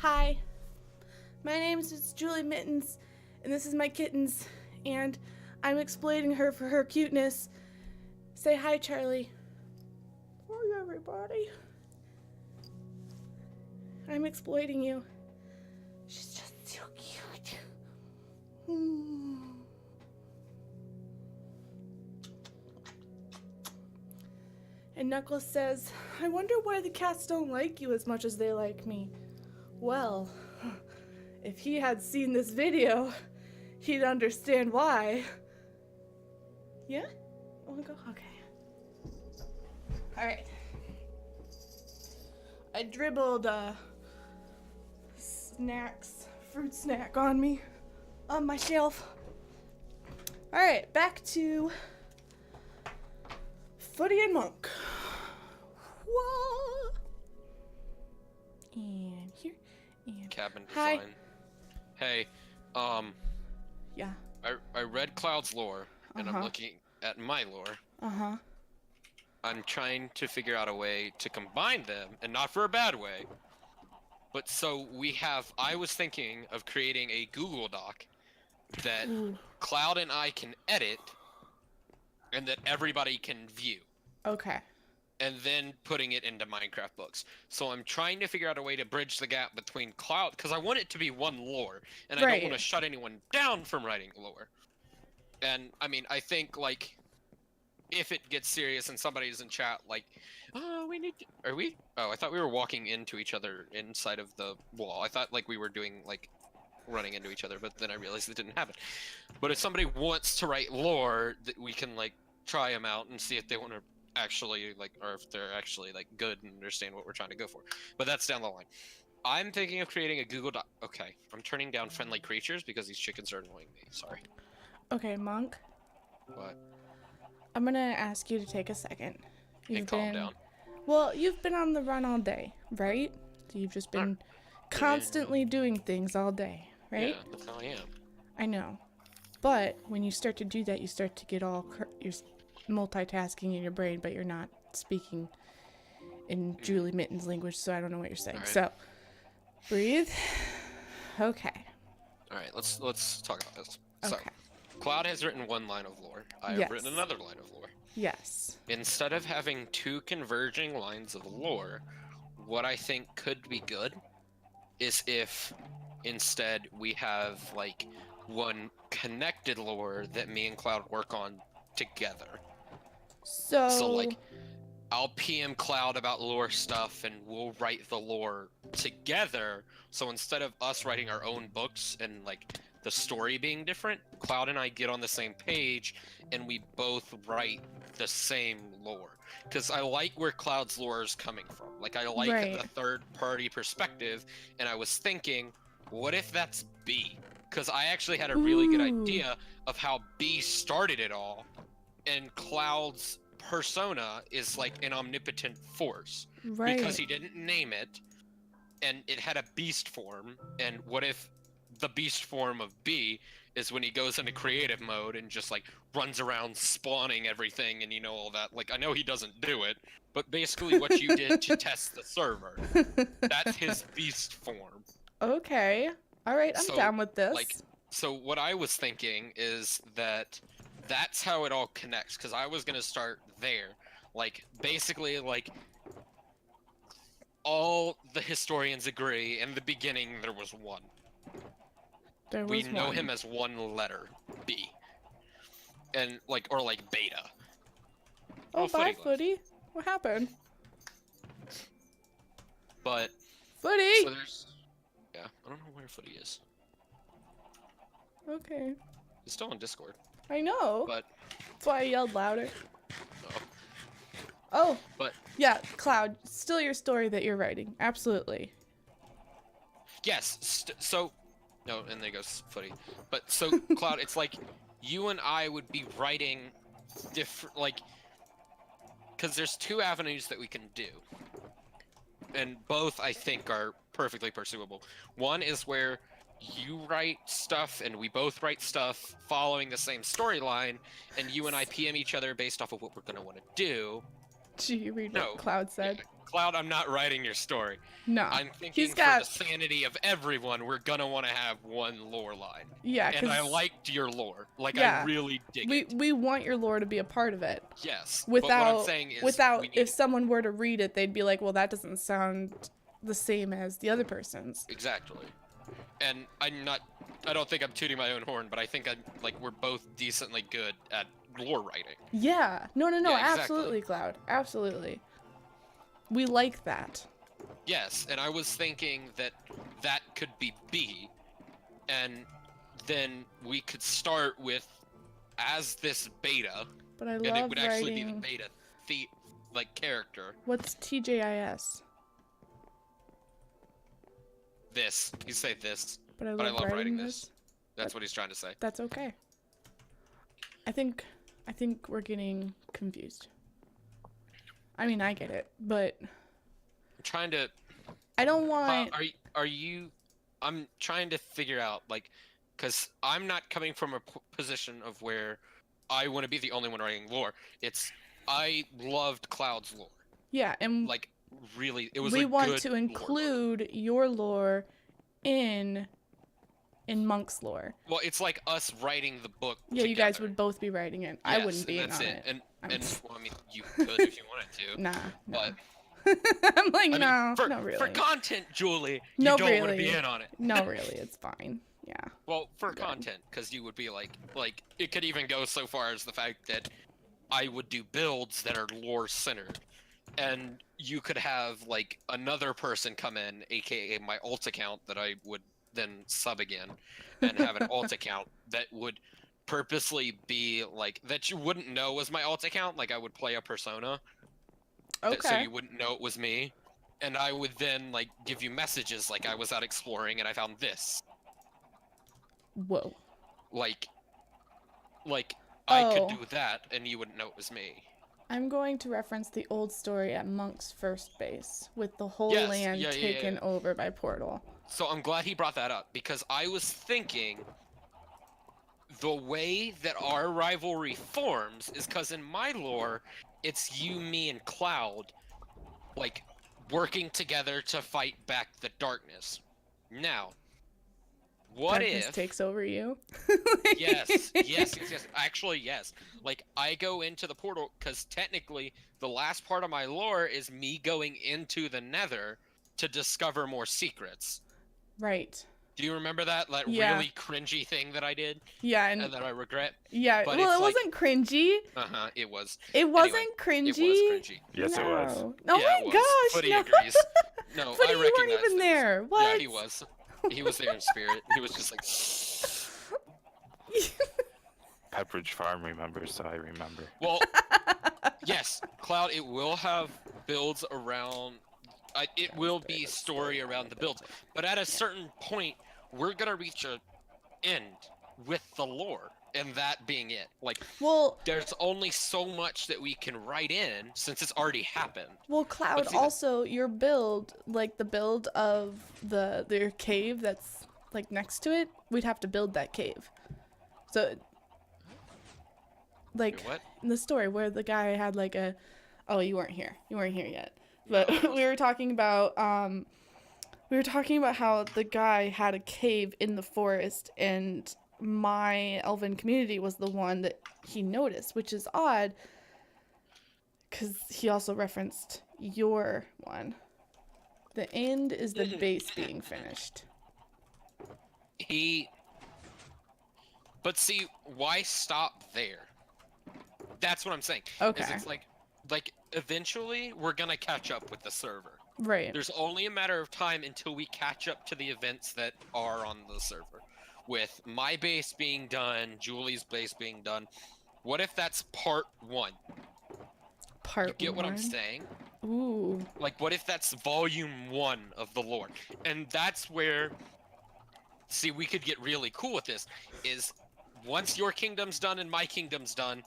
Hi, my name is Julie Mittens, and this is my kittens, and I'm exploiting her for her cuteness. Say hi, Charlie. Hi, everybody. I'm exploiting you. She's just so cute. And Knuckles says, I wonder why the cats don't like you as much as they like me. Well, if he had seen this video, he'd understand why. Yeah? Wanna go? Okay. Alright. I dribbled fruit snack on me, on my shelf. Alright, back to Footy and Monk. Whoa. And here, and Cabin Hi. design. Hey, yeah. I read Cloud's lore, and I'm Uh-huh. looking at my lore. Uh-huh. I'm trying to figure out a way to combine them, and not for a bad way. But so I was thinking of creating a Google Doc that Ooh. Cloud and I can edit, and that everybody can view, Okay. and then putting it into Minecraft books. So I'm trying to figure out a way to bridge the gap between Cloud, because I want it to be one lore, and I Right. don't want to shut anyone down from writing lore. And I mean, I think like, if it gets serious and somebody's in chat like, oh, we need to... Are we? Oh, I thought we were walking into each other inside of the wall. I thought like we were doing like running into each other, but then I realized it didn't happen. But if somebody wants to write lore, that we can like try them out and see if they want to actually like, or if they're actually like good and understand what we're trying to go for. But that's down the line. I'm thinking of creating a Google Doc. Okay, I'm turning down friendly creatures because these chickens are annoying me. Sorry. Okay, Monk. What? I'm gonna ask you to take a second. And calm down. Well, you've been on the run all day, right? So you've just been constantly doing things all day, right? Yeah, that's how I am. I know. But when you start to do that, you start to get you're multitasking in your brain, but you're not speaking in Julie Mittens language, so I don't know what you're saying. Alright. So, breathe. Okay. All right, let's talk about this. So, Okay. Cloud has written one line of lore. I have Yes. written another line of lore. Yes. Instead of having two converging lines of lore, what I think could be good is if instead we have like one connected lore that me and Cloud work on together. So like, I'll PM Cloud about lore stuff and we'll write the lore together. So instead of us writing our own books and like the story being different, Cloud and I get on the same page and we both write the same lore. Because I like where Cloud's lore is coming from. Like, I like Right. the third party perspective, and I was thinking, what if that's B? Because I actually had a really good Ooh. idea of how B started it all, and Cloud's persona is like an omnipotent force. Right. Because he didn't name it, and it had a beast form, and what if the beast form of B is when he goes into creative mode and just like runs around spawning everything and all that. Like, I know he doesn't do it, but basically what you did to test the server, that's his beast form. Okay. All right, I'm So, down with this. like, so what I was thinking is that that's how it all connects, because I was going to start there. Like, basically, like, all the historians agree in the beginning there was one. There was We know one. him as one letter, B. And, like, or like Beta. Oh, bye, left. Footy. What happened? But, Footy! so there's... Yeah, I don't know where Footy is. Okay. He's still on Discord, I know. but... That's why I yelled louder. Oh. Oh. But- Yeah, Cloud, still your story that you're writing. Absolutely. Yes, so... No, and there goes Footy. But, so, Cloud, it's like, you and I would be writing different, like... Because there's two avenues that we can do. And both, I think, are perfectly pursuable. One is where you write stuff and we both write stuff following the same storyline, and you and I PM each other based off of what we're going to want to do. Did you read No. what Cloud said? Cloud, I'm not writing your story. No. I'm thinking He's got for the sanity of everyone, we're gonna want to have one lore line. yeah, And I cuz liked your lore. Like, Yeah. I really dig we it. we want your lore to be a part of it. Yes. But what I'm saying is Without we need if someone were to read it, they'd be like, "Well, that doesn't sound the same as the other person's." Exactly. And I don't think I'm tooting my own horn, but I think we're both decently good at lore writing. Yeah. No, Yeah, exactly. absolutely, Cloud. Absolutely. We like that. Yes, and I was thinking that that could be B, and then we could start with as this beta, But I and it love would actually be the writing. beta character. What's TJIS? This. You say this. But I But I love love writing writing this. this. That's what he's trying to say. That's okay. I think we're getting confused. I mean, I get it, but I'm trying to I don't want. are you I'm trying to figure out, like, because I'm not coming from a position of where I want to be the only one writing lore. It's I loved Cloud's lore. Yeah, and Like, really, it was we a want good to lore book. include your lore in Monk's lore. Well, it's like us writing the book. Yeah, you guys together. would both be writing it. I Yes, wouldn't be and in that's on it. it. And well, I mean, you could if you wanted to. Nah. But I'm like, I mean, no, for, no, really. for content, Julie, you No, don't want to really. be in on it. No, really, it's fine. Yeah. Well, for Good. content, because you would be like it could even go so far as the fact that I would do builds that are lore centered, and you could have like another person come in, aka my alt account that I would then sub again, and have an alt account that would purposely be like that you wouldn't know was my alt account. Like I would play a persona, so Okay. you wouldn't know it was me, and I would then like give you messages like I was out exploring and I found this. Whoa. Like I could Oh. do that and you wouldn't know it was me. I'm going to reference the old story at Monk's first base with the whole Yes, land yeah, taken over by Portal. So I'm glad he brought that up because I was thinking the way that our rivalry forms is because in my lore, it's you, me, and Cloud, like, working together to fight back the darkness. Now, what Darkness if... takes over you? Yes. Actually, yes. Like, I go into the portal, because technically, the last part of my lore is me going into the nether to discover more secrets. Right. Do you remember that? That Yeah. really cringy thing that I did Yeah, and and that I regret? yeah. but Well, it's it like- wasn't cringy. Uh-huh, it was. It wasn't cringy. It was cringy. Yes, it was. Oh Yeah, my it was. gosh! Footy no. agrees. No, Footy, I you recognize weren't even this. there. What? Yeah, he was. He was there in spirit. He was just like... Pepperidge Farm remembers, so I remember. Well, yes, Cloud, it will have builds around... it will be story around the builds. But at a certain point, we're going to reach a end with the lore. And that being it. Like, Well, there's only so much that we can write in since it's already happened. Cloud. But see, Also, your build, like the build of their cave that's like next to it, we'd have to build that cave. So, like What? in the story where the guy had like a, oh, you weren't here. You weren't here yet. But No, I we were talking about how the guy had a cave in the forest and my elven community was the one that he noticed, which is odd because he also referenced your one. The end is the base being finished. But see, why stop there? That's what I'm saying. Okay. Is it's like eventually we're gonna catch up with the server. Right. There's only a matter of time until we catch up to the events that are on the server. With my base being done, Julie's base being done. What if that's part 1? Part You get what I'm one. saying? Ooh. Like, what if that's volume 1 of the lore? And that's where, see, we could get really cool with this, is once your kingdom's done and my kingdom's done,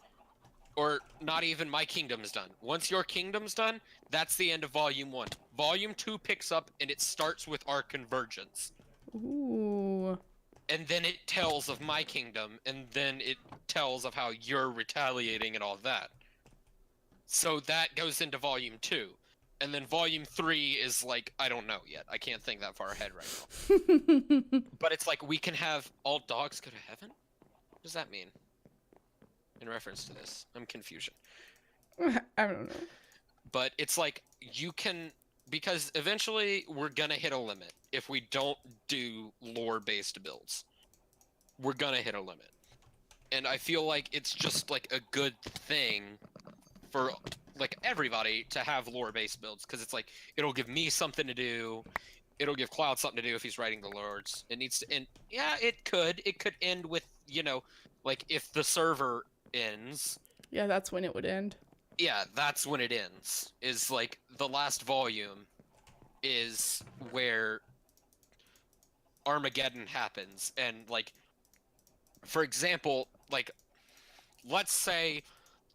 or not even my kingdom's done, once your kingdom's done, that's the end of volume 1. Volume 2 picks up and it starts with our convergence. Ooh. And then it tells of my kingdom, and then it tells of how you're retaliating and all that. So that goes into volume 2. And then volume 3 is like, I don't know yet. I can't think that far ahead right now. But it's like we can have all dogs go to heaven? What does that mean? In reference to this, I'm confusion. I don't know. But it's like you can, because eventually we're gonna hit a limit if we don't do lore-based builds. We're gonna hit a limit. And I feel like it's just like a good thing for like everybody to have lore-based builds, because it's like it'll give me something to do. It'll give Cloud something to do if he's writing the lords. It needs to end. Yeah, it could end with, you know, like if the server ends. Yeah, that's when it would end. Yeah, that's when it ends. Is like the last volume is where Armageddon happens, and like, for example, like, let's say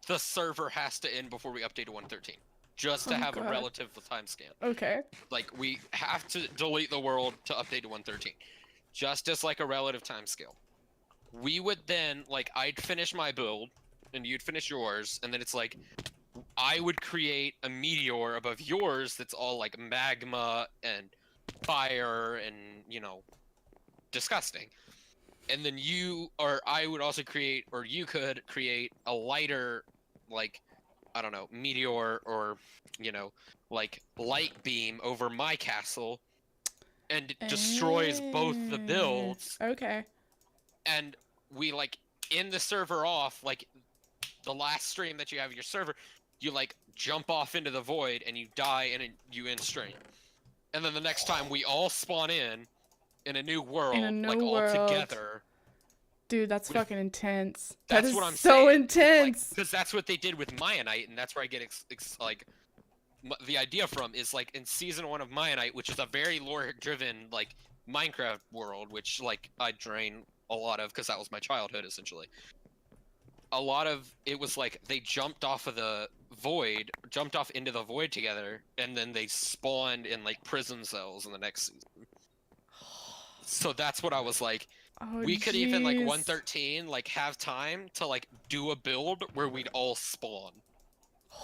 the server has to end before we update to 113, just to Oh, have a God. relative time scan. Okay. Like, we have to delete the world to update to 113, just as like a relative time scale. We would then, like, I'd finish my build, and you'd finish yours, and then it's like, I would create a meteor above yours that's all like magma and fire and, you know, disgusting. And then you, or I would also create, or you could create a lighter, like, I don't know, meteor or, you know, like light beam over my castle, and it destroys both the builds. Okay. And we like end the server off, like the last stream that you have your server, you like jump off into the void and you die and you end stream. And then the next time we all spawn in a new world, new like world. all together. Dude, that's With- fucking intense. That's That is what I'm so saying. intense. Because that's what they did with Mayanite, and that's where I get the idea from is like in season 1 of Mayanite, which is a very lore-driven like Minecraft world, which like I drain a lot of because that was my childhood essentially. A lot of it was like they jumped off into the void together, and then they spawned in like prison cells in the next season. So that's what I was like. Oh, We could even like jeez. 113 like have time to like do a build where we'd all spawn.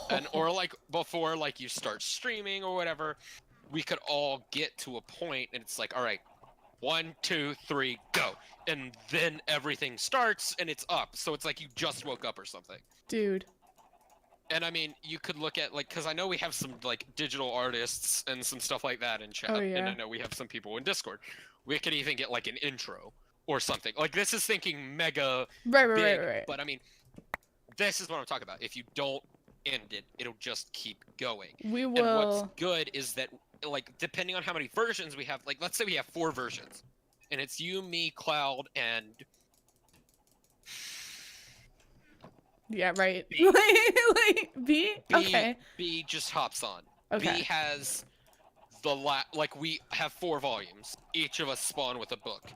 And or like before like you start streaming or whatever, we could all get to a point and it's like, all right, 1, 2, 3, go. And then everything starts and it's up. So it's like you just woke up or something. Dude. And I mean, you could look at like, because I know we have some like digital artists and some stuff like that in chat. Oh, And I yeah. know we have some people in Discord. We could even get like an intro or something. Like this is thinking mega Right, big, right. but I mean, this is what I'm talking about. If you don't end it, it'll just keep going. We And what's will. good is that, like, depending on how many versions we have, like, let's say we have 4 versions, and it's you, me, Cloud, and Yeah, right. B. like B? B. Okay. B just hops on. Okay. B has like we have 4 volumes. Each of us spawn with a book,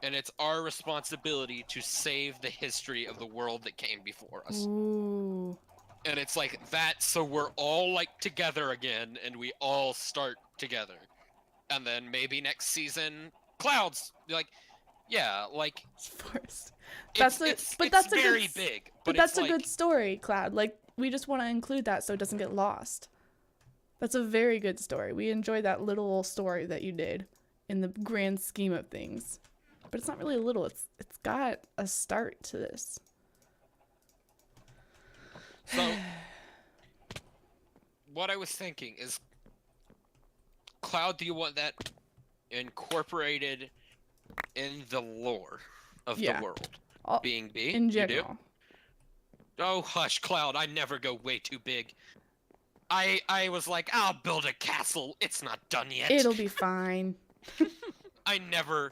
and it's our responsibility to save the history of the world that came before us. Ooh. And it's like that, so we're all like together again, and we all start together. And then maybe next season, Clouds, like, yeah, like It's forced. That's it's that's a very good, big, But but that's it's a like, good story, Cloud. Like, we just want to include that so it doesn't get lost. That's a very good story. We enjoy that little story that you did in the grand scheme of things. But it's not really little. It's got a start to this. So what I was thinking is, Cloud, do you want that incorporated in the lore of Yeah. the world? All, Being B? in You do? general. Oh, hush, Cloud, I never go way too big. I was like, I'll build a castle. It's not done yet. It'll be fine. I never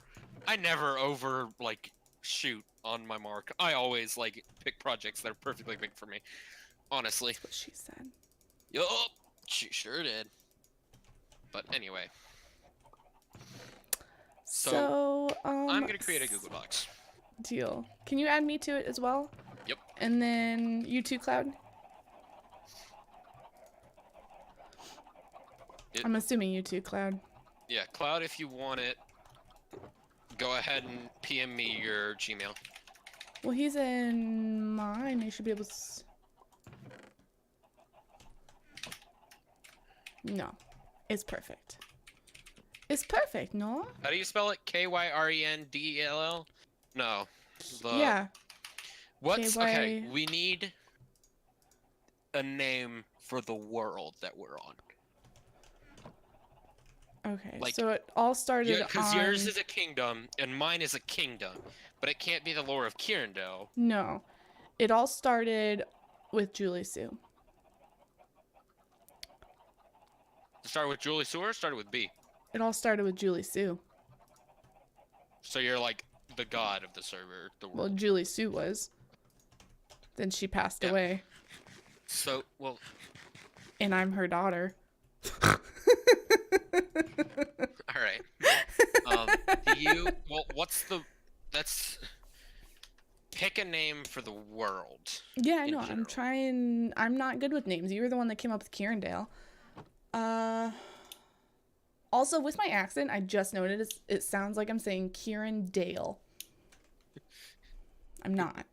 over, like, shoot on my mark. I always, like, pick projects that are perfectly big for me. Honestly. That's what she said. Yup, she sure did. But anyway, So, I'm gonna create a Google Docs. Deal. Can you add me to it as well? Yep. And then you too, Cloud? I'm assuming you too, Cloud. Yeah, Cloud, if you want it, go ahead and PM me your Gmail. Well, he's in mine. You should be able to... No. It's perfect. It's perfect, no? How do you spell it? KyrenDell? No. Yeah. What's okay? KY We need a name for the world that we're on. Okay, Like, so it all started Yeah, because on... yours is a kingdom and mine is a kingdom, but it can't be the lore of Kirindale. No. It all started with Julie Sue. Started with Julie Sewer, or started with B. It all started with Julie Sue. So you're like the god of the server, the Well, world. Julie Sue was. Then she passed Yeah. away. So, well, And I'm her daughter. all right. Well, that's pick a name for the world. Yeah, I in know. I'm general. trying. I'm not good with names. You were the one that came up with Kirindale. Also, with my accent, I just noticed it sounds like I'm saying Kirindale. I'm not.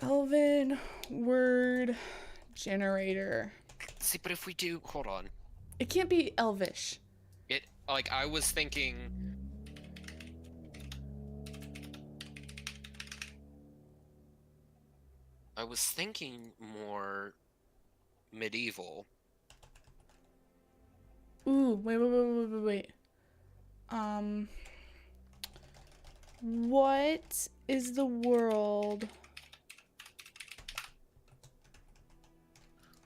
Elven word generator. See, but if we do, hold on. It can't be Elvish. I was thinking. I was thinking more medieval. Ooh, wait. What is the world?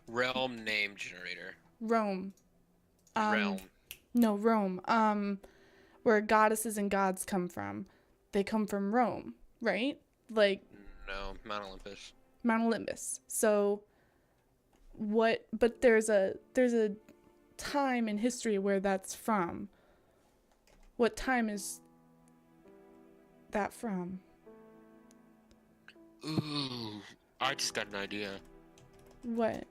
Realm name generator. Rome. Realm. No, Rome. Where goddesses and gods come from. They come from Rome, right? Like No, Mount Olympus. Mount Olympus. So what, but there's a time in history where that's from. What time is that from? Ooh, I just got an idea. What?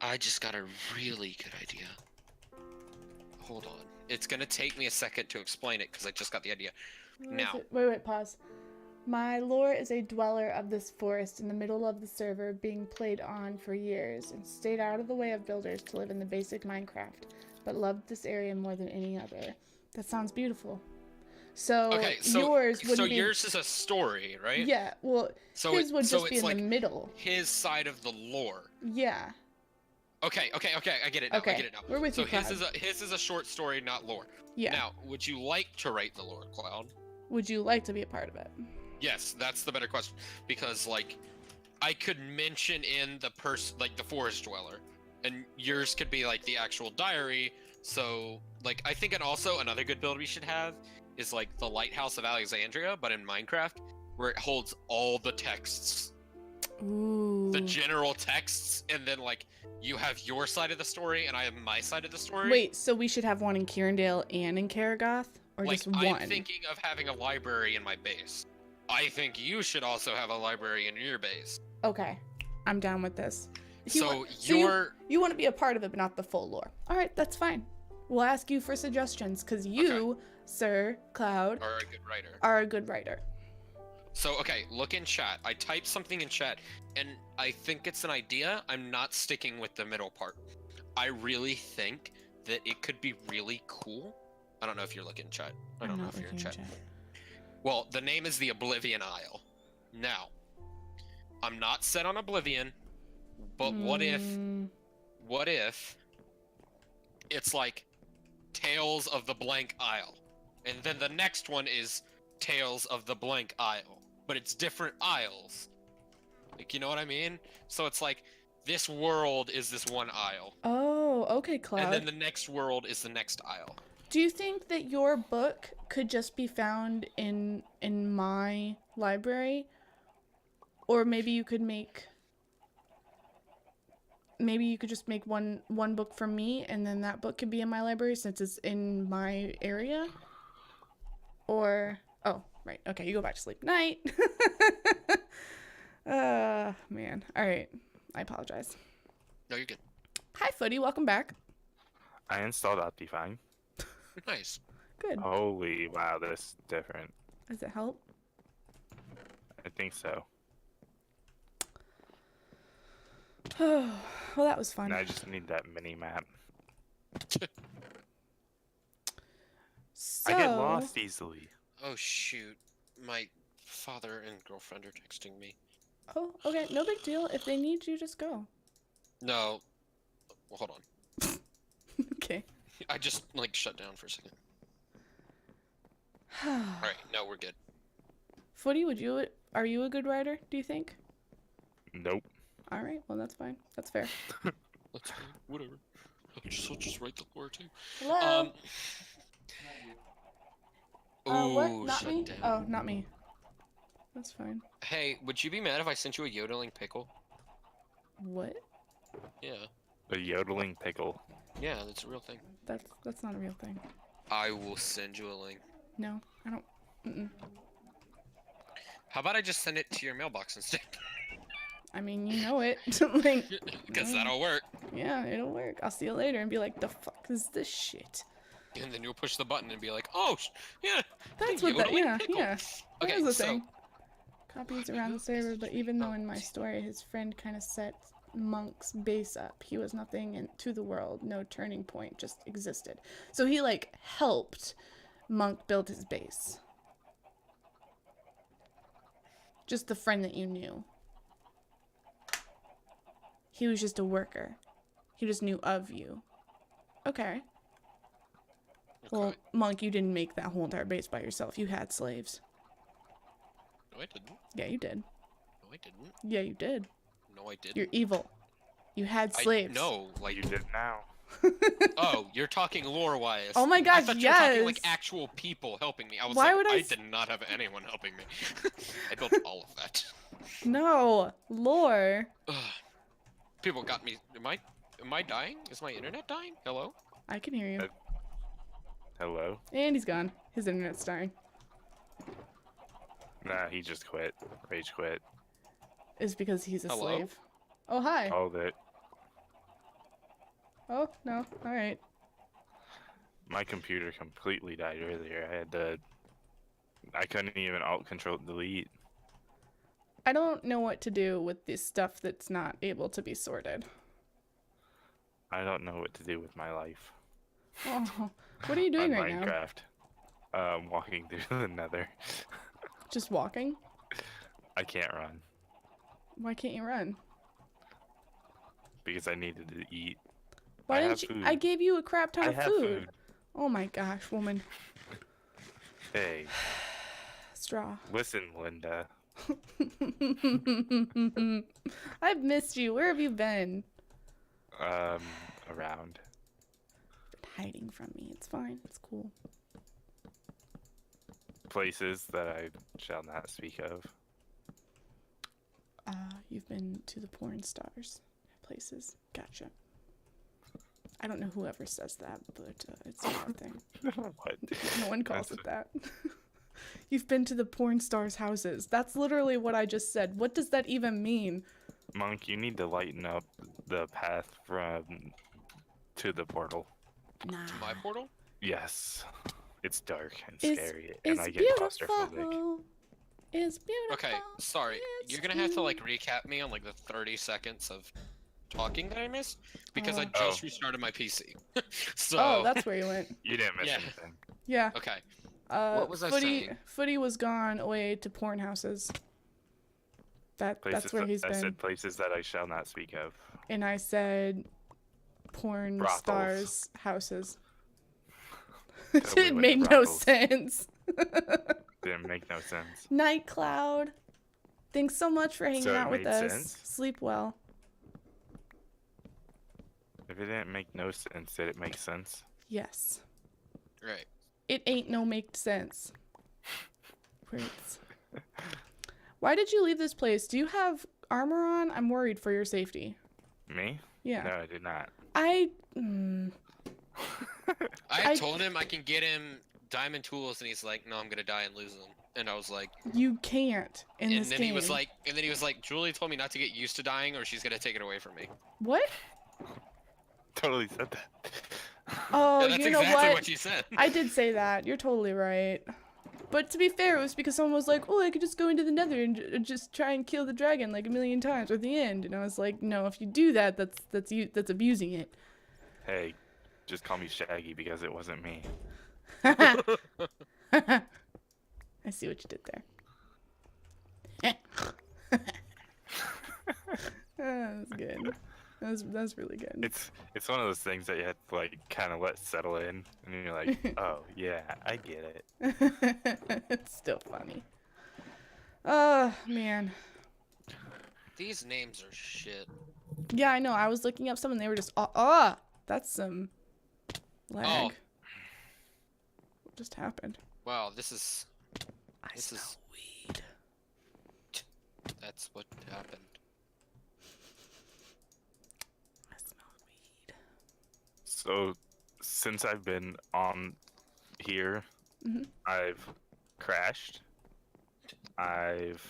I just got a really good idea. Hold on. It's gonna take me a second to explain it because I just got the idea. What is Now. it? Wait, pause. My lore is a dweller of this forest in the middle of the server, being played on for years, and stayed out of the way of builders to live in the basic Minecraft, but loved this area more than any other. That sounds beautiful. So, Okay, so yours wouldn't be... yours is a story, right? Yeah, well, So his would just be it's in like the middle. his side of the lore. Yeah. Okay, I get it now. Okay, I get it now. we're with so you, his is a short story, not lore. Yeah. Now, would you like to write the lore, Cloud? Would you like to be a part of it? Yes, that's the better question because I could mention in the the forest dweller, and yours could be like the actual diary. So I think, and also another good build we should have is like the Lighthouse of Alexandria, but in Minecraft, where it holds all the texts, Ooh. the general texts, and then you have your side of the story and I have my side of the story. Wait, so we should have one in Kirindale and in Karagoth? Or just one? I'm thinking of having a library in my base. I think you should also have a library in your base. Okay, I'm down with this. So you want to be a part of it, but not the full lore. All right, that's fine. We'll ask you for suggestions because you, Sir Cloud, are a good writer. Are a good writer. So okay, look in chat. I typed something in chat, and I think it's an idea. I'm not sticking with the middle part. I really think that it could be really cool. I don't know if you're looking in chat. I don't know if you're in chat. Well, the name is the Oblivion Isle. Now, I'm not set on Oblivion, but what if it's like Tales of the Blank Isle, and then the next one is Tales of the Blank Isle, but it's different isles. You know what I mean? So it's like this world is this one isle. Oh, okay, Cloud. And then the next world is the next isle. Do you think that your book could just be found in my library? Or maybe you could just make one book for me, and then that book could be in my library since it's in my area? Or, oh, right, okay, you go back to sleep. Night! Man. All right, I apologize. No, you're good. Hi, Footy, welcome back. I installed Optifine. Nice. Good. Holy wow, that's different. Does it help? I think so. Well, that was fun. And I just need that mini map. So, I get lost easily. Oh shoot, my father and girlfriend are texting me. oh, okay, no big deal. If they need you, just go. No, well, hold on. Okay. I just like shut down for a second. All right, no, we're good. Footy, are you a good writer, do you think? Nope. All right, well, that's fine. That's fair. Let's go. Whatever. I'll just write the lore too. Hello? What? Ooh, Not shut me? down. Oh, not me. That's fine. Hey, would you be mad if I sent you a yodeling pickle? What? Yeah. A yodeling pickle. Yeah, that's a real thing. That's not a real thing. I will send you a link. No, I don't. Mm-mm. How about I just send it to your mailbox instead? I mean, you know it. Like, Because that'll work. yeah, it'll work. I'll see you later and be like, the fuck is this shit? And then you'll push the button and be like, oh, yeah. That's what that, yodeling yeah, pickle. yeah. That Okay, is the so thing. Copies around the server, but even though in my story his friend kind of set Monk's base up, he was nothing to the world, no turning point, just existed. So he, like, helped Monk build his base. Just the friend that you knew. He was just a worker. He just knew of you. Okay. Well, Okay. Monk, you didn't make that whole entire base by yourself. You had slaves. No, I didn't. Yeah, you did. No, I didn't. Yeah, you did. No, I didn't. You're evil. You had slaves. No, like You did now. Oh, you're talking lore-wise. Oh my I gosh, thought you were talking like yes. actual people helping me. I was Why like, would I I s- did not have anyone helping me. I built all of that. No, lore. Ugh. People got me. Am I dying? Is my internet dying? Hello? I can hear you. Hello? And he's gone. His internet's dying. Nah, he just quit. Rage quit. It's because he's a Hello? slave. Oh, hi. Called it. Oh, no. All right. My computer completely died earlier. I couldn't even alt control delete. I don't know what to do with this stuff that's not able to be sorted. I don't know what to do with my life. Oh, what are you doing on right now? Minecraft. Walking through the nether. Just walking? I can't run Why can't you run? because I needed to eat. Why I didn't have you? food. I gave you a crap ton I of have food. Oh my gosh, woman. Hey, Straw. listen, Linda. I've missed you. Where have you been? Around. Hiding from me. It's fine. It's cool. Places that I shall not speak of. You've been to the porn stars places. Gotcha. I don't know whoever says that, but it's a real thing. What? No one calls That's it that. You've been to the porn stars' houses. That's literally what I just said. What does that even mean? Monk, you need to lighten up the path to the portal. Nah. To my portal? Yes. It's dark and It's- scary, and It's I get claustrophobic. beautiful. It's beautiful. Okay, sorry. It's You're gonna have to like cute. recap me on like the 30 seconds of talking that I missed because I Oh. just restarted my PC. So Oh, that's where you went. You didn't miss Yeah. anything. Yeah. okay. What was I Footy, saying? Footy was gone away to porn houses. Places That's where that- he's I been. said places that I shall not speak of. And I said porn Brothels. stars houses. Totally It went made to no brothels. sense. Didn't make no sense. Night Cloud. Thanks so much for hanging So it out with made us. sense? Sleep well. If it didn't make no sense, did it make sense? Yes. Right. It ain't no make sense. Words. Why did you leave this place? Do you have armor on? I'm worried for your safety. Me? Yeah. No, I did not. I I- told him I can get him diamond tools, and he's like, "No, I'm gonna die and lose them." And I was like, You can't in and this then game. he was like, Julie told me not to get used to dying, or she's gonna take it away from me. What? Totally said that. Oh, Yeah, that's you know exactly what? what you said. I did say that. You're totally right. But to be fair, it was because someone was like, "Oh, I could just go into the Nether and just try and kill the dragon like a million times at the end." And I was like, "No, if you do that, that's abusing it." Hey, just call me Shaggy because it wasn't me. I see what you did there. That was good. That was really good. It's one of those things that you have to like kind of let settle in, and then you're like, oh yeah, I get it. It's still funny. Oh man. These names are shit. Yeah, I know. I was looking up some and they were just that's some lag. Oh. What just happened? Wow, this is I This smell is- weed. that's what happened. I smell weed. So since I've been on here, Mhm. I've crashed. I've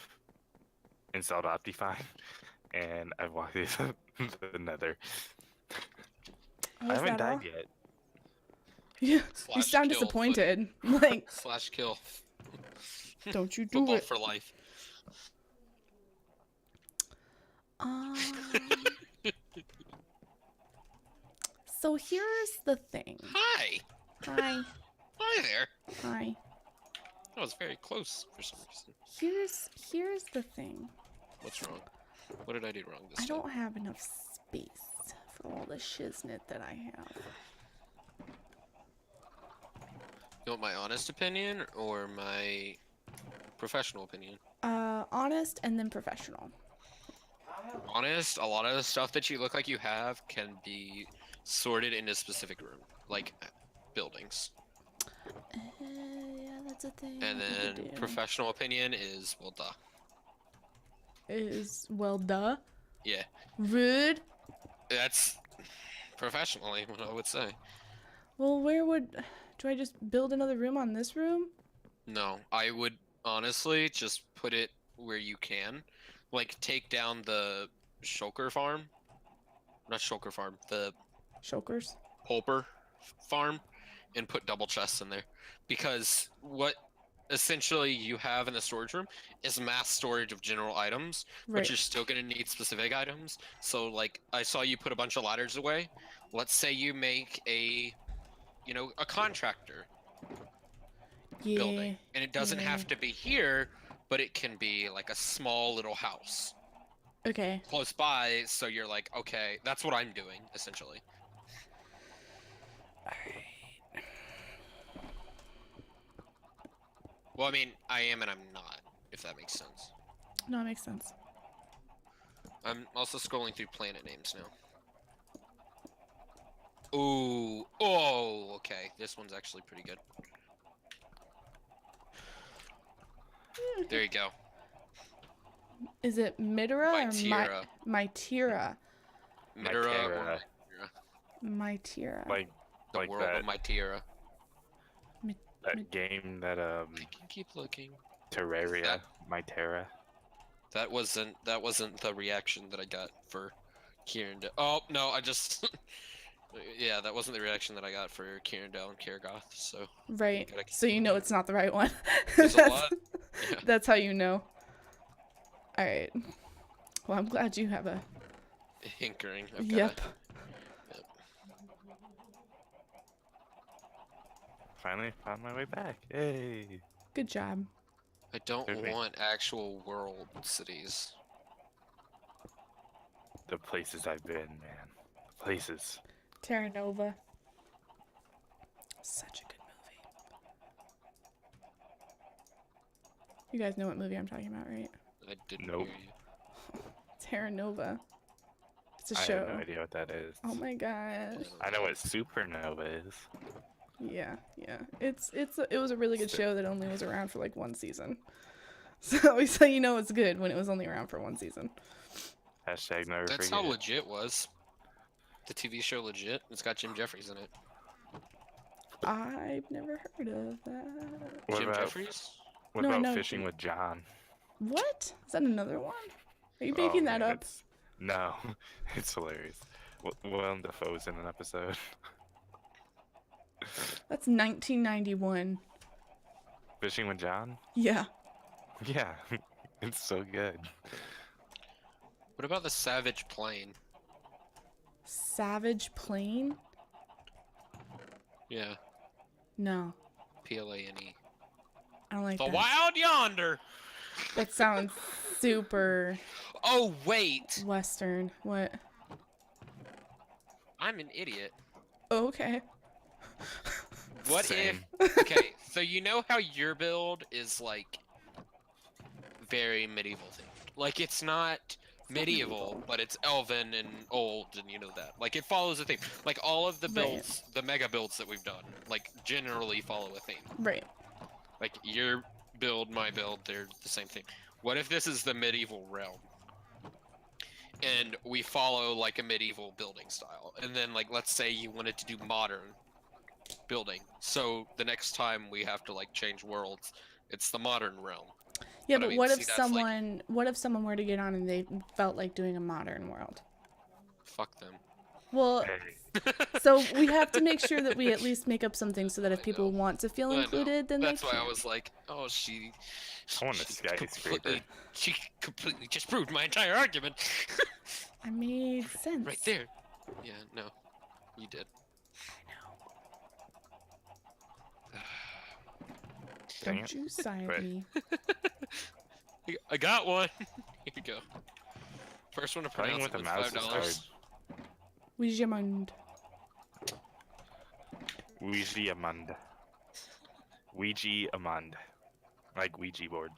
installed Optifine, and I've walked into the Nether. Oh, I is haven't that all? died yet. Yeah, you Slash sound kill, disappointed. Like, Slash kill. don't you do Football it. for life. Um, so here's the thing. Hi. Hi. Hi there. Hi. That was very close for some reason. Here's the thing. What's wrong? What did I do wrong this I time? don't have enough space for all the shiznit that I have. You want my honest opinion or my professional opinion? Honest and then professional. Honest, a lot of the stuff that you look like you have can be sorted into specific room, like buildings. Yeah, that's a thing. And I could then do. professional opinion is, well, duh. Is well, duh. Yeah, Rude. that's professionally what I would say. Well, do I just build another room on this room? No, I would honestly just put it where you can. Like, take down the Shulker farm. Not Shulker farm, the Shulkers. Pulper farm, and put double chests in there. Because what essentially you have in the storage room is mass storage of general items, Right. but you're still going to need specific items. So, like, I saw you put a bunch of ladders away. Let's say you make a contractor Yeah. building, and it doesn't yeah. have to be here, but it can be like a small little house Okay. close by, so you're like, okay, that's what I'm doing essentially. Alright. Well, I mean, I am and I'm not, if that makes sense. No, it makes sense. I'm also scrolling through planet names now. Ooh, oh, okay, this one's actually pretty good. There you go. Is it Midora Mytera. or Mytera? Midora or Mytera. Mytera. Like the like world of Mytera. that game that I can keep looking. Terraria, Mytera. That wasn't the reaction that I got for Kieran. Oh no, I just yeah, that wasn't the reaction that I got for Kierendel and Karagoth. So Right. gotta- So you know it's not the right one. there's a lot. Yeah. That's how you know. Alright. Well, I'm glad you have a... Hinkering. I've got Yep. Finally found my way back. Yay! Good job. I don't Could be. want actual world cities. The places I've been, man. The places. Terra Nova. Such a good movie. You guys know what movie I'm talking about, right? I didn't Nope. hear you. Terra Nova. It's a I show. have no idea what that is. Oh my gosh. I know what Supernova is. Yeah, yeah. It was a really good show that only was around for like one season. So you know it's good when it was only around for one season. Hashtag never That's forget. how legit was. The TV show legit. It's got Jim Jeffries in it. I've never heard of that. What Jim about, Jeffries? what No, I about know Fishing Jim- with John? What? Is that another one? Are you Oh, making that man, up? No, it's hilarious. Willem Dafoe's in an episode. That's 1991. Fishing with John? Yeah. Yeah, it's so good. What about the Savage Plane? Savage Plane? Yeah, No, Plane. I don't like The that. Wild Yonder. That sounds super Oh wait, Western. What? I'm an idiot. Oh, okay. What Same. if? Okay, so you know how your build is like very medieval themed. Like it's not medieval, but it's elven and old, and you know that. Like it follows a theme. Like all of the Right. builds, the mega builds that we've done, like generally follow a theme. Right. Like your build, my build, they're the same thing. What if this is the medieval realm? And we follow like a medieval building style. And then like let's say you wanted to do modern building. So the next time we have to like change worlds, it's the modern realm. Yeah, But I but mean, what see, if that's like- someone what if someone were to get on and they felt like doing a modern world? Fuck them. Well, Hey, so we have to make sure that we at least make up something so that if I people know. want to feel I know. included, then That's they why can. I was like, oh, she I want a skyscraper. She completely just proved my entire argument. I made sense. Right there. Yeah, no. You did. I know. Dang Don't it. you side Right. me. I got one. Here you go. First one to Playing pronounce with it a was mouse is hard. $5. Ouijamund. Ouija Amund. Ouija Amund. Like Ouija board.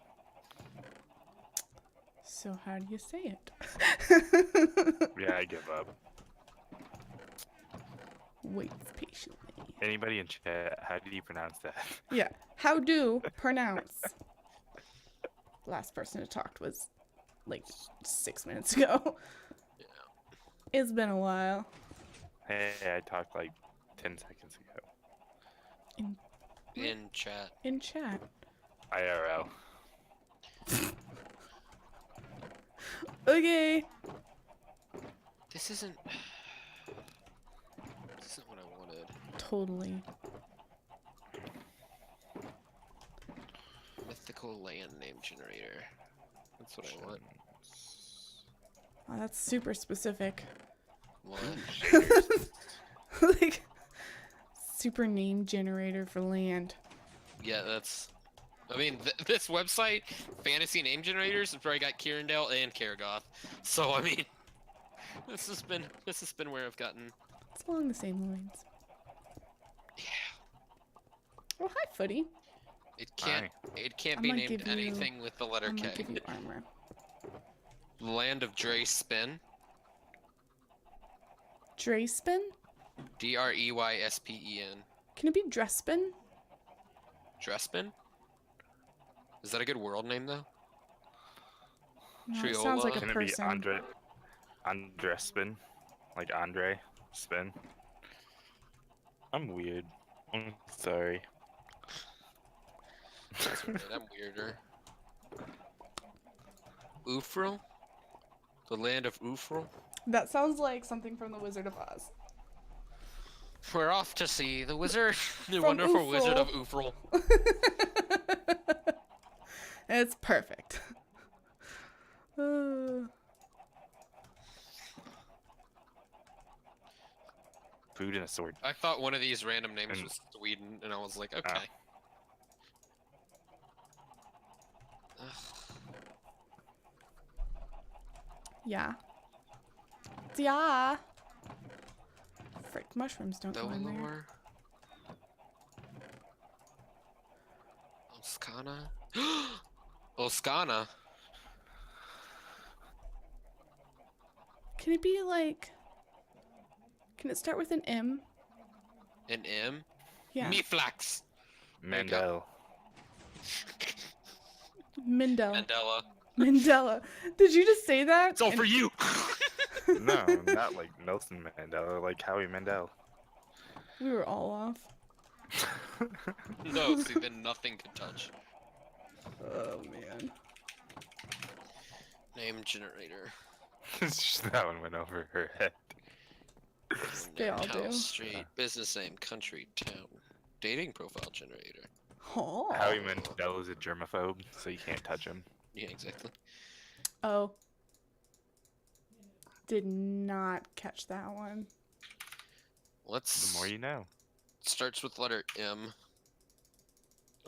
So how do you say it? Yeah, I give up. Wait patiently. Anybody in chat, how do you pronounce that? Yeah. How do pronounce? Last person who talked was like 6 minutes ago. Yeah. It's been a while. Hey, I talked like 10 seconds ago. In chat. In chat. IRL. Okay. This isn't. This isn't what I wanted. Totally. Mythical land name generator. That's what I want. Wow, that's super specific. What? Like, super name generator for land. Yeah, that's. I mean, this website, Fantasy Name Generators, has probably got Kirindale and Karagoth. So I mean, this has been where I've gotten. It's along the same lines. Yeah. Oh, hi, Footy. It can't. It can't I'm be gonna named give you- anything with the letter I'm K. gonna give you armor. Land of Dre Spin. Drespin? Dreyspen. Can it be Drespin? Drespin? Is that a good world name though? No, it sounds like a Can it person. be Andre Spin? Like Andre Spin? I'm weird. I'm sorry. That's weird. I'm weirder. Ufril? The land of Ufril? That sounds like something from The Wizard of Oz. We're off to see the wizard, the From wonderful wizard of Ufril. It's perfect. Uh, Food and a sword. I thought one of these random names And- was Sweden, and I was like, okay. Ugh. yeah. Yeah. Frick, mushrooms don't go in there. Dolor. Oscana. Oscana. Can it be like... Can it start with an M? An M. Yeah. Meflax. Mandel. Mindell. Mandela. Mandela. Did you just say that? It's all And for you. No, not like Nelson Mandela, like Howie Mandel. we were all off. No, see, then nothing could touch. Oh, man. Name generator. That one went over her head. They all Town, do. Street, business name, country, town. Dating profile generator. Oh. Howie Mandel is a germaphobe, so you can't touch him. Yeah, exactly. Oh. Did not catch that one. Let's. The more you know. Starts with letter M.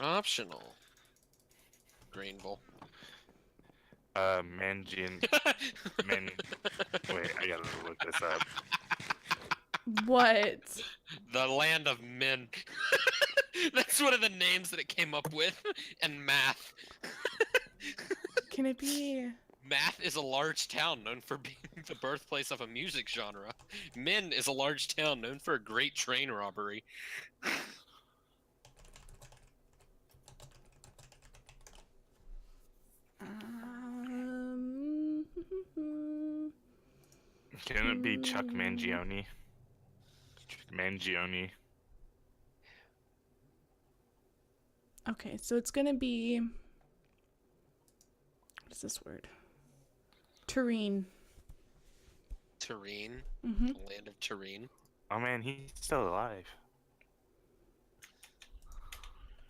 Optional. Greenville. Mangian. Man. Wait, I gotta look this up. What? The land of men. That's one of the names that it came up with. And math. Can it be? Math is a large town known for being the birthplace of a music genre. Min is a large town known for a great train robbery. Can it be Chuck Mangione? Mangione. Okay, so it's gonna be. What is this word? Tureen. Tureen. Mm-hmm. The land of Tureen. Oh man, he's still alive.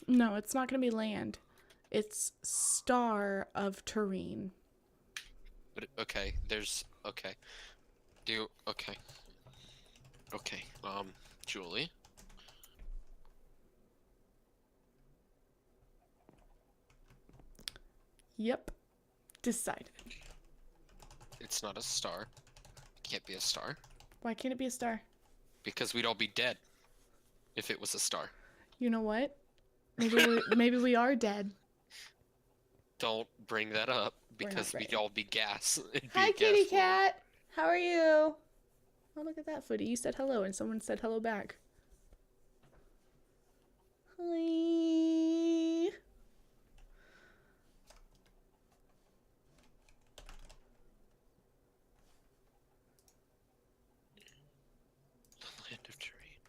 No, it's not gonna be land. It's Star of Tureen. But okay, there's okay. Okay. Okay. Julie. Yep. Decided. It's not a star. It can't be a star. Why can't it be a star? Because we'd all be dead if it was a star. You know what? Maybe we are dead. Don't bring that up We're not because we'd ready. all be gas. It'd be Hi, a gas kitty world. cat. How are you? Oh, look at that footy. You said hello, and someone said hello back. Hi. Land of Tureen.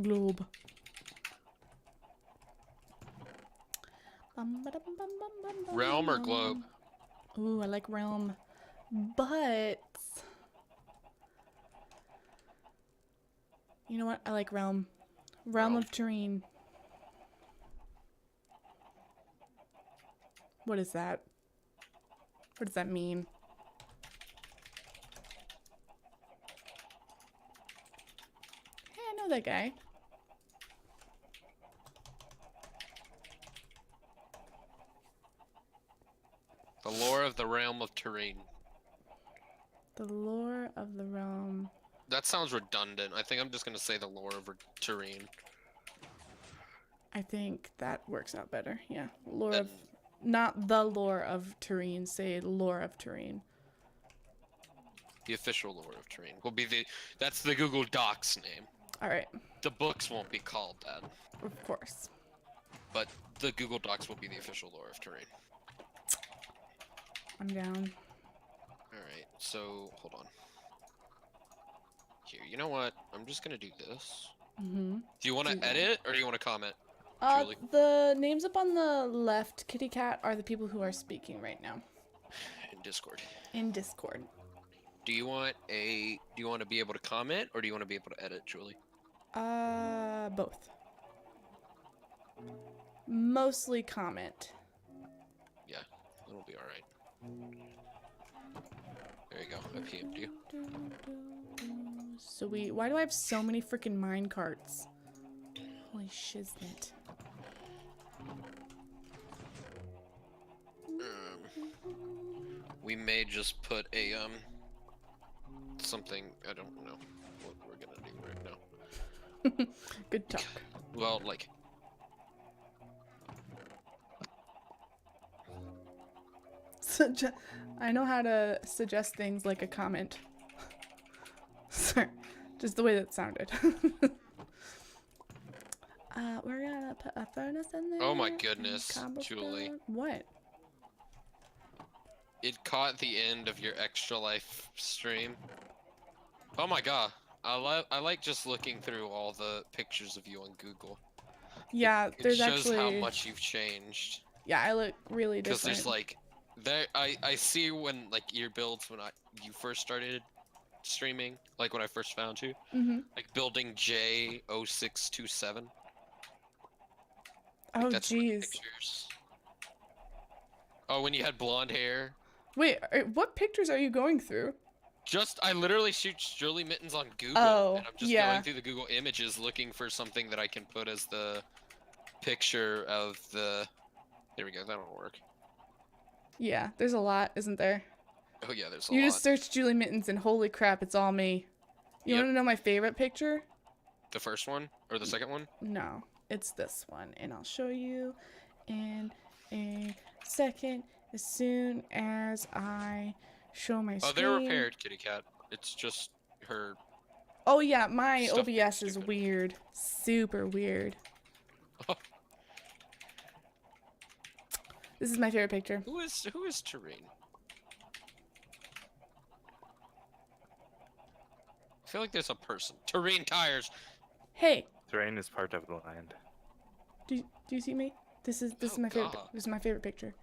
Globe. Realm or globe? Ooh, I like realm. But you know what? I like realm. Realm Realm. of Tureen. What is that? What does that mean? Hey, I know that guy. The lore of the realm of Tureen. The lore of the realm. That sounds redundant. I think I'm just gonna say the lore of Tureen. I think that works out better. Yeah. Lore Then of. Not the lore of Tureen. Say lore of Tureen. the official lore of Tureen will be that's the Google Docs name. Alright. The books won't be called that, Of course. but the Google Docs will be the official lore of Tureen. I'm down. Alright, so hold on. Here, you know what? I'm just gonna do this. Mm-hmm. Do you want Do to that. edit or do you want to comment? Julie? The names up on the left, kitty cat, are the people who are speaking right now In Discord. in Discord. Do you want to be able to comment or do you want to be able to edit, Julie? Both. Mostly comment. Yeah, it'll be alright. There you go, I PM'd you. So why do I have so many freaking mine carts? Holy shiznit. We may just put a something, I don't know what we're gonna do right now. Good talk. Well, like I know how to suggest things like a comment. Sorry, just the way that sounded. We're gonna put a furnace in there. Oh my and goodness, Julie. cobblestone. What? it caught the end of your Extra Life stream. Oh my god. I like just looking through all the pictures of you on Google. Yeah, It there's shows actually. how much you've changed. Yeah, I look really Because different. there's like There, I see when like your builds when you first started streaming, like when I first found you, Mm-hmm. like building J0627. Like Oh, that's one of the jeez. pictures. Oh, when you had blonde hair. Wait, what pictures are you going through? Just I literally searched Julie Mittens on Google, Oh, and I'm just yeah. going through the Google images looking for something that I can put as the picture of the. There we go. That'll work. Yeah, there's a lot, isn't there? Oh yeah, there's a You lot. just search Julie Mittens and holy crap, it's all me. You Yep. want to know my favorite picture? The first one or the second one? No, it's this one, and I'll show you in a second as soon as I show my Oh, screen. they're repaired, Kitty Cat. It's just her. Oh yeah, my Stuff being OBS is stupid. weird. Super weird. This is my favorite picture. Who is Terrain? I feel like there's a person. Terrain tires. Hey, Terrain is part of the land. do you see me? This is Oh, my favorite. God. This is my favorite picture.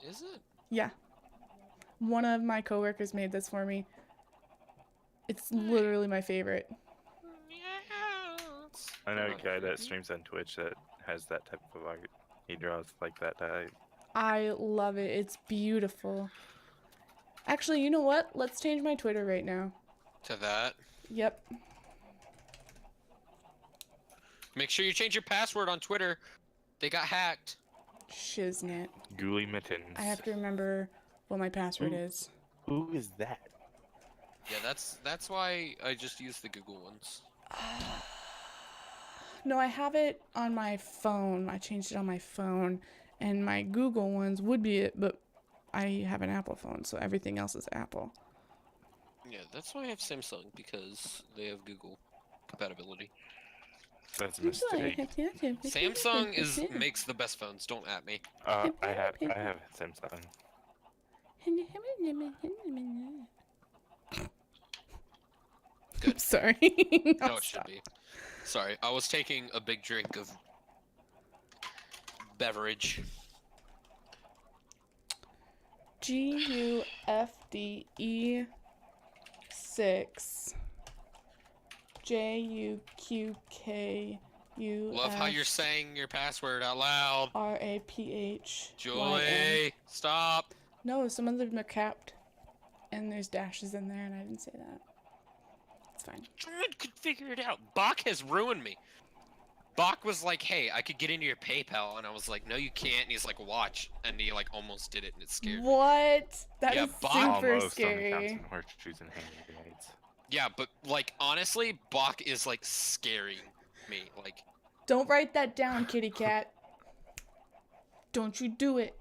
Is it? Yeah. One of my coworkers made this for me. It's literally my favorite. Yes. I know a Oh, guy that mhm. streams on Twitch that has that type of art. He draws like that type. I love it. It's beautiful. Actually, you know what? Let's change my Twitter right now. To that. Yep. Make sure you change your password on Twitter. They got hacked. Shiznit. Ghoulie Mittens. I have to remember what my password Ooh. is. Who is that? Yeah, that's why I just use the Google ones. No, I have it on my phone. I changed it on my phone. And my Google ones would be it, but I have an Apple phone, so everything else is Apple. Yeah, that's why I have Samsung, because they have Google compatibility. That's a mistake. Samsung makes the best phones. Don't at me. I have Samsung. Good. Sorry. No, I'll it should stop. be. Sorry, I was taking a big drink of beverage. GUFDE 6 JUQKUF Love how you're saying your password out loud. RAPH. Joy, stop. No, some of them are capped, and there's dashes in there, and I didn't say that. It's fine. Someone could figure it out. Bach has ruined me. Bach was like, "Hey, I could get into your PayPal," and I was like, "No, you can't." And he's like, "Watch," and he like almost did it, and it scared me. What? That is Yeah, Bach- super Almost only counts scary. in horseshoes and hand grenades. Yeah, but like honestly, Bach is like scaring me. Like, Don't write that down, kitty cat. Don't you do it.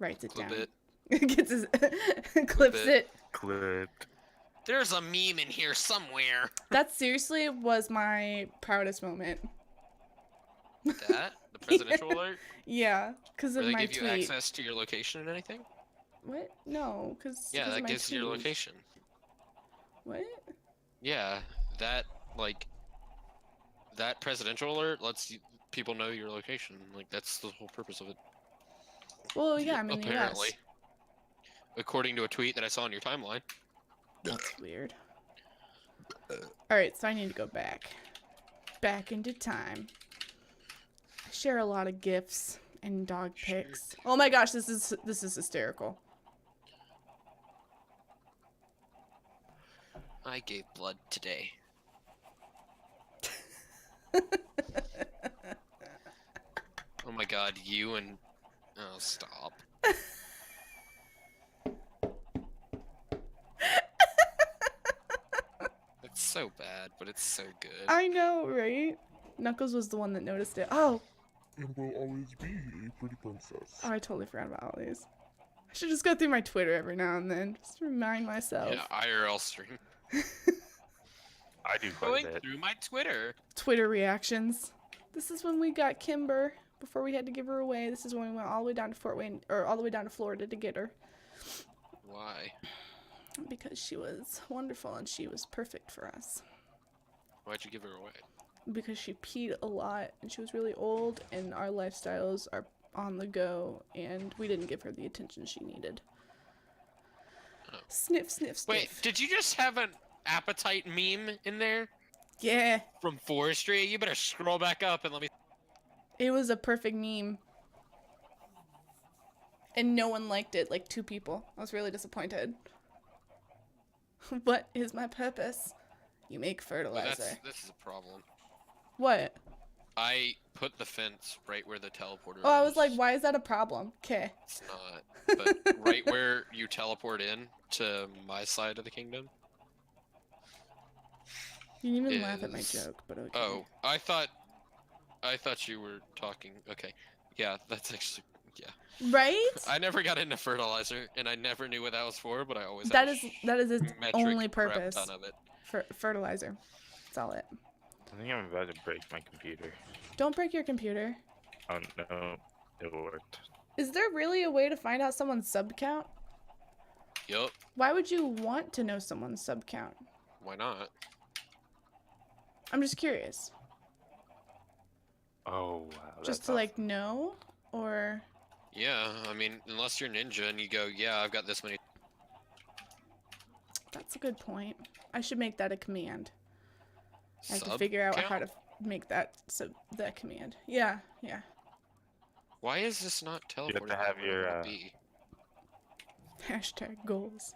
Writes it clip down. it. Gets his clips it. it. Clipped. There's a meme in here somewhere. That seriously was my proudest moment. That the presidential alert, Yeah, because where of they my give you tweet. access to your location and anything. What? No, because Yeah, that my gives you your tweet. location. What? Yeah, that like that presidential alert lets people know your location. Like that's the whole purpose of it. Well, yeah, I'm in the Apparently, US. according to a tweet that I saw on your timeline. That's weird. Alright, so I need to go back. Back into time. I share a lot of GIFs and dog Sure. pics. Oh my gosh, this is hysterical. I gave blood today. Oh my god, you and oh stop. It's so bad, but it's so good. I know, right? Knuckles was the one that noticed it. Oh, and will always be a pretty princess. I totally forgot about all these. I should just go through my Twitter every now and then, just to remind myself. Yeah, IRL stream. I do quite Going a bit. through my Twitter. Twitter reactions. This is when we got Kimber before we had to give her away. This is when we went all the way down to Fort Wayne, or all the way down to Florida to get her, Why? because she was wonderful and she was perfect for us. Why'd you give her away? Because she peed a lot and she was really old and our lifestyles on the go, and we didn't give her the attention she needed. Oh. Sniff, sniff, sniff. Wait, did you just have an appetite meme in there Yeah, from forestry? You better scroll back up and let me. it was a perfect meme. And no one liked it, like 2 people. I was really disappointed. What is my purpose? You make Well, fertilizer. this is a problem. What? I put the fence right where the teleporter Oh, I was is. like, why is that a problem? Okay. It's not. But right where you teleport in to my side of the kingdom. You didn't even laugh at my Is- joke, but okay. Oh, I thought you were talking. Okay. Yeah, that's actually. Right? I never got into fertilizer, and I never knew what that was for, but I always That had is its metric only crap purpose. ton of it. For fertilizer. That's all it. I think I'm about to break my computer. Don't break your computer. Oh no, it worked. Is there really a way to find out someone's sub count? Yup. Why would you want to know someone's sub count? Why not? I'm just curious. Oh wow. Just that's to like know, or Yeah, I mean, unless you're ninja and you go, yeah, I've got this many. that's a good point. I should make that a command. I have to Sub figure out count? how to make that that command. Yeah, yeah. Why is this not teleporting? to have where I your, wanna be? Hashtag goals.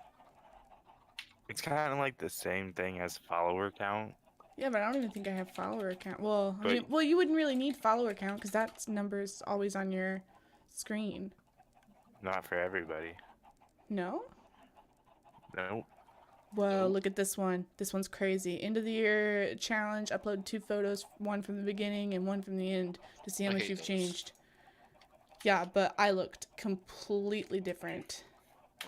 It's kind of like the same thing as follower count. Yeah, but I don't even think I have follower count. Well, I But- mean, well, you wouldn't really need follower count because that number's always on your screen. Not for everybody. No? Nope. Whoa, Nope. look at this one. This one's crazy. End of the year challenge. Upload 2 photos, one from the beginning and one from the end to see how I much hate you've those. changed. Yeah, but I looked completely different.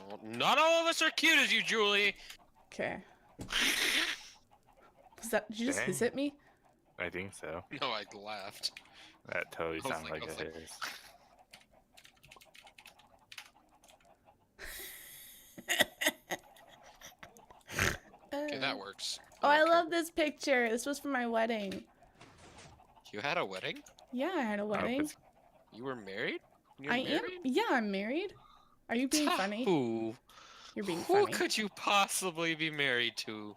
Well, not all of us are cute as you, Julie. Okay. Did you just Dang. hiss at me? I think so. No, I laughed. That totally I was sounds like- like I was a like- hiss. Okay, that works. Oh, I Okay. love this picture. This was for my wedding. You had a wedding? Yeah, I had a wedding. it's- You were married? You're I am. married? Yeah, I'm married. Are you being funny? Who? You're being Who funny. could you possibly be married to?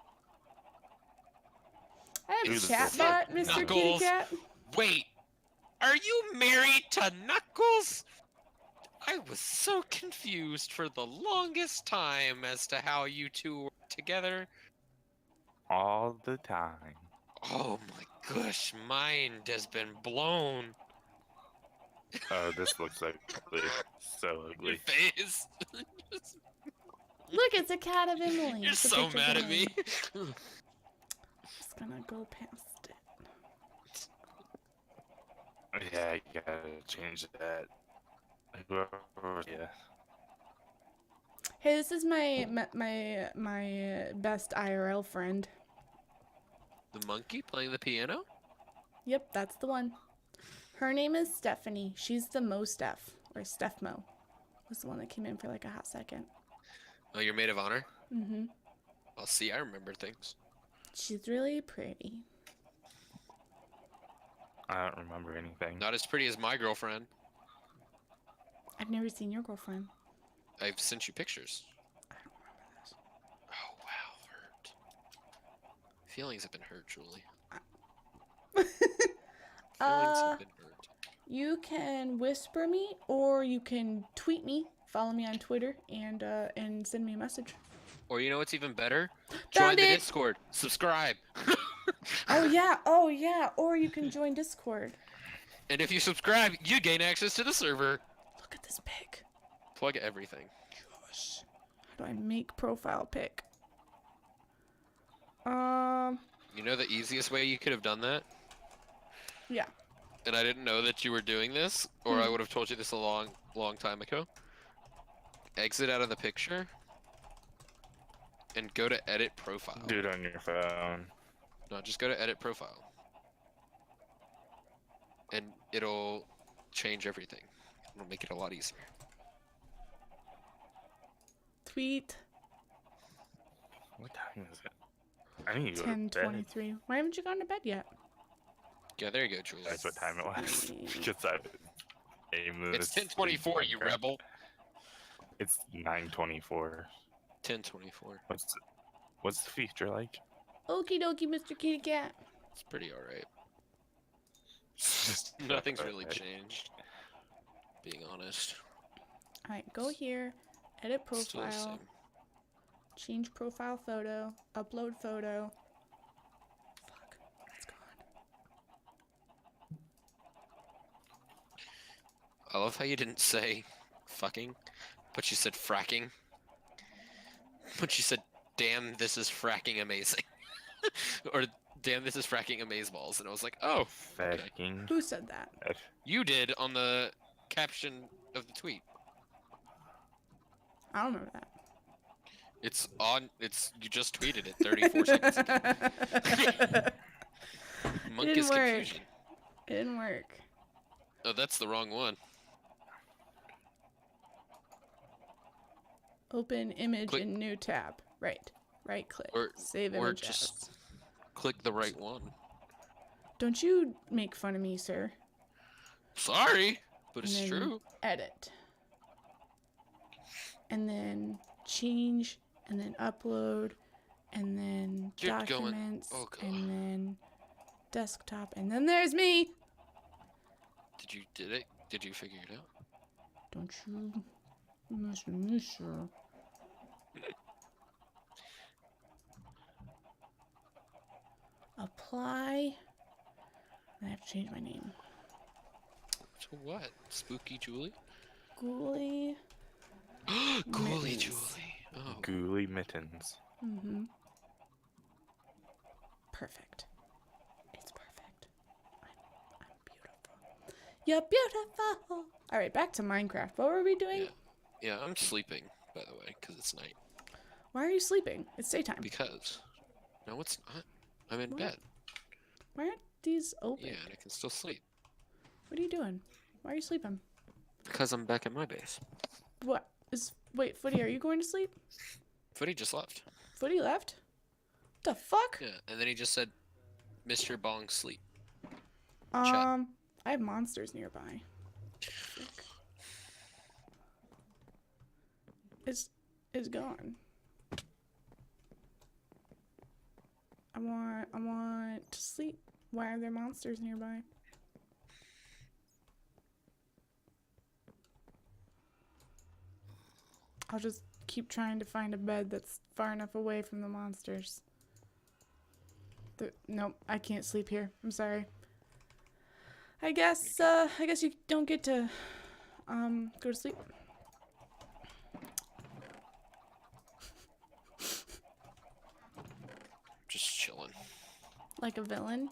I have Who's chatbot, this? Mr. Kitty Knuckles. Cat. Wait, are you married to Knuckles? I was so confused for the longest time as to how you two were together. All the time. Oh my gosh, mind has been blown. Oh, this looks ugly. So Your ugly. face. Look, it's a cat of Emily. You're It's a so picture of mad at me. Emily. Just gonna go past it. Yeah, I gotta change that. Whoever, yeah. Hey, this is my best IRL friend. The monkey playing the piano? Yep, that's the one. Her name is Stephanie. She's the Mo Steph, or Steph Mo. Was the one that came in for like a hot second. Oh, you're maid of honor? Mm-hmm. I'll see, I remember things. She's really pretty. I don't remember anything. Not as pretty as my girlfriend. I've never seen your girlfriend. I've sent you pictures. I don't remember this. Oh, wow, hurt. Feelings have been hurt, Julie. Feelings have been hurt. You can whisper me, or you can tweet me. Follow me on Twitter and send me a message. Or you know what's even better? Found Join the it! Discord. Subscribe. Oh yeah. Or you can join Discord. And if you subscribe, you gain access to the server. Look at this pic. Plug everything. Gosh. How do I make profile pic? You know the easiest way you could have done that? Yeah. And I didn't know that you were doing this, or I would have told you this a long time ago. Exit out of the picture and go to edit profile. Do it on your phone. No, just go to edit profile. And it'll change everything. It'll make it a lot easier. Tweet What time is it? I need to go to bed. 10:23. Why haven't you gone to bed yet? Yeah, there you go, Julie. That's what time it was. Because I've been It's 10:24, you rebel. It's 9:24. 10:24. What's the feature like? Okie dokie, Mr. Kitty Cat. It's pretty alright. Nothing's really changed. Being honest. Alright, go here, edit It's still the profile, same. change profile photo, upload photo. Fuck, it's gone. I love how you didn't say fucking, but you said fracking. But you said, damn, this is fracking amazing. Or, damn, this is fracking amazeballs. And I was like, oh, okay. Fucking. Who said that? You did on the caption of the tweet. I don't remember that. It's on, you just tweeted it 34 seconds ago. Monk didn't is work. confusion. It didn't work. Oh, that's the wrong one. Open image Click- in new tab. Right. Right click. Or- Save or image just- as. Click the right one. Don't you make fun of me, sir. Sorry, but And it's then true. Edit. And then change, and then upload, and then You're going- documents, oh, God. and then desktop, and then there's me. Did you figure it out? Don't you mess with me, sir. Apply. I have to change my name. To what? Spooky Julie? Ghoulie. Ghoulie Mittens. Julie. Oh. Ghoulie mittens. Mm-hmm. Perfect. It's perfect. I'm beautiful. You're beautiful. All right, back to Minecraft. What were we doing? Yeah, I'm sleeping, by the way, because it's night. Why are you sleeping? It's daytime. Because. No, it's not. I'm in What? bed. Why aren't these open? Yeah, and I can still sleep. What are you doing? Why are you sleeping? Because I'm back at my base. What is? Wait, Footy, are you going to sleep? Footy just left. Footy left. The fuck? Yeah, and then he just said, Mr. Bong, sleep. I have monsters nearby. Frick. It's gone. I want to sleep. Why are there monsters nearby? I'll just keep trying to find a bed that's far enough away from the monsters. Nope, I can't sleep here. I'm sorry. I guess you don't get to go to sleep. Just chilling. Like a villain.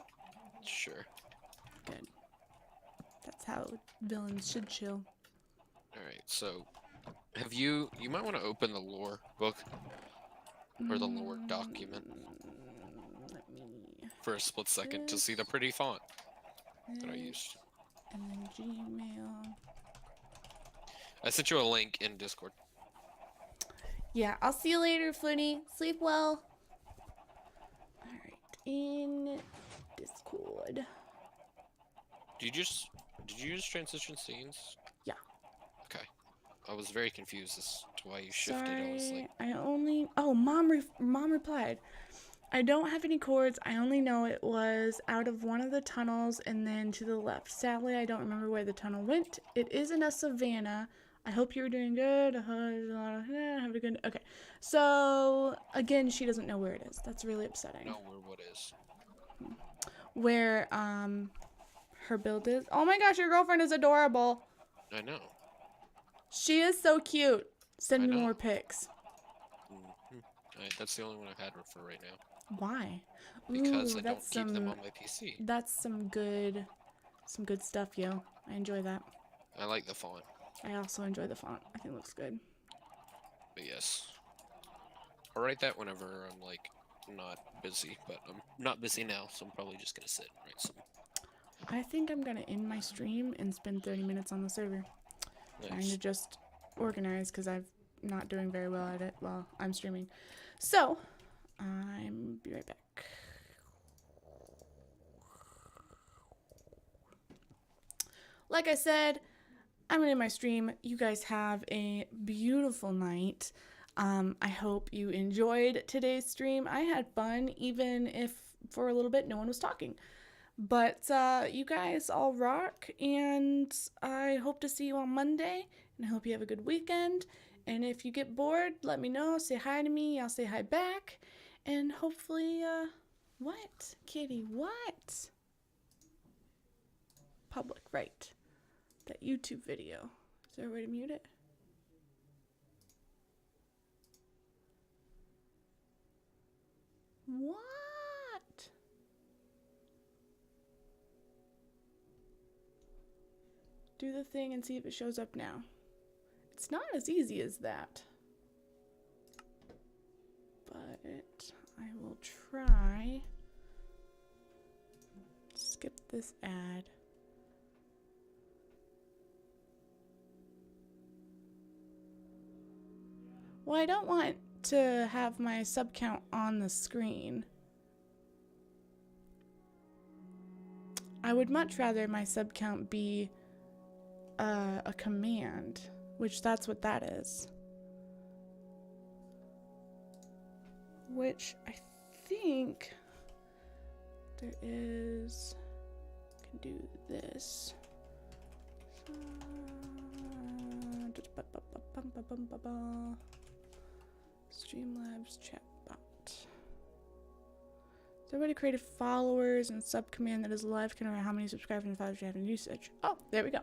Sure. Good. That's how villains should chill. Alright, so you might want to open the lore book or the lore document Let me. for a split second to see the pretty font that I used. And then Gmail. I sent you a link in Discord. Yeah, I'll see you later, Flinny. Sleep well. Alright, in Discord. Did you use transition scenes? Yeah. Okay. I was very confused as to why you shifted. I was Sorry, like, oh, mom replied. I don't have any chords. I only know it was out of one of the tunnels and then to the left. Sadly, I don't remember where the tunnel went. It is in a savannah. I hope you're doing good. Have a good. Okay. So again, she doesn't know where it is. That's really upsetting. no, what is? Where her build is. Oh my gosh, your girlfriend is adorable. I know. She is so cute. Send I me know. more pics. Alright, that's the only one I've had for right now. Why? Because Ooh, I don't that's keep them some- on my PC. That's some good stuff, yo. I enjoy that. I like the font, I also enjoy the font. I think it looks good. but yes. I'll write that whenever I'm like not busy, but I'm not busy now, so I'm probably just gonna sit and write some. I think I'm gonna end my stream and spend 30 minutes on the server. Trying Nice. to just organize because I'm not doing very well at it while I'm streaming. So, I'm be right back. Like I said, I'm gonna end my stream. You guys have a beautiful night. I hope you enjoyed today's stream. I had fun, even if for a little bit no one was talking. But you guys all rock, and I hope to see you on Monday, and I hope you have a good weekend. And if you get bored, let me know. Say hi to me. I'll say hi back. And hopefully, what? Kitty, what? Public, right. That YouTube video. Is there a way to mute it? What? Do the thing and see if it shows up now. It's not as easy as that. But I will try. Skip this ad. Well, I don't want to have my sub count on the screen. I would much rather my sub count be a command, which that's what that is. Which I think there is. I can do this. Streamlabs chatbot. Everybody created followers and sub command that is live can around how many subscribers and followers you have in usage. Oh, there we go.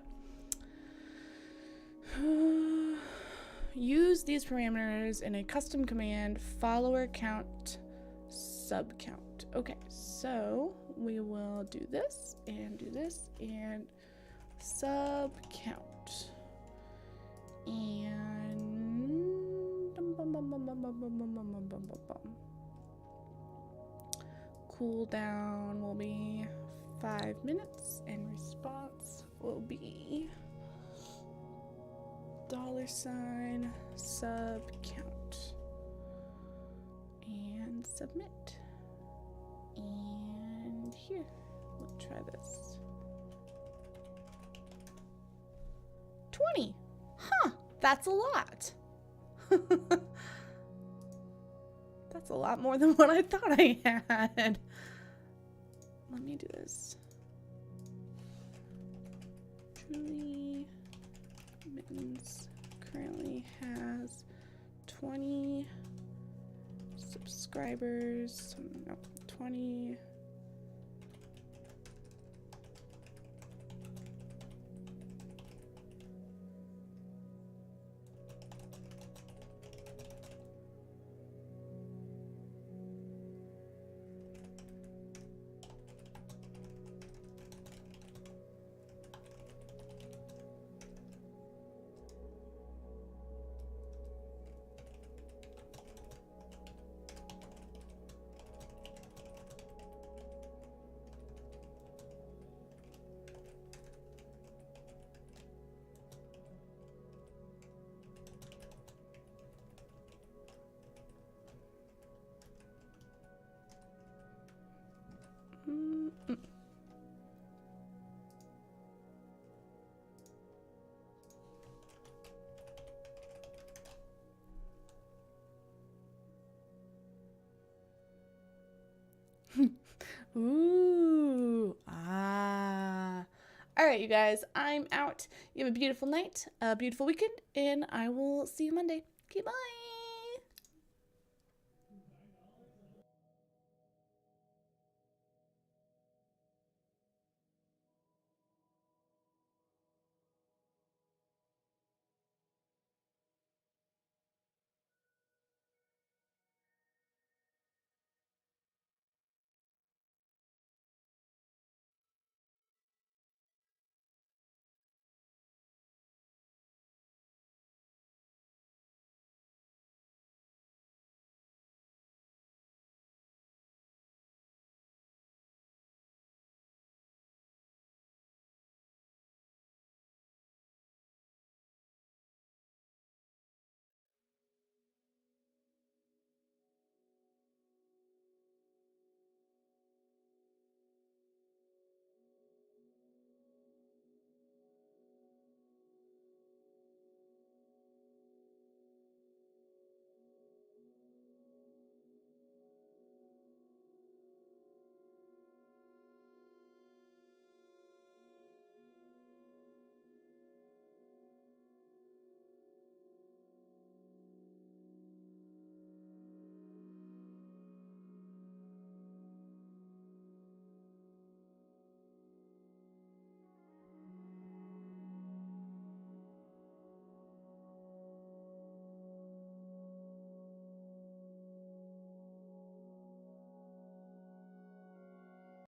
Use these parameters in a custom command follower count sub count. Okay, so we will do this and sub count. And cooldown will be 5 minutes and response will be $, sub count, and submit. And here, we'll try this. 20. Huh, that's a lot. That's a lot more than what I thought I had. Let me do this. Truly Mittens currently has 20 subscribers. No, 20. Ooh, ah. All right, you guys, I'm out. You have a beautiful night, a beautiful weekend, and I will see you Monday. Okay, bye.